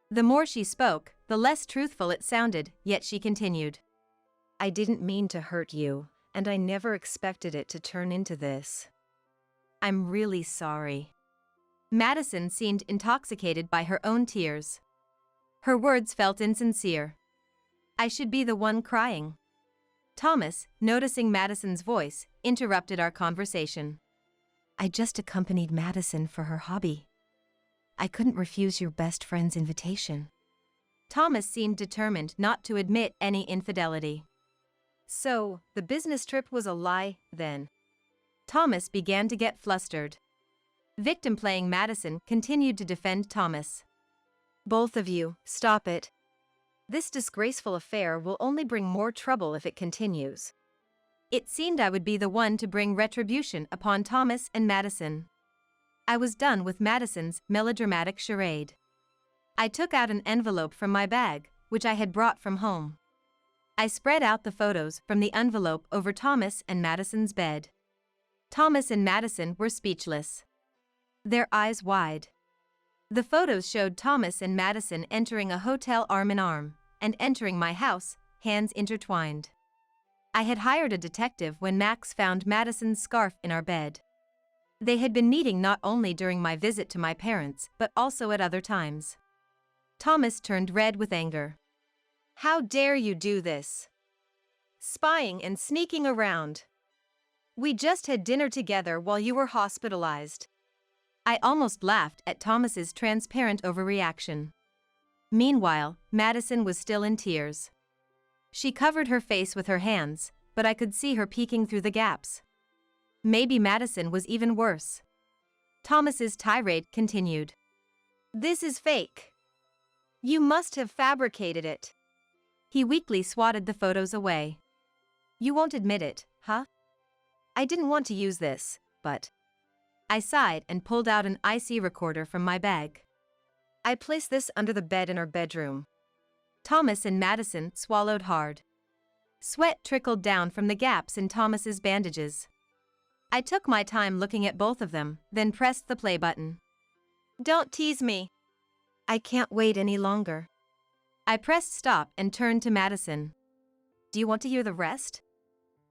[SPEAKER 1] The more she spoke, the less truthful it sounded, yet she continued.
[SPEAKER 3] I didn't mean to hurt you, and I never expected it to turn into this. I'm really sorry.
[SPEAKER 1] Madison seemed intoxicated by her own tears. Her words felt insincere. I should be the one crying. Thomas, noticing Madison's voice, interrupted our conversation.
[SPEAKER 3] I just accompanied Madison for her hobby. I couldn't refuse your best friend's invitation.
[SPEAKER 1] Thomas seemed determined not to admit any infidelity.
[SPEAKER 3] So, the business trip was a lie, then?
[SPEAKER 1] Thomas began to get flustered. Victim-playing Madison continued to defend Thomas.
[SPEAKER 3] Both of you, stop it. This disgraceful affair will only bring more trouble if it continues.
[SPEAKER 1] It seemed I would be the one to bring retribution upon Thomas and Madison. I was done with Madison's melodramatic charade. I took out an envelope from my bag, which I had brought from home. I spread out the photos from the envelope over Thomas and Madison's bed. Thomas and Madison were speechless, their eyes wide. The photos showed Thomas and Madison entering a hotel arm in arm, and entering my house, hands intertwined. I had hired a detective when Max found Madison's scarf in our bed. They had been meeting not only during my visit to my parents, but also at other times. Thomas turned red with anger.
[SPEAKER 3] How dare you do this? Spying and sneaking around. We just had dinner together while you were hospitalized.
[SPEAKER 1] I almost laughed at Thomas's transparent overreaction. Meanwhile, Madison was still in tears. She covered her face with her hands, but I could see her peeking through the gaps. Maybe Madison was even worse. Thomas's tirade continued.
[SPEAKER 3] This is fake. You must have fabricated it.
[SPEAKER 1] He weakly swatted the photos away. You won't admit it, huh? I didn't want to use this, but... I sighed and pulled out an IC recorder from my bag. I placed this under the bed in our bedroom. Thomas and Madison swallowed hard. Sweat trickled down from the gaps in Thomas's bandages. I took my time looking at both of them, then pressed the play button.
[SPEAKER 2] Don't tease me.
[SPEAKER 3] I can't wait any longer.
[SPEAKER 1] I pressed stop and turned to Madison. Do you want to hear the rest?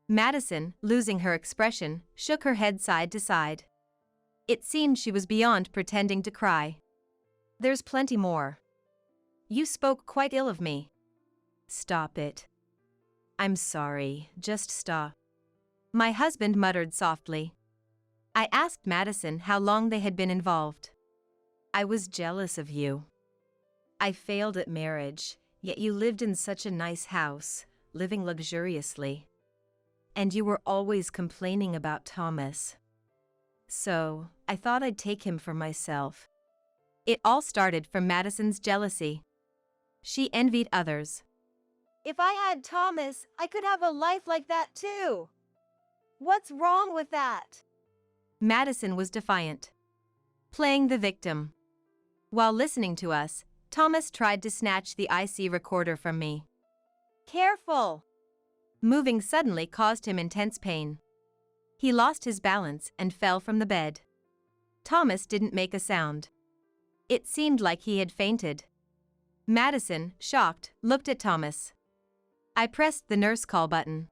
[SPEAKER 1] Madison, losing her expression, shook her head side to side. It seemed she was beyond pretending to cry. There's plenty more. You spoke quite ill of me. Stop it. I'm sorry, just stop. My husband muttered softly. I asked Madison how long they had been involved. I was jealous of you. I failed at marriage, yet you lived in such a nice house, living luxuriously. And you were always complaining about Thomas. So, I thought I'd take him for myself. It all started from Madison's jealousy. She envied others.
[SPEAKER 2] If I had Thomas, I could have a life like that too. What's wrong with that?
[SPEAKER 1] Madison was defiant. Playing the victim. While listening to us, Thomas tried to snatch the IC recorder from me.
[SPEAKER 2] Careful!
[SPEAKER 1] Moving suddenly caused him intense pain. He lost his balance and fell from the bed. Thomas didn't make a sound. It seemed like he had fainted. Madison, shocked, looked at Thomas. I pressed the nurse call button.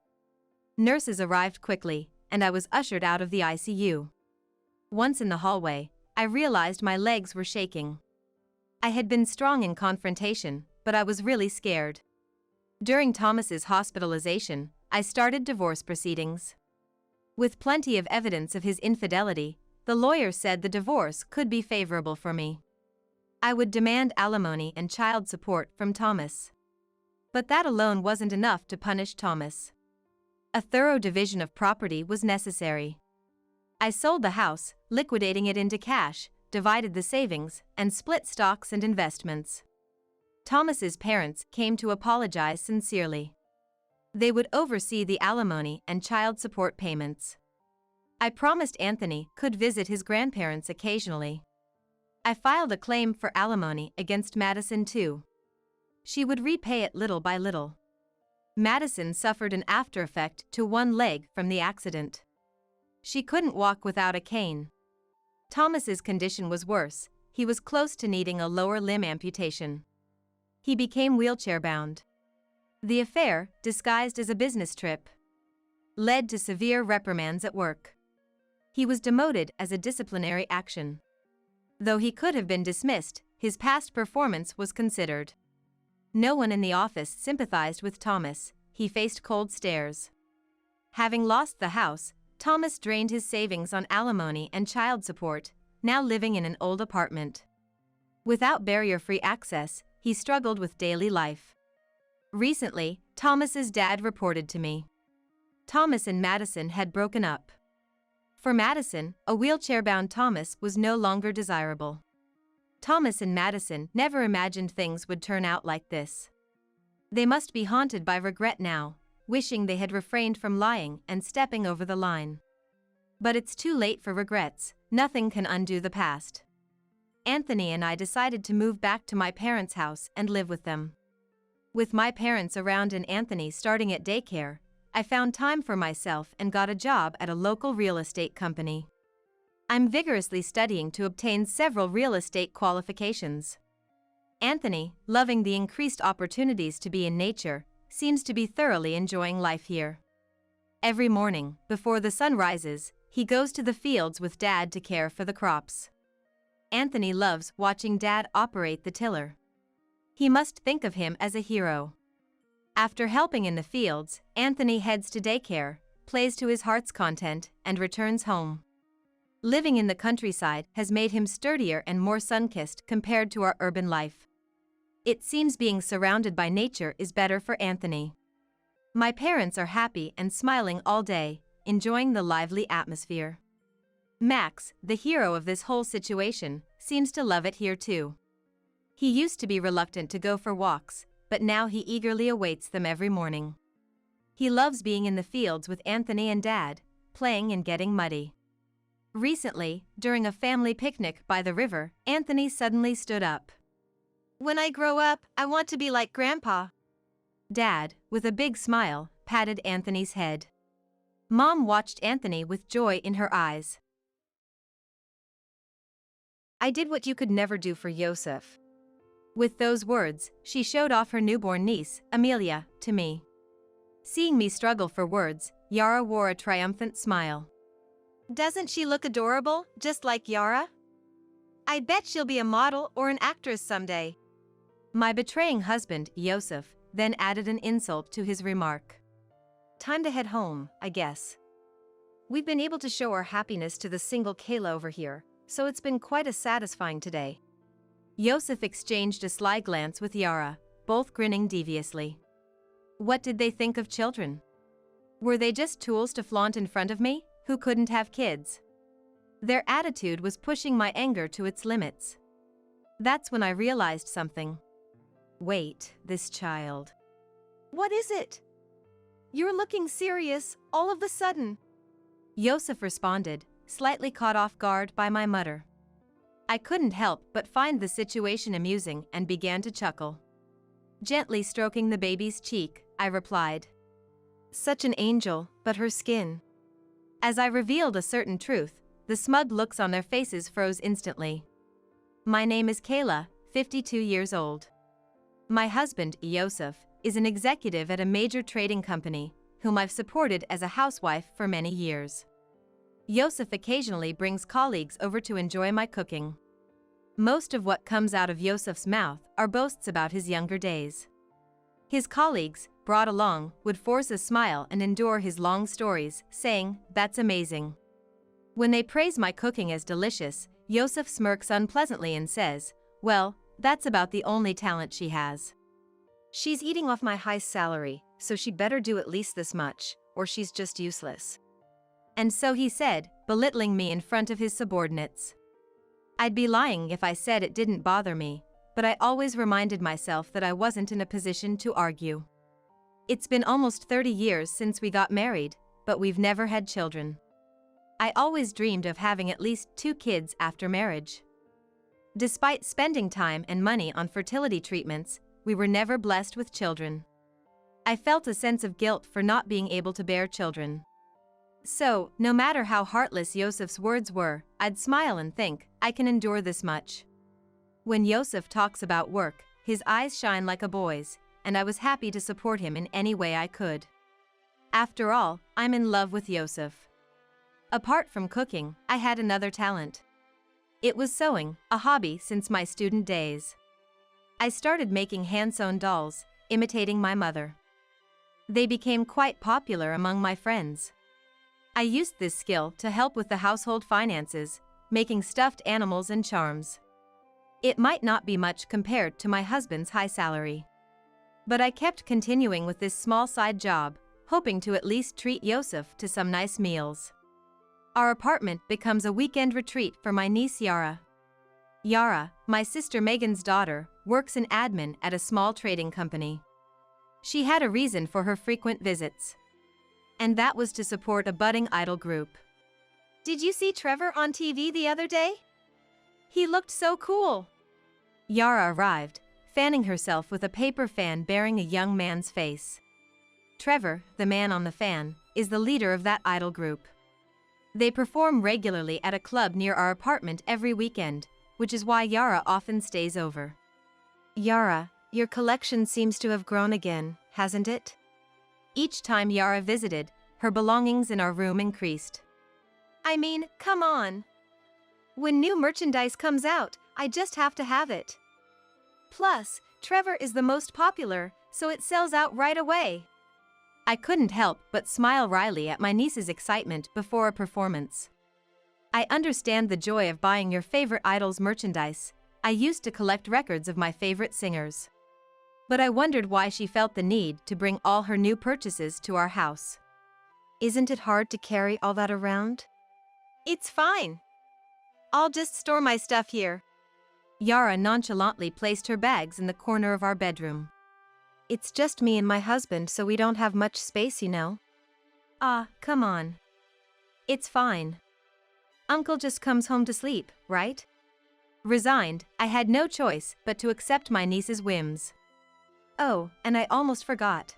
[SPEAKER 1] Nurses arrived quickly, and I was ushered out of the ICU. Once in the hallway, I realized my legs were shaking. I had been strong in confrontation, but I was really scared. During Thomas's hospitalization, I started divorce proceedings. With plenty of evidence of his infidelity, the lawyer said the divorce could be favorable for me. I would demand alimony and child support from Thomas. But that alone wasn't enough to punish Thomas. A thorough division of property was necessary. I sold the house, liquidating it into cash, divided the savings, and split stocks and investments. Thomas's parents came to apologize sincerely. They would oversee the alimony and child support payments. I promised Anthony could visit his grandparents occasionally. I filed a claim for alimony against Madison too. She would repay it little by little. Madison suffered an after effect to one leg from the accident. She couldn't walk without a cane. Thomas's condition was worse. He was close to needing a lower limb amputation. He became wheelchair-bound. The affair, disguised as a business trip, led to severe reprimands at work. He was demoted as a disciplinary action. Though he could have been dismissed, his past performance was considered. No one in the office sympathized with Thomas. He faced cold stares. Having lost the house, Thomas drained his savings on alimony and child support, now living in an old apartment. Without barrier-free access, he struggled with daily life. Recently, Thomas's dad reported to me. Thomas and Madison had broken up. For Madison, a wheelchair-bound Thomas was no longer desirable. Thomas and Madison never imagined things would turn out like this. They must be haunted by regret now, wishing they had refrained from lying and stepping over the line. But it's too late for regrets. Nothing can undo the past. Anthony and I decided to move back to my parents' house and live with them. With my parents around and Anthony starting at daycare, I found time for myself and got a job at a local real estate company. I'm vigorously studying to obtain several real estate qualifications. Anthony, loving the increased opportunities to be in nature, seems to be thoroughly enjoying life here. Every morning, before the sun rises, he goes to the fields with Dad to care for the crops. Anthony loves watching Dad operate the tiller. He must think of him as a hero. After helping in the fields, Anthony heads to daycare, plays to his heart's content, and returns home. Living in the countryside has made him sturdier and more sun-kissed compared to our urban life. It seems being surrounded by nature is better for Anthony. My parents are happy and smiling all day, enjoying the lively atmosphere. Max, the hero of this whole situation, seems to love it here too. He used to be reluctant to go for walks, but now he eagerly awaits them every morning. He loves being in the fields with Anthony and Dad, playing and getting muddy. Recently, during a family picnic by the river, Anthony suddenly stood up.
[SPEAKER 2] When I grow up, I want to be like Grandpa.
[SPEAKER 1] Dad, with a big smile, patted Anthony's head. Mom watched Anthony with joy in her eyes.
[SPEAKER 3] I did what you could never do for Yosef.
[SPEAKER 1] With those words, she showed off her newborn niece, Amelia, to me. Seeing me struggle for words, Yara wore a triumphant smile.
[SPEAKER 2] Doesn't she look adorable, just like Yara? I bet she'll be a model or an actress someday.
[SPEAKER 1] My betraying husband, Yosef, then added an insult to his remark.
[SPEAKER 3] Time to head home, I guess. We've been able to show our happiness to the single Kayla over here, so it's been quite a satisfying today.
[SPEAKER 1] Yosef exchanged a sly glance with Yara, both grinning deviously. What did they think of children? Were they just tools to flaunt in front of me, who couldn't have kids? Their attitude was pushing my anger to its limits. That's when I realized something. Wait, this child.
[SPEAKER 2] What is it? You're looking serious, all of a sudden.
[SPEAKER 1] Yosef responded, slightly caught off guard by my mutter. I couldn't help but find the situation amusing and began to chuckle. Gently stroking the baby's cheek, I replied.
[SPEAKER 3] Such an angel, but her skin.
[SPEAKER 1] As I revealed a certain truth, the smug looks on their faces froze instantly. My name is Kayla, 52 years old. My husband, Yosef, is an executive at a major trading company, whom I've supported as a housewife for many years. Yosef occasionally brings colleagues over to enjoy my cooking. Most of what comes out of Yosef's mouth are boasts about his younger days. His colleagues, brought along, would force a smile and endure his long stories, saying, "That's amazing." When they praise my cooking as delicious, Yosef smirks unpleasantly and says, "Well, that's about the only talent she has."
[SPEAKER 3] She's eating off my high salary, so she'd better do at least this much, or she's just useless.
[SPEAKER 1] And so he said, belittling me in front of his subordinates. I'd be lying if I said it didn't bother me, but I always reminded myself that I wasn't in a position to argue. It's been almost 30 years since we got married, but we've never had children. I always dreamed of having at least 2 kids after marriage. Despite spending time and money on fertility treatments, we were never blessed with children. I felt a sense of guilt for not being able to bear children. So, no matter how heartless Yosef's words were, I'd smile and think, I can endure this much. When Yosef talks about work, his eyes shine like a boy's, and I was happy to support him in any way I could. After all, I'm in love with Yosef. Apart from cooking, I had another talent. It was sewing, a hobby since my student days. I started making hand-sewn dolls, imitating my mother. They became quite popular among my friends. I used this skill to help with the household finances, making stuffed animals and charms. It might not be much compared to my husband's high salary. But I kept continuing with this small side job, hoping to at least treat Yosef to some nice meals. Our apartment becomes a weekend retreat for my niece Yara. Yara, my sister Megan's daughter, works in admin at a small trading company. She had a reason for her frequent visits. And that was to support a budding idol group.
[SPEAKER 2] Did you see Trevor on TV the other day? He looked so cool.
[SPEAKER 1] Yara arrived, fanning herself with a paper fan bearing a young man's face. Trevor, the man on the fan, is the leader of that idol group. They perform regularly at a club near our apartment every weekend, which is why Yara often stays over.
[SPEAKER 3] Yara, your collection seems to have grown again, hasn't it?
[SPEAKER 1] Each time Yara visited, her belongings in our room increased.
[SPEAKER 2] I mean, come on. When new merchandise comes out, I just have to have it. Plus, Trevor is the most popular, so it sells out right away.
[SPEAKER 1] I couldn't help but smile wryly at my niece's excitement before a performance. I understand the joy of buying your favorite idol's merchandise. I used to collect records of my favorite singers. But I wondered why she felt the need to bring all her new purchases to our house.
[SPEAKER 3] Isn't it hard to carry all that around?
[SPEAKER 2] It's fine. I'll just store my stuff here.
[SPEAKER 1] Yara nonchalantly placed her bags in the corner of our bedroom.
[SPEAKER 3] It's just me and my husband, so we don't have much space, you know.
[SPEAKER 1] Ah, come on. It's fine. Uncle just comes home to sleep, right? Resigned, I had no choice but to accept my niece's whims. Oh, and I almost forgot.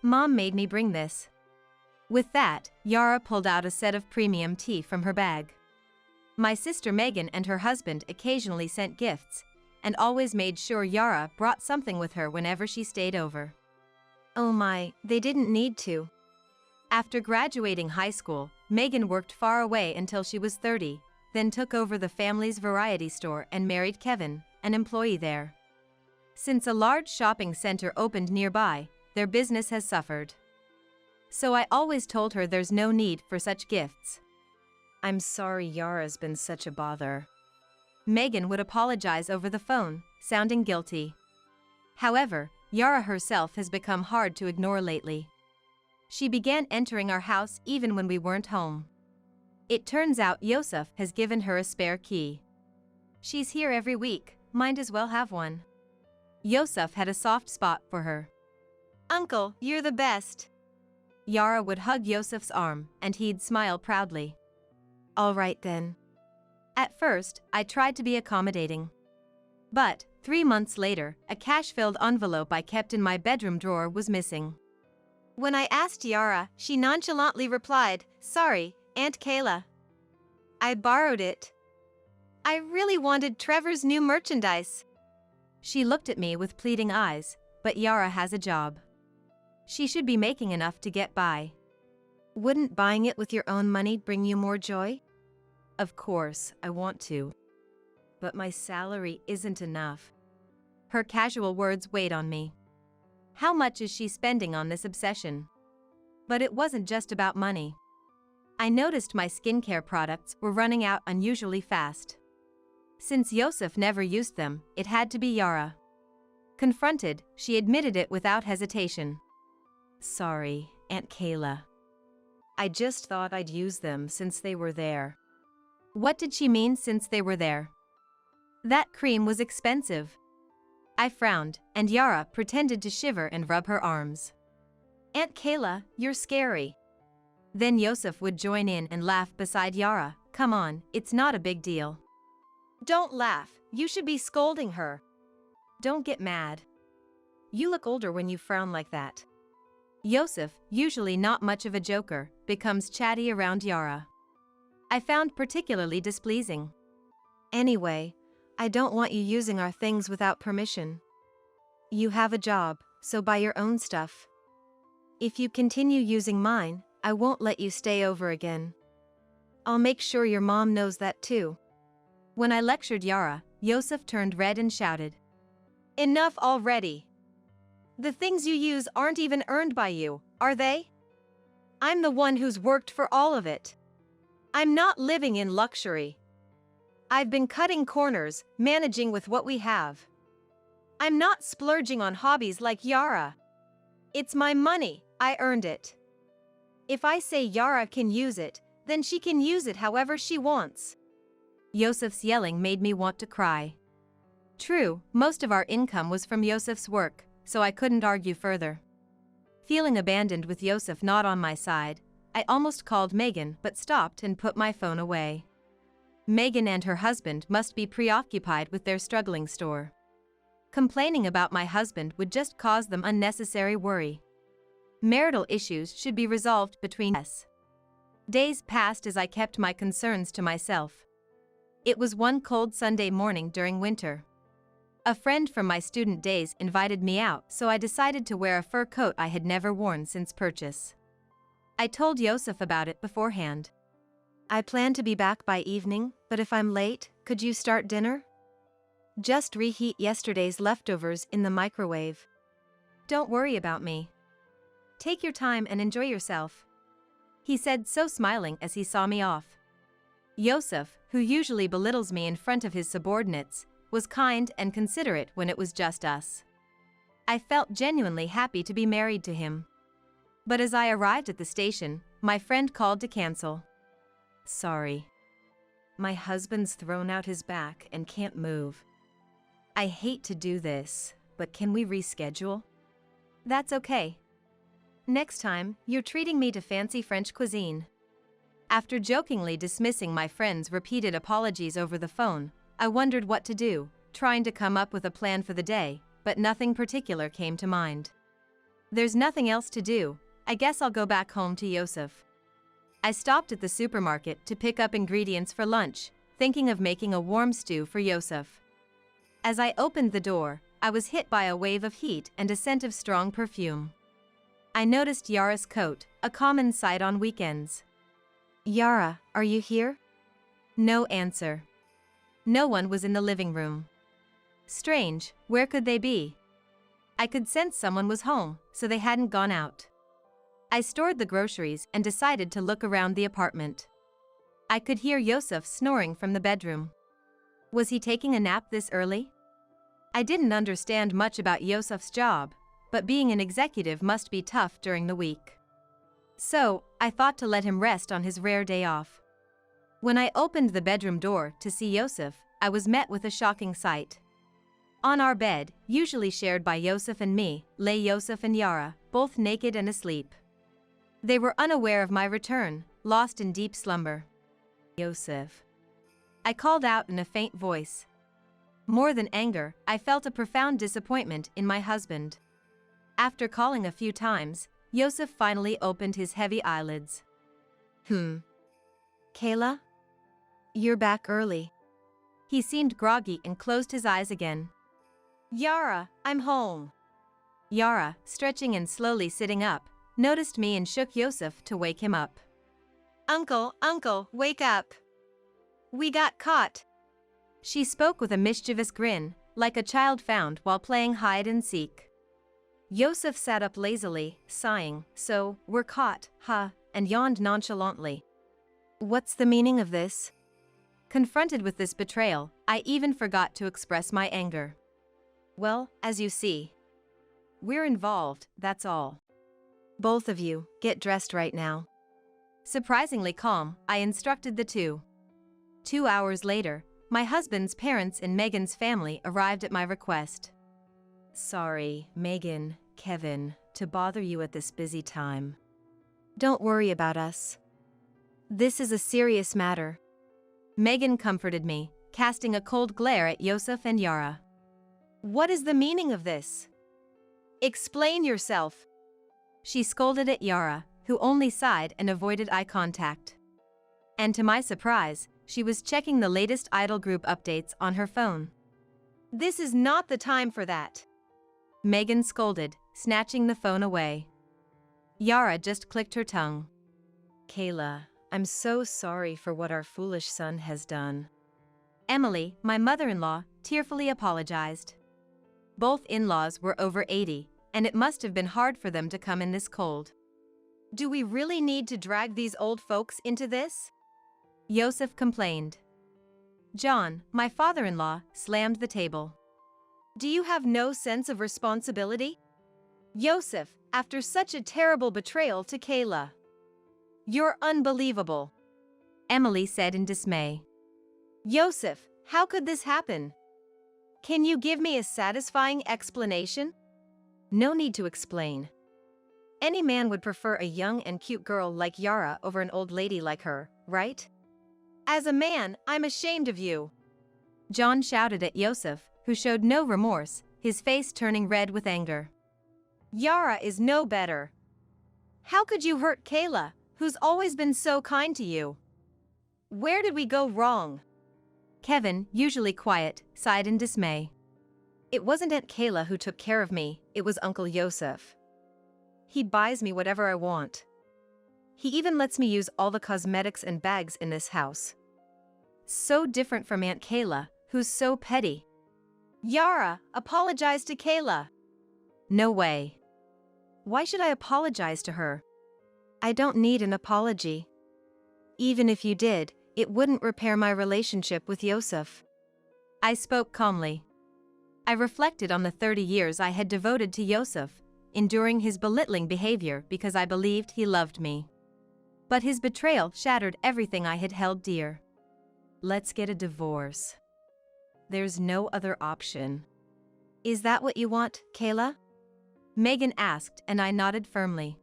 [SPEAKER 1] Mom made me bring this. With that, Yara pulled out a set of premium tea from her bag. My sister Megan and her husband occasionally sent gifts, and always made sure Yara brought something with her whenever she stayed over.
[SPEAKER 3] Oh my, they didn't need to.
[SPEAKER 1] After graduating high school, Megan worked far away until she was 30, then took over the family's variety store and married Kevin, an employee there. Since a large shopping center opened nearby, their business has suffered. So I always told her there's no need for such gifts.
[SPEAKER 3] I'm sorry Yara's been such a bother.
[SPEAKER 1] Megan would apologize over the phone, sounding guilty. However, Yara herself has become hard to ignore lately. She began entering our house even when we weren't home. It turns out Yosef has given her a spare key. She's here every week, might as well have one. Yosef had a soft spot for her.
[SPEAKER 2] Uncle, you're the best.
[SPEAKER 1] Yara would hug Yosef's arm, and he'd smile proudly.
[SPEAKER 3] All right then.
[SPEAKER 1] At first, I tried to be accommodating. But, 3 months later, a cash-filled envelope I kept in my bedroom drawer was missing.
[SPEAKER 2] When I asked Yara, she nonchalantly replied, "Sorry, Aunt Kayla. I borrowed it. I really wanted Trevor's new merchandise."
[SPEAKER 1] She looked at me with pleading eyes, but Yara has a job. She should be making enough to get by.
[SPEAKER 3] Wouldn't buying it with your own money bring you more joy?
[SPEAKER 1] Of course, I want to. But my salary isn't enough. Her casual words weighed on me. How much is she spending on this obsession? But it wasn't just about money. I noticed my skincare products were running out unusually fast. Since Yosef never used them, it had to be Yara. Confronted, she admitted it without hesitation. Sorry, Aunt Kayla. I just thought I'd use them since they were there. What did she mean since they were there? That cream was expensive. I frowned, and Yara pretended to shiver and rub her arms. Aunt Kayla, you're scary. Then Yosef would join in and laugh beside Yara. Come on, it's not a big deal.
[SPEAKER 2] Don't laugh, you should be scolding her.
[SPEAKER 1] Don't get mad. You look older when you frown like that. Yosef, usually not much of a joker, becomes chatty around Yara. I found particularly displeasing.
[SPEAKER 3] Anyway, I don't want you using our things without permission. You have a job, so buy your own stuff. If you continue using mine, I won't let you stay over again. I'll make sure your mom knows that too.
[SPEAKER 1] When I lectured Yara, Yosef turned red and shouted.
[SPEAKER 2] Enough already. The things you use aren't even earned by you, are they? I'm the one who's worked for all of it. I'm not living in luxury. I've been cutting corners, managing with what we have. I'm not splurging on hobbies like Yara. It's my money, I earned it. If I say Yara can use it, then she can use it however she wants.
[SPEAKER 1] Yosef's yelling made me want to cry. True, most of our income was from Yosef's work, so I couldn't argue further. Feeling abandoned with Yosef not on my side, I almost called Megan but stopped and put my phone away. Megan and her husband must be preoccupied with their struggling store. Complaining about my husband would just cause them unnecessary worry. Marital issues should be resolved between us. Days passed as I kept my concerns to myself. It was one cold Sunday morning during winter. A friend from my student days invited me out, so I decided to wear a fur coat I had never worn since purchase. I told Yosef about it beforehand.
[SPEAKER 3] I plan to be back by evening, but if I'm late, could you start dinner? Just reheat yesterday's leftovers in the microwave.
[SPEAKER 1] Don't worry about me. Take your time and enjoy yourself. He said, so smiling as he saw me off. Yosef, who usually belittles me in front of his subordinates, was kind and considerate when it was just us. I felt genuinely happy to be married to him. But as I arrived at the station, my friend called to cancel. Sorry. My husband's thrown out his back and can't move. I hate to do this, but can we reschedule? That's okay. Next time, you're treating me to fancy French cuisine. After jokingly dismissing my friend's repeated apologies over the phone, I wondered what to do, trying to come up with a plan for the day, but nothing particular came to mind. There's nothing else to do, I guess I'll go back home to Yosef. I stopped at the supermarket to pick up ingredients for lunch, thinking of making a warm stew for Yosef. As I opened the door, I was hit by a wave of heat and a scent of strong perfume. I noticed Yara's coat, a common sight on weekends.
[SPEAKER 3] Yara, are you here?
[SPEAKER 1] No answer. No one was in the living room. Strange, where could they be? I could sense someone was home, so they hadn't gone out. I stored the groceries and decided to look around the apartment. I could hear Yosef snoring from the bedroom. Was he taking a nap this early? I didn't understand much about Yosef's job, but being an executive must be tough during the week. So, I thought to let him rest on his rare day off. When I opened the bedroom door to see Yosef, I was met with a shocking sight. On our bed, usually shared by Yosef and me, lay Yosef and Yara, both naked and asleep. They were unaware of my return, lost in deep slumber. Yosef. I called out in a faint voice. More than anger, I felt a profound disappointment in my husband. After calling a few times, Yosef finally opened his heavy eyelids.
[SPEAKER 3] Kayla? You're back early.
[SPEAKER 1] He seemed groggy and closed his eyes again.
[SPEAKER 2] Yara, I'm home.
[SPEAKER 1] Yara, stretching and slowly sitting up, noticed me and shook Yosef to wake him up.
[SPEAKER 2] Uncle, wake up. We got caught.
[SPEAKER 1] She spoke with a mischievous grin, like a child found while playing hide and seek. Yosef sat up lazily, sighing, "So, we're caught, huh?" and yawned nonchalantly.
[SPEAKER 3] What's the meaning of this?
[SPEAKER 1] Confronted with this betrayal, I even forgot to express my anger. Well, as you see, we're involved, that's all.
[SPEAKER 3] Both of you, get dressed right now.
[SPEAKER 1] Surprisingly calm, I instructed the two. 2 hours later, my husband's parents and Megan's family arrived at my request.
[SPEAKER 3] Sorry, Megan, Kevin, to bother you at this busy time. Don't worry about us. This is a serious matter.
[SPEAKER 1] Megan comforted me, casting a cold glare at Yosef and Yara.
[SPEAKER 2] What is the meaning of this? Explain yourself.
[SPEAKER 1] She scolded at Yara, who only sighed and avoided eye contact. And to my surprise, she was checking the latest idol group updates on her phone.
[SPEAKER 2] This is not the time for that.
[SPEAKER 1] Megan scolded, snatching the phone away. Yara just clicked her tongue.
[SPEAKER 3] Kayla, I'm so sorry for what our foolish son has done.
[SPEAKER 1] Emily, my mother-in-law, tearfully apologized. Both in-laws were over 80, and it must have been hard for them to come in this cold.
[SPEAKER 2] Do we really need to drag these old folks into this?
[SPEAKER 1] Yosef complained. John, my father-in-law, slammed the table.
[SPEAKER 2] Do you have no sense of responsibility? Yosef, after such a terrible betrayal to Kayla. You're unbelievable.
[SPEAKER 1] Emily said in dismay.
[SPEAKER 2] Yosef, how could this happen? Can you give me a satisfying explanation?
[SPEAKER 3] No need to explain. Any man would prefer a young and cute girl like Yara over an old lady like her, right?
[SPEAKER 2] As a man, I'm ashamed of you.
[SPEAKER 1] John shouted at Yosef, who showed no remorse, his face turning red with anger.
[SPEAKER 2] Yara is no better. How could you hurt Kayla, who's always been so kind to you? Where did we go wrong?
[SPEAKER 1] Kevin, usually quiet, sighed in dismay.
[SPEAKER 3] It wasn't Aunt Kayla who took care of me, it was Uncle Yosef. He buys me whatever I want. He even lets me use all the cosmetics and bags in this house.
[SPEAKER 1] So different from Aunt Kayla, who's so petty.
[SPEAKER 2] Yara, apologize to Kayla.
[SPEAKER 1] No way.
[SPEAKER 3] Why should I apologize to her? I don't need an apology. Even if you did, it wouldn't repair my relationship with Yosef.
[SPEAKER 1] I spoke calmly. I reflected on the 30 years I had devoted to Yosef, enduring his belittling behavior because I believed he loved me. But his betrayal shattered everything I had held dear.
[SPEAKER 3] Let's get a divorce. There's no other option. Is that what you want, Kayla?
[SPEAKER 1] Megan asked, and I nodded firmly.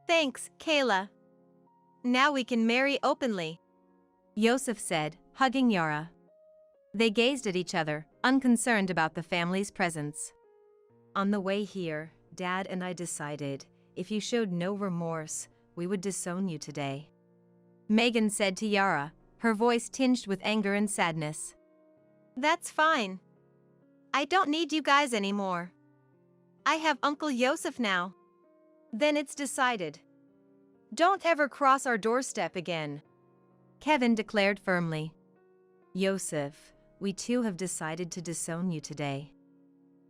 [SPEAKER 2] Thanks, Kayla. Now we can marry openly,
[SPEAKER 1] Yosef said, hugging Yara. They gazed at each other, unconcerned about the family's presence. On the way here, Dad and I decided, if you showed no remorse, we would disown you today. Megan said to Yara, her voice tinged with anger and sadness.
[SPEAKER 2] That's fine. I don't need you guys anymore. I have Uncle Yosef now.
[SPEAKER 3] Then it's decided. Don't ever cross our doorstep again,
[SPEAKER 1] Kevin declared firmly. Yosef, we too have decided to disown you today.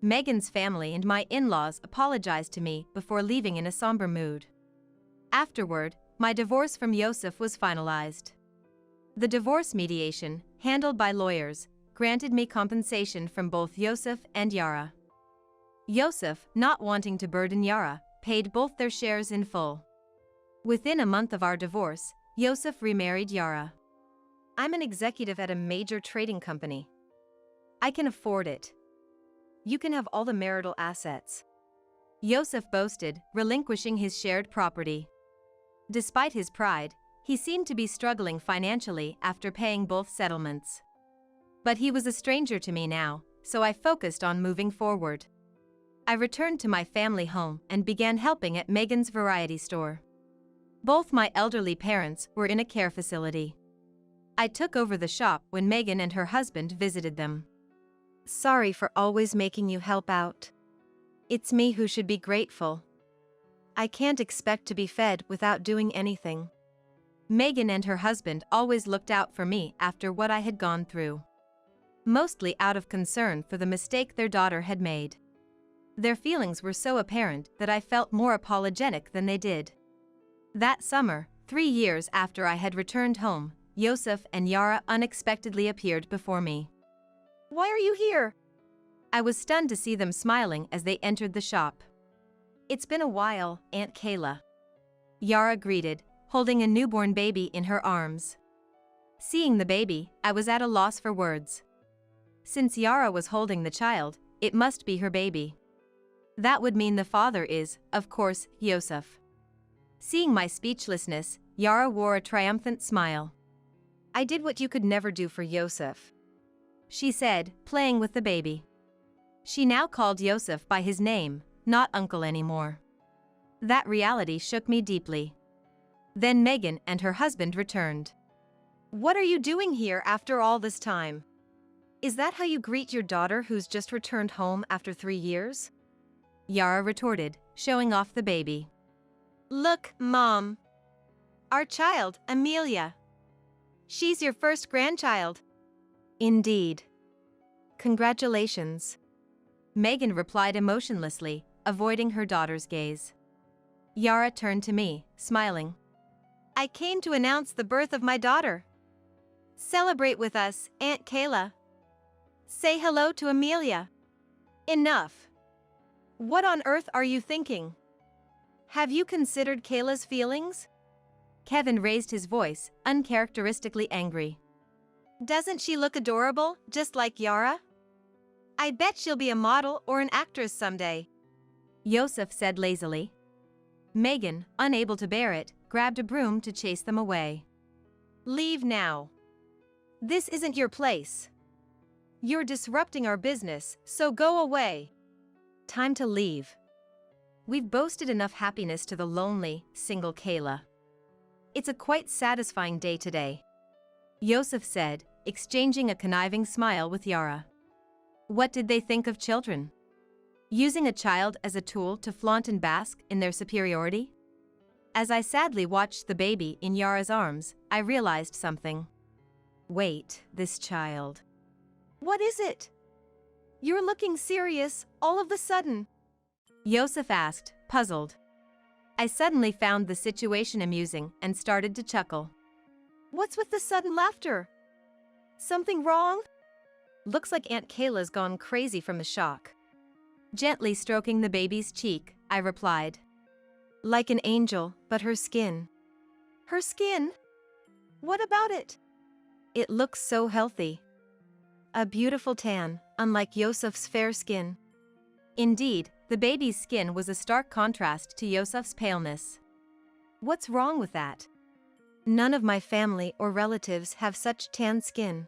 [SPEAKER 1] Megan's family and my in-laws apologized to me before leaving in a somber mood. Afterward, my divorce from Yosef was finalized. The divorce mediation, handled by lawyers, granted me compensation from both Yosef and Yara. Yosef, not wanting to burden Yara, paid both their shares in full. Within a month of our divorce, Yosef remarried Yara.
[SPEAKER 3] I'm an executive at a major trading company. I can afford it. You can have all the marital assets,
[SPEAKER 1] Yosef boasted, relinquishing his shared property. Despite his pride, he seemed to be struggling financially after paying both settlements. But he was a stranger to me now, so I focused on moving forward. I returned to my family home and began helping at Megan's variety store. Both my elderly parents were in a care facility. I took over the shop when Megan and her husband visited them.
[SPEAKER 3] Sorry for always making you help out. It's me who should be grateful. I can't expect to be fed without doing anything.
[SPEAKER 1] Megan and her husband always looked out for me after what I had gone through. Mostly out of concern for the mistake their daughter had made. Their feelings were so apparent that I felt more apologetic than they did. That summer, 3 years after I had returned home, Yosef and Yara unexpectedly appeared before me.
[SPEAKER 2] Why are you here?
[SPEAKER 1] I was stunned to see them smiling as they entered the shop.
[SPEAKER 3] It's been a while, Aunt Kayla,
[SPEAKER 1] Yara greeted, holding a newborn baby in her arms. Seeing the baby, I was at a loss for words. Since Yara was holding the child, it must be her baby. That would mean the father is, of course, Yosef. Seeing my speechlessness, Yara wore a triumphant smile.
[SPEAKER 3] I did what you could never do for Yosef,
[SPEAKER 1] she said, playing with the baby. She now called Yosef by his name, not uncle anymore. That reality shook me deeply. Then Megan and her husband returned.
[SPEAKER 3] What are you doing here after all this time? Is that how you greet your daughter who's just returned home after 3 years?
[SPEAKER 1] Yara retorted, showing off the baby.
[SPEAKER 2] Look, Mom. Our child, Amelia. She's your first grandchild.
[SPEAKER 3] Indeed. Congratulations.
[SPEAKER 1] Megan replied emotionlessly, avoiding her daughter's gaze. Yara turned to me, smiling.
[SPEAKER 2] I came to announce the birth of my daughter. Celebrate with us, Aunt Kayla. Say hello to Amelia.
[SPEAKER 3] Enough. What on earth are you thinking? Have you considered Kayla's feelings?
[SPEAKER 1] Kevin raised his voice, uncharacteristically angry.
[SPEAKER 2] Doesn't she look adorable, just like Yara? I bet she'll be a model or an actress someday,
[SPEAKER 1] Yosef said lazily. Megan, unable to bear it, grabbed a broom to chase them away.
[SPEAKER 3] Leave now. This isn't your place. You're disrupting our business, so go away. Time to leave. We've boasted enough happiness to the lonely, single Kayla. It's a quite satisfying day today,
[SPEAKER 1] Yosef said, exchanging a conniving smile with Yara. What did they think of children? Using a child as a tool to flaunt and bask in their superiority? As I sadly watched the baby in Yara's arms, I realized something. Wait, this child.
[SPEAKER 2] What is it? You're looking serious, all of a sudden,
[SPEAKER 1] Yosef asked, puzzled. I suddenly found the situation amusing and started to chuckle.
[SPEAKER 2] What's with the sudden laughter? Something wrong?
[SPEAKER 3] Looks like Aunt Kayla's gone crazy from the shock.
[SPEAKER 1] Gently stroking the baby's cheek, I replied.
[SPEAKER 3] Like an angel, but her skin.
[SPEAKER 2] Her skin? What about it?
[SPEAKER 3] It looks so healthy. A beautiful tan, unlike Yosef's fair skin.
[SPEAKER 1] Indeed, The baby's skin was a stark contrast to Yosef's paleness. What's wrong with that?
[SPEAKER 3] None of my family or relatives have such tan skin.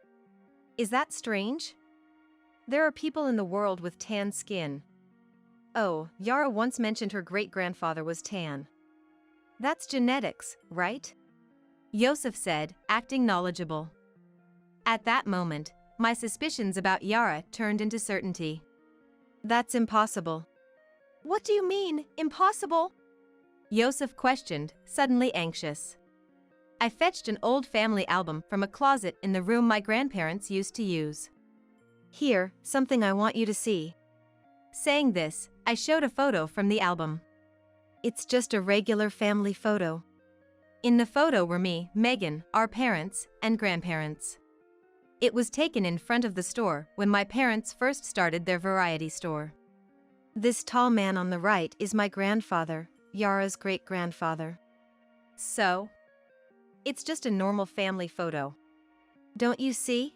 [SPEAKER 1] Is that strange? There are people in the world with tan skin. Oh, Yara once mentioned her great-grandfather was tan. That's genetics, right? Yosef said, acting knowledgeable. At that moment, my suspicions about Yara turned into certainty.
[SPEAKER 3] That's impossible.
[SPEAKER 2] What do you mean, impossible?
[SPEAKER 1] Yosef questioned, suddenly anxious. I fetched an old family album from a closet in the room my grandparents used to use.
[SPEAKER 3] Here, something I want you to see.
[SPEAKER 1] Saying this, I showed a photo from the album.
[SPEAKER 3] It's just a regular family photo.
[SPEAKER 1] In the photo were me, Megan, our parents, and grandparents. It was taken in front of the store when my parents first started their variety store.
[SPEAKER 3] This tall man on the right is my grandfather, Yara's great-grandfather.
[SPEAKER 1] So? It's just a normal family photo.
[SPEAKER 3] Don't you see?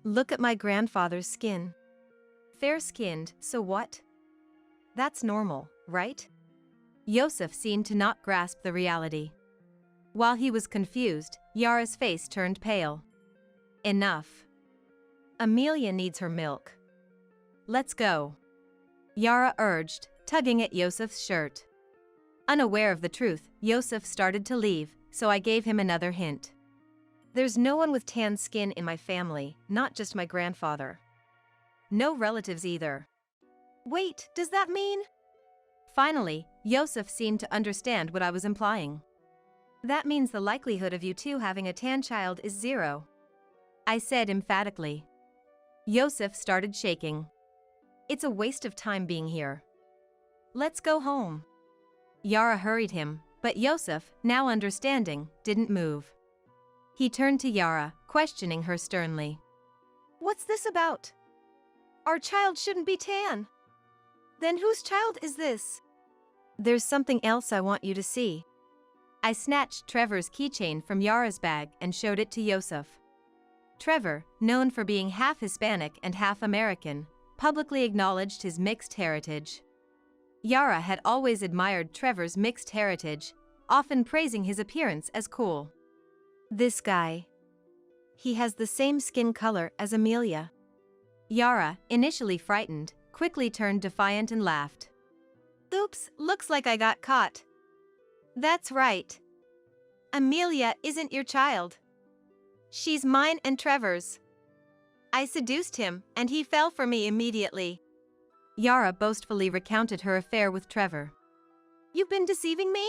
[SPEAKER 3] Look at my grandfather's skin.
[SPEAKER 1] Fair-skinned, so what? That's normal, right? Yosef seemed to not grasp the reality. While he was confused, Yara's face turned pale. Enough. Amelia needs her milk. Let's go. Yara urged, tugging at Yosef's shirt. Unaware of the truth, Yosef started to leave, so I gave him another hint. There's no one with tan skin in my family, not just my grandfather. No relatives either.
[SPEAKER 2] Wait, does that mean?
[SPEAKER 1] Finally, Yosef seemed to understand what I was implying. That means the likelihood of you two having a tan child is 0. I said emphatically. Yosef started shaking. It's a waste of time being here. Let's go home. Yara hurried him, but Yosef, now understanding, didn't move. He turned to Yara, questioning her sternly.
[SPEAKER 2] What's this about? Our child shouldn't be tan. Then whose child is this?
[SPEAKER 3] There's something else I want you to see.
[SPEAKER 1] I snatched Trevor's keychain from Yara's bag and showed it to Yosef. Trevor, known for being half Hispanic and half American, publicly acknowledged his mixed heritage. Yara had always admired Trevor's mixed heritage, often praising his appearance as cool.
[SPEAKER 3] This guy. He has the same skin color as Amelia.
[SPEAKER 1] Yara, initially frightened, quickly turned defiant and laughed.
[SPEAKER 2] Oops, looks like I got caught. That's right. Amelia isn't your child. She's mine and Trevor's. I seduced him, and he fell for me immediately.
[SPEAKER 1] Yara boastfully recounted her affair with Trevor.
[SPEAKER 2] You've been deceiving me?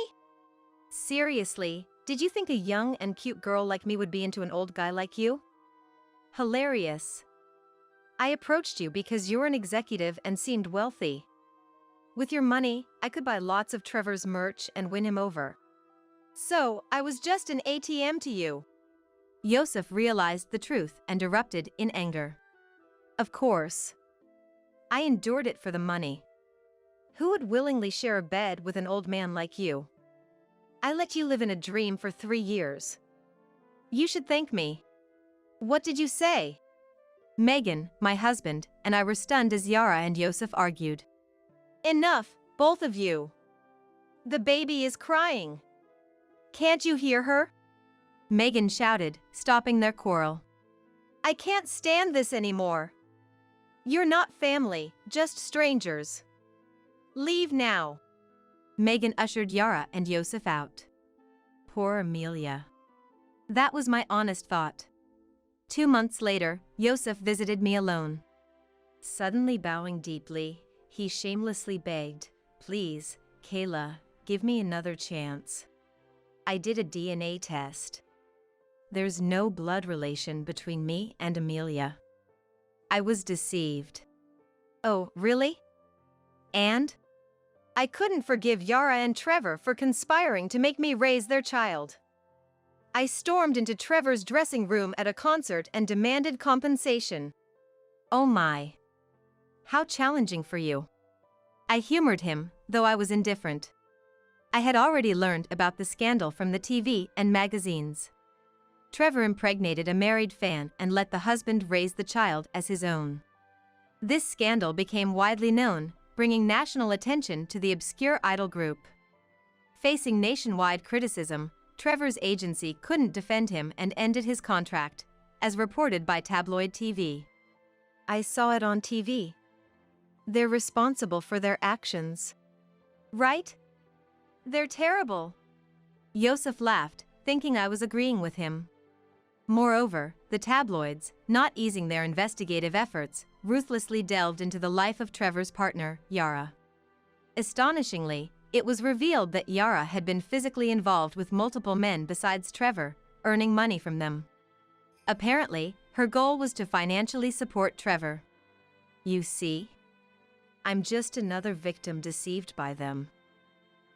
[SPEAKER 1] Seriously, did you think a young and cute girl like me would be into an old guy like you? Hilarious. I approached you because you're an executive and seemed wealthy. With your money, I could buy lots of Trevor's merch and win him over.
[SPEAKER 2] So, I was just an ATM to you.
[SPEAKER 1] Yosef realized the truth and erupted in anger. Of course. I endured it for the money. Who would willingly share a bed with an old man like you? I let you live in a dream for 3 years. You should thank me. What did you say? Megan, my husband, and I were stunned as Yara and Yosef argued.
[SPEAKER 2] Enough, both of you. The baby is crying. Can't you hear her?
[SPEAKER 1] Megan shouted, stopping their quarrel.
[SPEAKER 2] I can't stand this anymore. You're not family, just strangers. Leave now.
[SPEAKER 1] Megan ushered Yara and Yosef out. Poor Amelia. That was my honest thought. 2 months later, Yosef visited me alone. Suddenly bowing deeply, he shamelessly begged, "Please, Kayla, give me another chance. I did a DNA test. There's no blood relation between me and Amelia. I was deceived."
[SPEAKER 3] Oh, really?
[SPEAKER 1] And?
[SPEAKER 2] I couldn't forgive Yara and Trevor for conspiring to make me raise their child. I stormed into Trevor's dressing room at a concert and demanded compensation.
[SPEAKER 1] Oh my. How challenging for you. I humored him, though I was indifferent. I had already learned about the scandal from the TV and magazines. Trevor impregnated a married fan and let the husband raise the child as his own. This scandal became widely known, bringing national attention to the obscure idol group. Facing nationwide criticism, Trevor's agency couldn't defend him and ended his contract, as reported by tabloid TV.
[SPEAKER 3] I saw it on TV. They're responsible for their actions.
[SPEAKER 2] Right? They're terrible.
[SPEAKER 1] Yosef laughed, thinking I was agreeing with him. Moreover, the tabloids, not easing their investigative efforts, ruthlessly delved into the life of Trevor's partner, Yara. Astonishingly, it was revealed that Yara had been physically involved with multiple men besides Trevor, earning money from them. Apparently, her goal was to financially support Trevor.
[SPEAKER 3] You see? I'm just another victim deceived by them.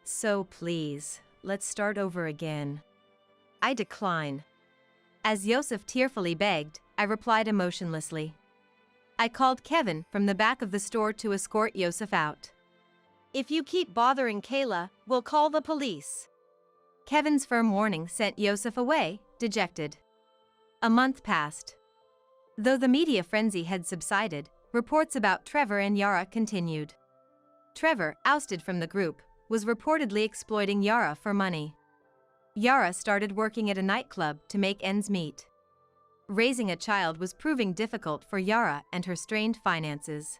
[SPEAKER 3] So please, let's start over again.
[SPEAKER 1] I decline. As Yosef tearfully begged, I replied emotionlessly. I called Kevin from the back of the store to escort Yosef out.
[SPEAKER 2] If you keep bothering Kayla, we'll call the police.
[SPEAKER 1] Kevin's firm warning sent Yosef away, dejected. A month passed. Though the media frenzy had subsided, reports about Trevor and Yara continued. Trevor, ousted from the group, was reportedly exploiting Yara for money. Yara started working at a nightclub to make ends meet. Raising a child was proving difficult for Yara and her strained finances.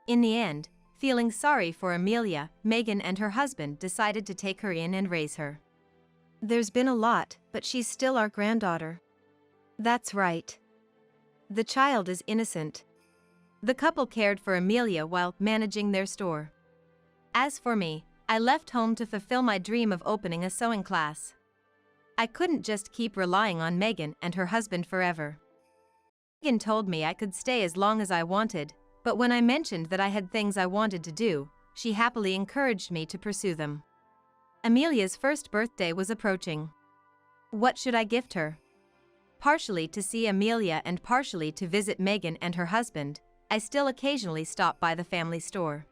[SPEAKER 1] In the end, feeling sorry for Amelia, Megan and her husband decided to take her in and raise her.
[SPEAKER 3] There's been a lot, but she's still our granddaughter.
[SPEAKER 1] That's right.
[SPEAKER 3] The child is innocent.
[SPEAKER 1] The couple cared for Amelia while managing their store. As for me, I left home to fulfill my dream of opening a sewing class. I couldn't just keep relying on Megan and her husband forever. Megan told me I could stay as long as I wanted, but when I mentioned that I had things I wanted to do, she happily encouraged me to pursue them. Amelia's first birthday was approaching. What should I gift her? Partially to see Amelia and partially to visit Megan and her husband, I still occasionally stop by the family store.